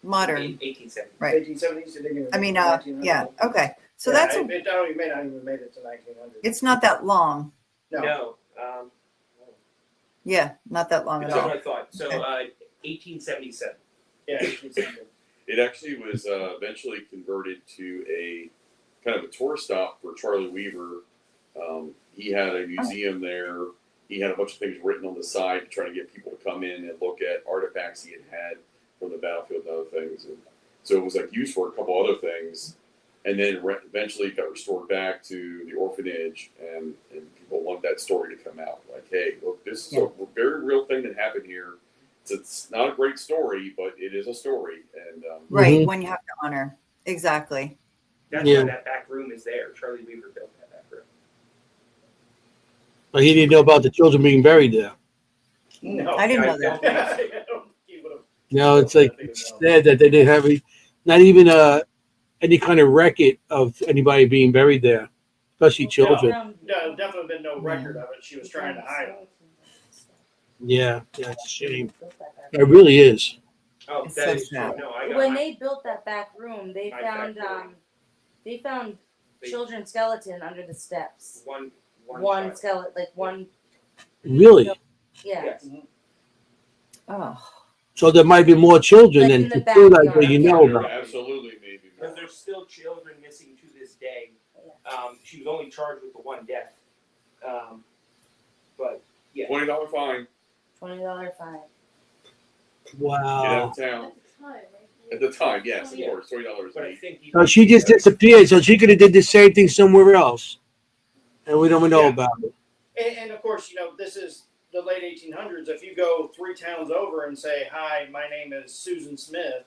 modern. 1870. Right. 1870s. It didn't even I mean, make it to 1900s. yeah. Okay. So Yeah, that's it may not even made it to 1900. it's not that long. No. No. Yeah, not that long at That's all. what I thought. So, Okay. 1877. Yeah, 1870. it actually was eventually converted to a kind of a tour stop for Charlie Weaver. He had a museum there. He had a bunch of things written on the side trying to get people to come in and look at artifacts he had from the battlefield and other things. And so it was like used for a couple other things. And then eventually got restored back to the orphanage, and people want that story to come out. Like, hey, look, this is a very real thing that happened here. It's not a great story, but it is a story. And Right, when you have to honor. Exactly. That's Yeah. why that back room is there. Charlie Weaver built that back room. But he didn't know about the children being buried there. No. I didn't know I that. don't think so. He would have No, it's like it's sad that they didn't have not even any kind of record of anybody being buried there, especially children. No, definitely been no record of it. She was trying to hide it. Yeah, yeah, it's a shame. It really is. Oh, It's that so is true. sad. No, I got When my, they built that back room, they my found back room. they found They- children's skeleton under the steps. one One child. skeleton, like one. Really? Yeah. Yes. Oh, So there might be more children Like than in the still that backyard, you yeah. know There about. absolutely maybe Because more. there's still children missing to this day. She was only charged with the one death. But yeah. $20 fine. $20 fine. Get Wow. out of town. At the time, right? At the time, yes, of Yeah. course, $20 But I each. think So she just disappeared. So she could have did the same thing somewhere else, and we don't know Yeah. about it. And of course, this is the late 1800s. If you go 3 towns over and say, "Hi, my name is Susan Smith,"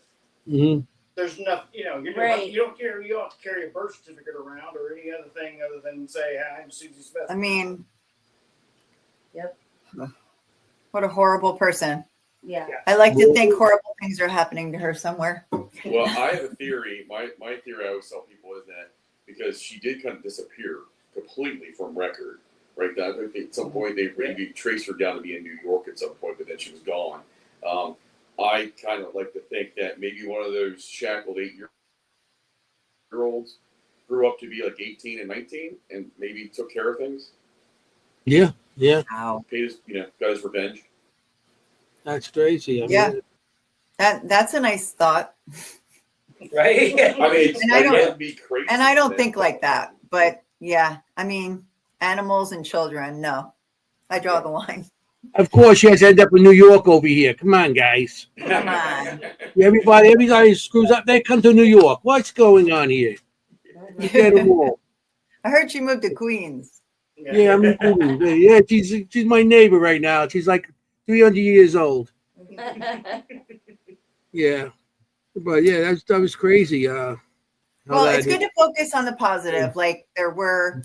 Hmm. there's nothing. Right. You don't have to carry a birth certificate around or any other thing other than say, "Hi, I'm Susie Smith." I mean, Yep. what a horrible person. Yeah. I like to think horrible things are happening to her somewhere. Well, I have a theory. My theory I always tell people is that because she did kind of disappear completely from record, right? I think at some point they maybe traced her down to be in New York at some point, but then she was gone. I kind of like to think that maybe one of those shackled 8-year-olds grew up to be like 18 and 19 and maybe took care of things. Yeah, yeah, Wow. Paid his, got his revenge. that's crazy. I mean, Yeah. That's a nice thought. Right? I mean, it's, And I don't- that'd be crazy. And I don't think like that. But yeah, I mean, animals and children, no. I draw the line. of course, she has to end up in New York over here. Come on, guys. Come on. Everybody screws up. They come to New York. What's going on here? You get them all. I heard she moved to Queens. Yeah, I'm yeah. She's my neighbor right now. She's like 300 years old. Yeah, but yeah, that was crazy. How Well, that- it's good to focus on the positive. Like there were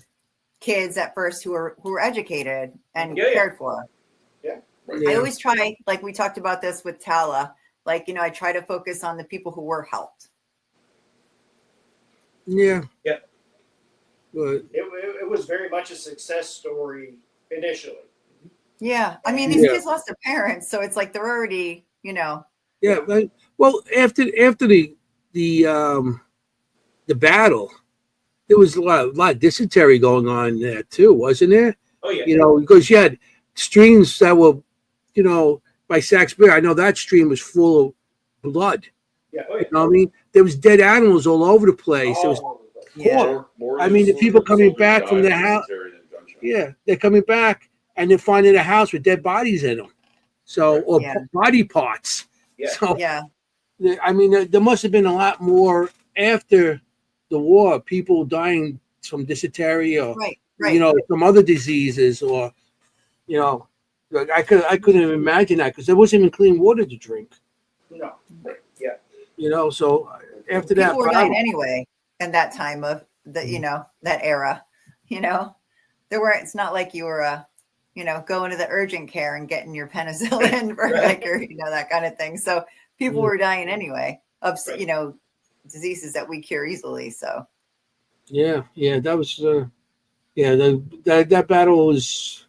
kids at first who were educated and Yeah, yeah. cared for. Right. I Yeah. always try, like we talked about this with Tala, like, I try to focus on the people who were helped. Yeah. Yeah. But It was very much a success story initially. Yeah. I mean, these Yeah. kids lost their parents. So it's like they're already, yeah, well, after the battle, there was a lot of dysentery going on there too, wasn't there? Oh yeah. Because you had streams that were, by Sachs Bay. I know that stream was full of blood. Yeah. Oh yeah. You know what I mean? There was dead animals all over the place. There was, All over the place. yeah. More I mean, the people coming back from their house. Yeah. they're coming back and they're finding a house with dead bodies in them. So, or Yeah. body parts. Yeah. So, Yeah. I mean, there must have been a lot more after the war, people dying from dysentery or, Right. Right. some other diseases or, like I couldn't even imagine that because there wasn't even clean water to drink, No. so after that, People were dying anyway in that time of that era, it's not like you were, going to the urgent care and getting your penicillin for like, or, that kind of thing. So people were dying anyway of, Right. Diseases that we cure easily. So yeah, that was, that battle was,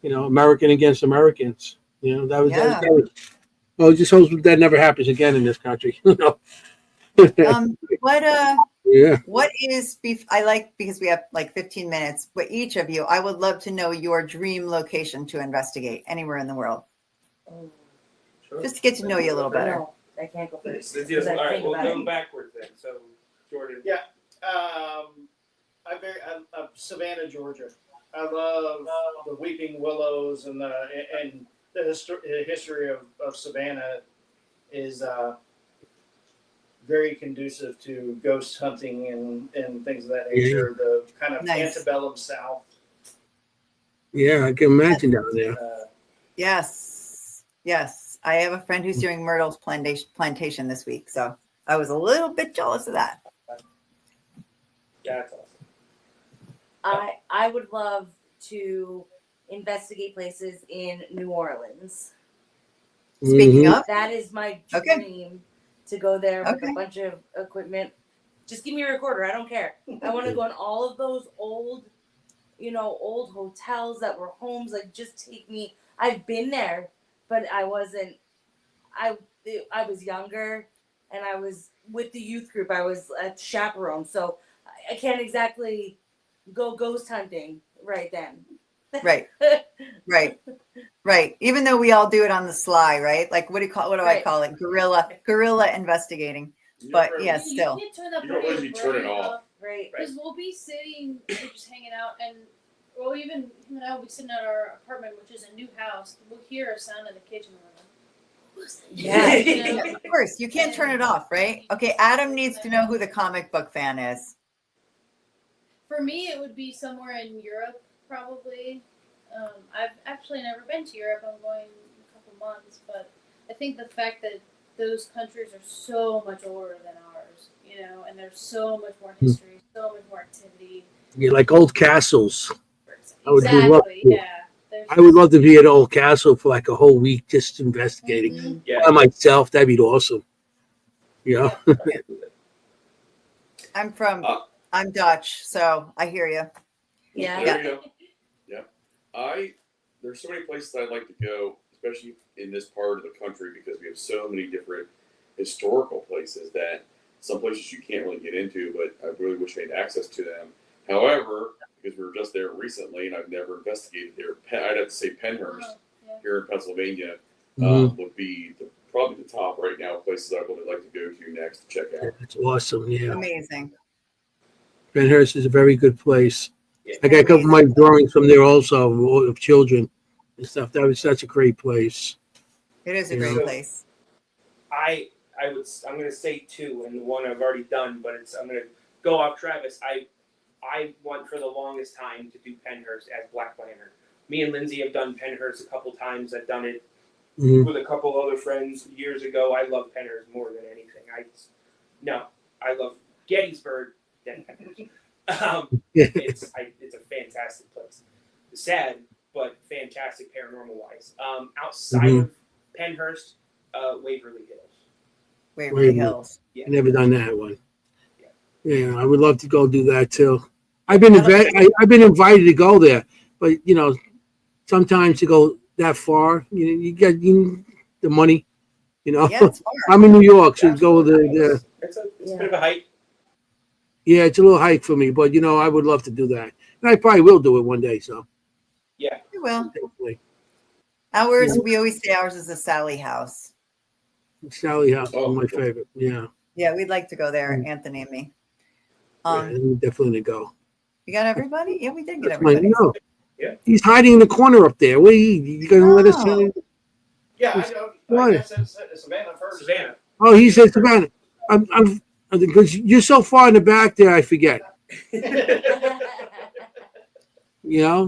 American against Americans. Just hope that never happens again in this country. Yeah. what is I like, because we have like 15 minutes, but each of you, I would love to know your dream location to investigate anywhere in the world, Sure. just to get to know you a little better. No, I can't go first. All 'cause I right, think we'll about go it. backwards then. So, Jordan. Yeah. I'm Savannah, Georgia. I love the weeping willows and the history of Savannah is very conducive to ghost hunting and things of that nature. The kind of Nice. antebellum South. Yeah, I can imagine down there. Yes. I have a friend who's doing Myrtle's plantation this week, so I was a little bit jealous of that. That's awesome. I would love to investigate places in New Orleans. Speaking Mhm. of, That is my Okay. dream to go there with Okay. a bunch of equipment. Just give me a recorder. I don't care. I want to go in all of those old, old hotels that were homes. Like, just take me. I've been there, but I wasn't. I was younger, and I was with the youth group. I was a chaperone, so I can't exactly go ghost hunting right then. right, right. Even though we all do it on the sly, right? Like, what do I Right. call it? Guerrilla investigating. You But never- yes, You still. can't turn that You don't really turn it off. Right. Because we'll be sitting, we're just hanging out, and we'll even, him and I will be sitting at our apartment, which is a new house. We'll hear a sound in the kitchen. We're like, who's that? Yeah. You know? Yeah, of course, you can't turn it off, right? Okay, Adam needs to know who the comic book fan is. For me, it would be somewhere in Europe, probably. I've actually never been to Europe. I'm going in a couple months, but I think the fact that those countries are so much older than ours, and there's so much more history, so much more activity. Yeah, like old castles. I would love Exactly, to. yeah. There's I would love to be at Old Castle for like a whole week just investigating Mhm. Yeah. by myself. That'd be awesome. You know? I'm Dutch, so I hear you. Yeah. There you go. Yeah. There's so many places I'd like to go, especially in this part of the country, because we have so many different historical places that some places you can't really get into, but I really wish I had access to them. However, because we were just there recently and I've never investigated there, I'd have to say Pennhurst Yeah. here in Pennsylvania Mhm. would be probably the top right now places I would like to go to next to check out. It's awesome. Yeah. Amazing. Pennhurst is a very good place. Yeah. I got a couple of my drawings from there also of children and stuff. That was such a great place. It is a Yeah. great So- place. I'm gonna say two, and the one I've already done, but I'm gonna go off Travis. I want for the longest time to do Pennhurst as Black Lantern. Me and Lindsay have done Pennhurst a couple times. I've done it Mhm. with a couple other friends years ago. I love Pennhurst more than anything. I love Gettysburg than Pennhurst. It's a fantastic place. Sad, but fantastic paranormal wise. Outside of Pennhurst, Waverly Hills. Waverly Hills. Yeah. Never done that one. Yeah. Yeah, I would love to go do that too. I've been invited to go there, but sometimes to go that far, you get the money. Yeah, it's far. I'm in New York, so go there. It's a bit of a hike. Yeah, it's a little hike for me, but I would love to do that, and I probably will do it one day. So Yeah. Well, definitely. we always say ours is a Sally house. Sally House Oh, is my cool. favorite. Yeah, Yeah, we'd like to go there, Mm. Anthony and me. yeah, definitely go. You got everybody? Yeah, we did get That's my everybody. no. Yeah. He's hiding in the corner up there. You gonna let us in? Yeah, I know. What? I guess it's Savannah first. Savannah. Oh, he said Savannah. I'm because you're so far in the back there. I forget.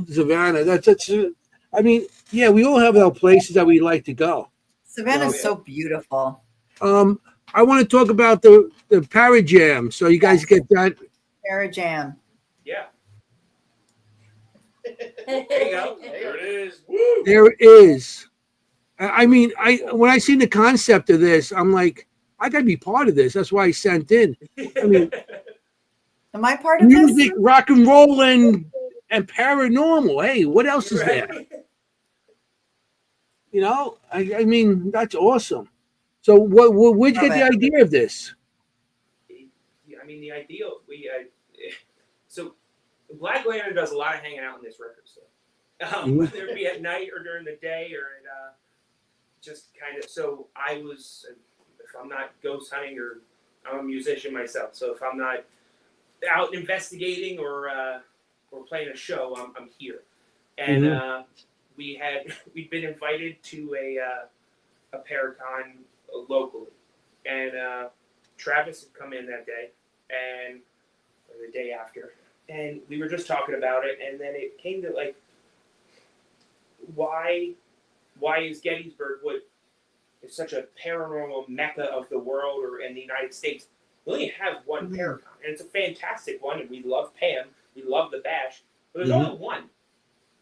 Savannah. That's. I mean, yeah, we all have our places that we like to go. Savannah's Yeah. so beautiful. I want to talk about the Parajam. So you guys get that. Parajam. Yeah. There you go. There it is. Woo! There it is. I mean, when I seen the concept of this, I'm like, I got to be part of this. That's why I sent in. I mean, Am I part of this? music, rock and roll, and paranormal. Hey, what else is there? I mean, that's awesome. So, where'd you get the idea of this? I mean, the ideal so Black Lantern does a lot of hanging out in this record store, whether it be at night or during the day or just kind of. So if I'm not ghost hunting, or I'm a musician myself, so if I'm not out investigating or playing a show, I'm here, and we'd been invited to a Paracon locally, and Travis had come in that day, or the day after, and we were just talking about it, and then it came to like, why is Gettysburg what is such a paranormal mecca of the world or in the United States? We only have one Paracon, and it's a fantastic one, and we love Pam, we love the Bash, but there's only one,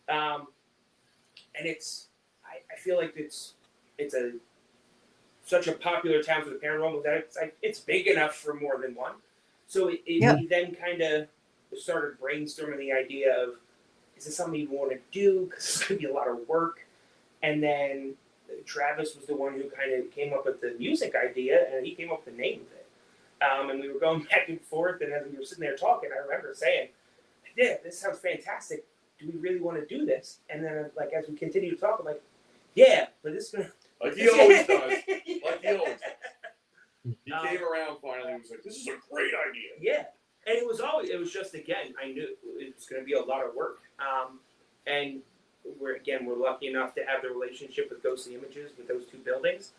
and I feel like it's a such a popular town for the paranormal that it's like it's big enough for more than one. So Yeah. we then kind of started brainstorming the idea of, is this something you want to do? Because it's going to be a lot of work. And then Travis was the one who kind of came up with the music idea, and he came up with the name of it. And we were going back and forth, and as we were sitting there talking, I remember saying, yeah, this sounds fantastic. Do we really want to do this? And then, like, as we continue to talk, I'm like, yeah, but this is going to... Like he always does. Like he always does. He came around finally and was like, this is a great idea. Yeah. And it was just, again, I knew it was going to be a lot of work. And we're lucky enough to have the relationship with Ghostly Images with those two buildings.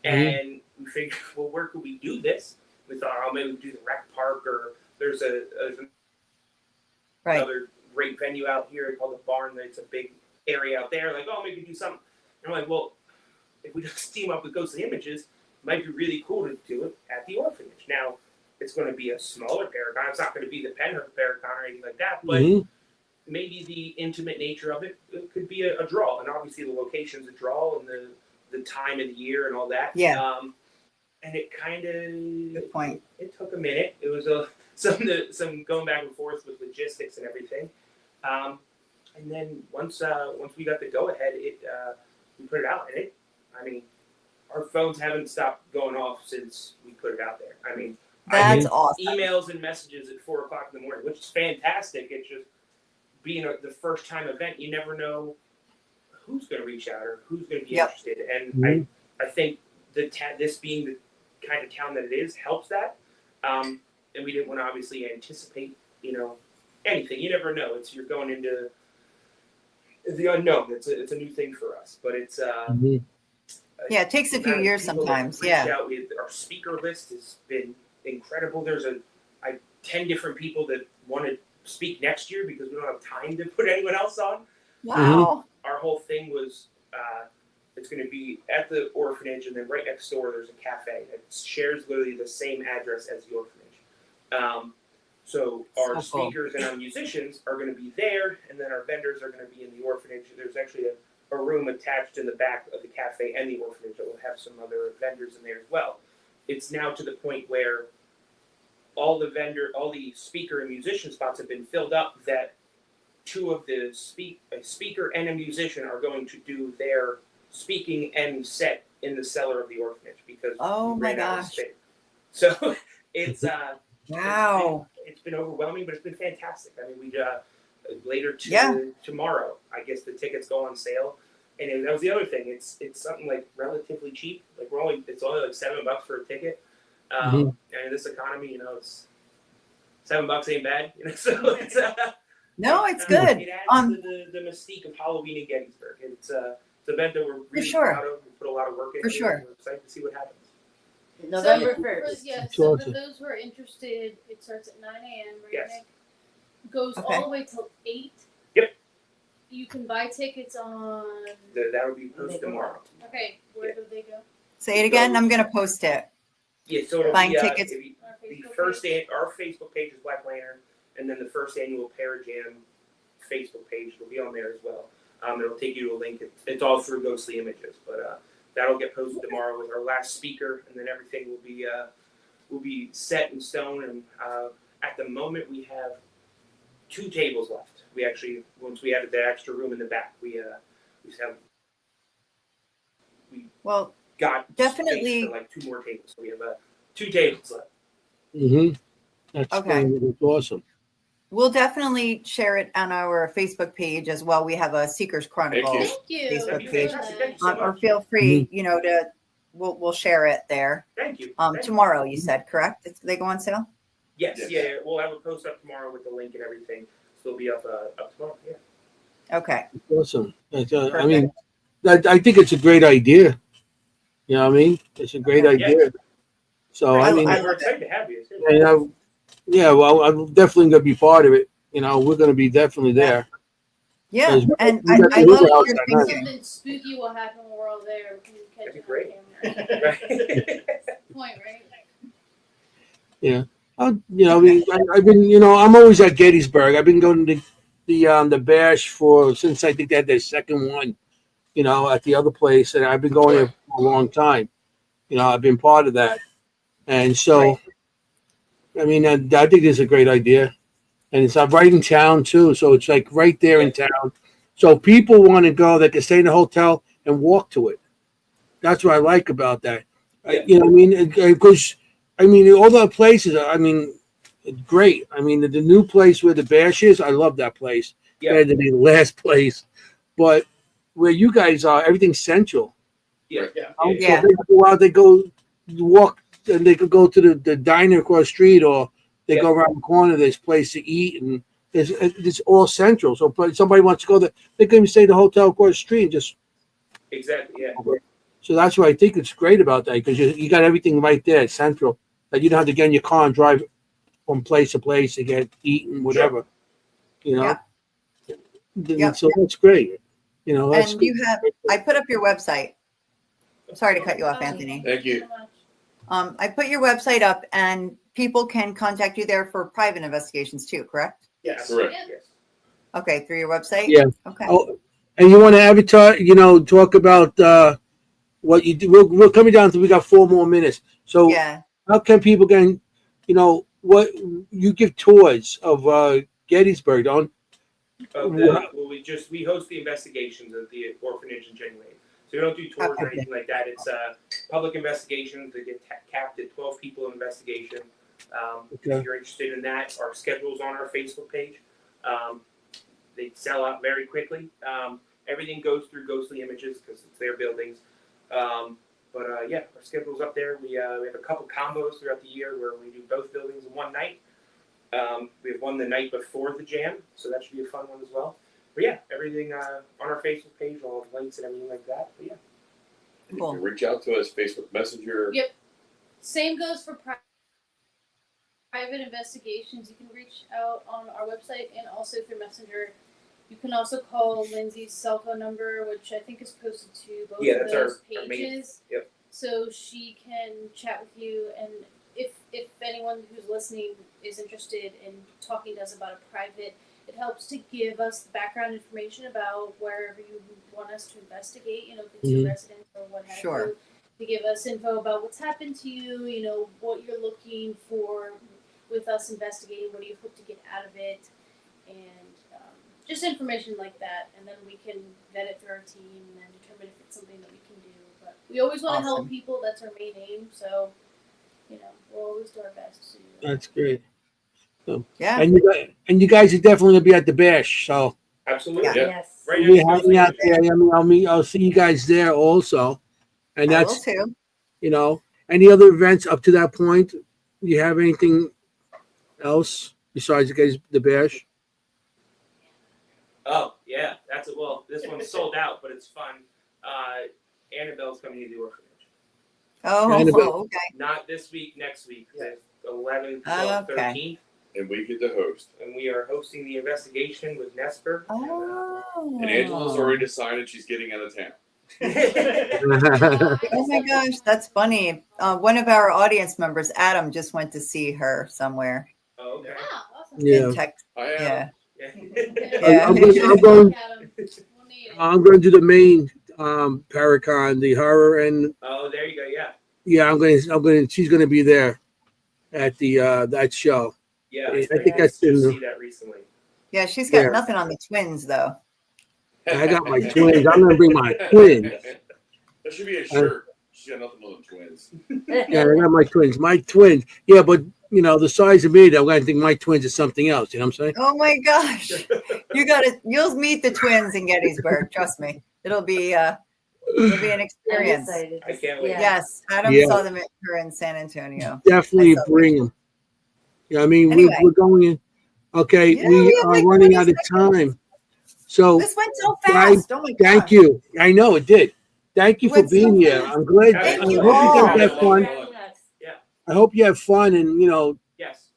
And we figured, well, where could we do this? We thought, oh, maybe we do the rec park, or there's another great venue out here called the Barn. It's a big area out there. Like, oh, maybe do something. And I'm like, well, if we just team up with Ghostly Images, it might be really cool to do it at the orphanage. Now, it's going to be a smaller Paragon. It's not going to be the Penhurst Paragon or anything like that, but maybe the intimate nature of it could be a draw. And obviously the location's a draw, and the time of the year and all that. Yeah. And it kind of... Good point. It took a minute. It was some going back and forth with logistics and everything. And then once we got the go-ahead, we put it out. And our phones haven't stopped going off since we put it out there. I mean, That's I get awesome. emails and messages at 4 o'clock in the morning, which is fantastic. It's just being the first time event, you never know who's going to reach out or who's going to be interested. And I think this being the kind of town that it is helps that. And we didn't want to obviously anticipate, anything. You never know. You're going into the unknown. It's a new thing for us, but it's it takes a few years sometimes. Yeah. Our speaker list has been incredible. There's 10 different people that want to speak next year because we don't have time to put anyone else on. Wow. Our whole thing was it's going to be at the orphanage, and then right next door there's a cafe that shares literally the same address as the orphanage. So our speakers and our musicians are going to be there, and then our vendors are going to be in the orphanage. There's actually a room attached in the back of the cafe and the orphanage that will have some other vendors in there as well. It's now to the point where all the speaker and musician spots have been filled up, that two of the a speaker and a musician are going to do their speaking and set in the cellar of the orphanage because oh we my ran out of gosh. space. So it's wow. It's been overwhelming, but it's been fantastic. I mean, we later tomorrow, I guess the tickets go on sale, and that was the other thing. It's something like relatively cheap. Like it's only like $7 for a ticket. And in this economy, it's $7 ain't bad. So it's no, it's good. It adds to the mystique of Halloween in Gettysburg. It's an event that we're really proud of. We put a lot of work into. For sure. We're excited to see what happens. November So 1st. So for those who are interested, it starts at 9 a.m. Right, Yes. Nick? Goes all the way till 8. Yep. You can buy tickets on. That would be posted tomorrow. Okay, where do they go? Say it again. I'm going to post it. Yeah, so it'll Buying be, tickets. Our Facebook page is Black Lantern, and then the first annual Parajam Facebook page will be on there as well. It'll take you to a link. It's all through Ghostly Images, but that'll get posted tomorrow with our last speaker, and then everything will be set in stone. And at the moment, we have 2 tables left. We actually, once we added the extra room in the back, we got definitely space for like 2 more tables. So we have 2 tables left. That's okay. That's awesome. We'll definitely share it on our Facebook page as well. We have a Seekers Chronicles Thank you. Facebook page. Thank you so Or much. feel free, we'll share it there. Thank you. Tomorrow, you said, correct? They go on sale? Yes, Yes. yeah. We'll have a post up tomorrow with the link and everything. So it'll be up tomorrow. Yeah. Okay. Awesome. I mean, I think it's a great idea. You know what I mean? It's a great idea. So I mean, we're excited to have you. well, I'm definitely gonna be part of it. We're gonna be definitely there. Yeah, and we got I the love Uber what you're outside now. thinking. Something spooky will happen while we're all there. We can catch That'd be it great. on camera. Point, right? Yeah. I've been, I'm always at Gettysburg. I've been going to the bash since I think they had their second one, at the other place, and I've been going there for a long time. I've been part of that, and so Right. I mean, I think this is a great idea, and it's right in town too. So it's like right there in town. So people want to go, they can stay in the hotel and walk to it. That's what I like about that. Yeah. You know what I mean? Because I mean, all the places. I mean, it's great. I mean, the new place where the Bash is, I love that place. Yeah. Better than the last place, but where you guys are, everything's central. Yeah. Yeah. So Yeah. they go out, they go walk, and they could go to the diner across the street, or they go around the corner. There's a place to eat, and it's all central. So if somebody wants to go there, they can even stay at the hotel across the street and just. Exactly. Yeah. So that's what I think it's great about that, because you got everything right there, central. That you don't have to get in your car and drive from place to place to get eaten, whatever. You know. Yep. So that's great. That's And you have, I put up your website. Sorry to cut you off, Oh, Anthony. Thank you. so much. I put your website up, and people can contact you there for private investigations too, correct? Yes. Correct. Yes. Okay, through your website? Yeah. Okay. Oh, and you want to advertise? Talk about what you do. We're coming down to. We got 4 more minutes. So Yeah. how can people get? What you give tours of Gettysburg, don't? Well, we host the investigations at the orphanage in January. So we don't do tours or Okay. anything like that. It's public investigations. They get capped at 12 people investigation. Okay. If you're interested in that, our schedule's on our Facebook page. They sell out very quickly. Everything goes through Ghostly Images because it's their buildings. Yeah, our schedule's up there. We have a couple combos throughout the year where we do both buildings in one night. We have one the night before the jam, so that should be a fun one as well. But yeah, everything on our Facebook page, all the links and everything like that. But yeah. You Cool. can reach out to us, Facebook Messenger. Yep. Same goes for private investigations. You can reach out on our website and also through Messenger. You can also call Lindsay's cell phone number, which I think is posted to both Yeah, of that's those our main- pages. yep. So she can chat with you, and if anyone who's listening is interested in talking to us about a private, it helps to give us the background information about wherever you want us to investigate, if it's your residence or what have Sure. you. To give us info about what's happened to you, what you're looking for with us investigating, what do you hope to get out of it, and just information like that. And then we can vet it through our team and then determine if it's something that we can do. But we always want to help Awesome. people. That's our main aim. So, we'll always do our best to. That's great. Yeah. And you guys are definitely gonna be at the Bash. So Absolutely. Yeah. Yeah. Yes. Right we'll be next to hanging out Ghostly there. Images. I mean, I'll see you guys there also. And I will that's too. any other events up to that point? Do you have anything else besides the Bash? Oh yeah, this one's sold out, but it's fun. Annabelle's coming to the orphanage. Oh, Annabelle. okay. Not this week, next week, the 11th, Oh, 12th, okay. 13th, And we get to host. and we are hosting the investigation with Nesper. Oh. And Angela's already decided she's getting out of town. Oh my gosh, that's funny. One of our audience members, Adam, just went to see her somewhere Oh, okay. Ah, awesome. Yeah. in Texas. I am. Yeah. Yeah. I'm going. Adam. We'll need it. I'm going to do the main Paracon, the horror, and Oh, there you go. Yeah. yeah, I'm going. She's going to be there at the that show. Yeah. I I think that's just in- see that recently. Yeah, she's got Yeah. nothing on the twins though. I got my twins. I'm going to bring my twins. That should be a shirt. She's got nothing on the twins. Yeah, I got my twins. My twins. Yeah, but the size of me, though, I think my twins is something else. You know what I'm saying? Oh my gosh. You'll meet the twins in Gettysburg, trust me. It'll be an I'm experience. excited. I can't wait. Yeah. Yes, Adam Yeah. saw them at her in San Antonio. Definitely I saw bring them. Yeah, I mean, Anyway. we're going in. Okay, Yeah, we we have are like running 20 out of time. So This went so fast. Oh my gosh. thank you. I know it did. Thank you for Went so being here. fast. I'm glad. Thank I you hope you all. guys have fun. I hope you have fun and Yes.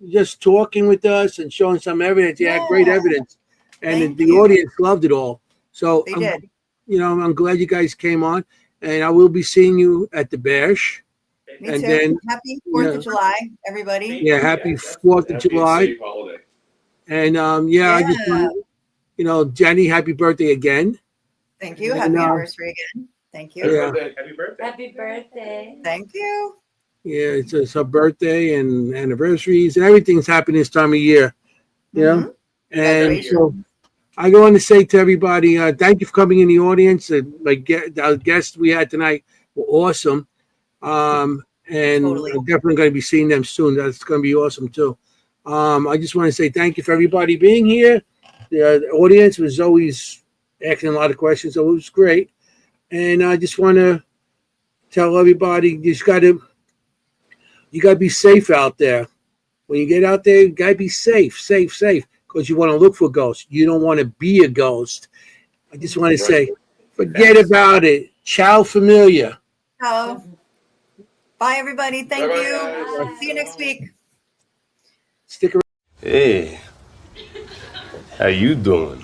just talking with us and showing some evidence. You had great Yeah. evidence, and Thank the you. audience loved it all. So They I'm, did. I'm glad you guys came on, and I will be seeing you at the Bash. Me And too. then- Happy 4th yeah. of July, everybody. Yeah, happy Yeah, 4th of Happy and July, safe holiday. and I just want Jenny, happy birthday again. Thank you. And, Happy anniversary again. Thank Happy you. Yeah. birthday. Happy birthday. Happy birthday. Thank you. Yeah, it's her birthday and anniversaries and everything's happening this time of year. You know? Mhm. And Graduation. so I want to say to everybody, thank you for coming in the audience. Our guests we had tonight were awesome. And Totally. I'm definitely going to be seeing them soon. That's going to be awesome too. I just want to say thank you for everybody being here. The audience was always asking a lot of questions, so it was great. And I just want to tell everybody, you got to be safe out there. When you get out there, you got to be safe, because you want to look for ghosts. You don't want to be a ghost. I just want to say, forget about it. Ciao, familia. Oh, bye, everybody. Thank Bye-bye, you. guys. See you next week. Stick around. Hey, how you doing?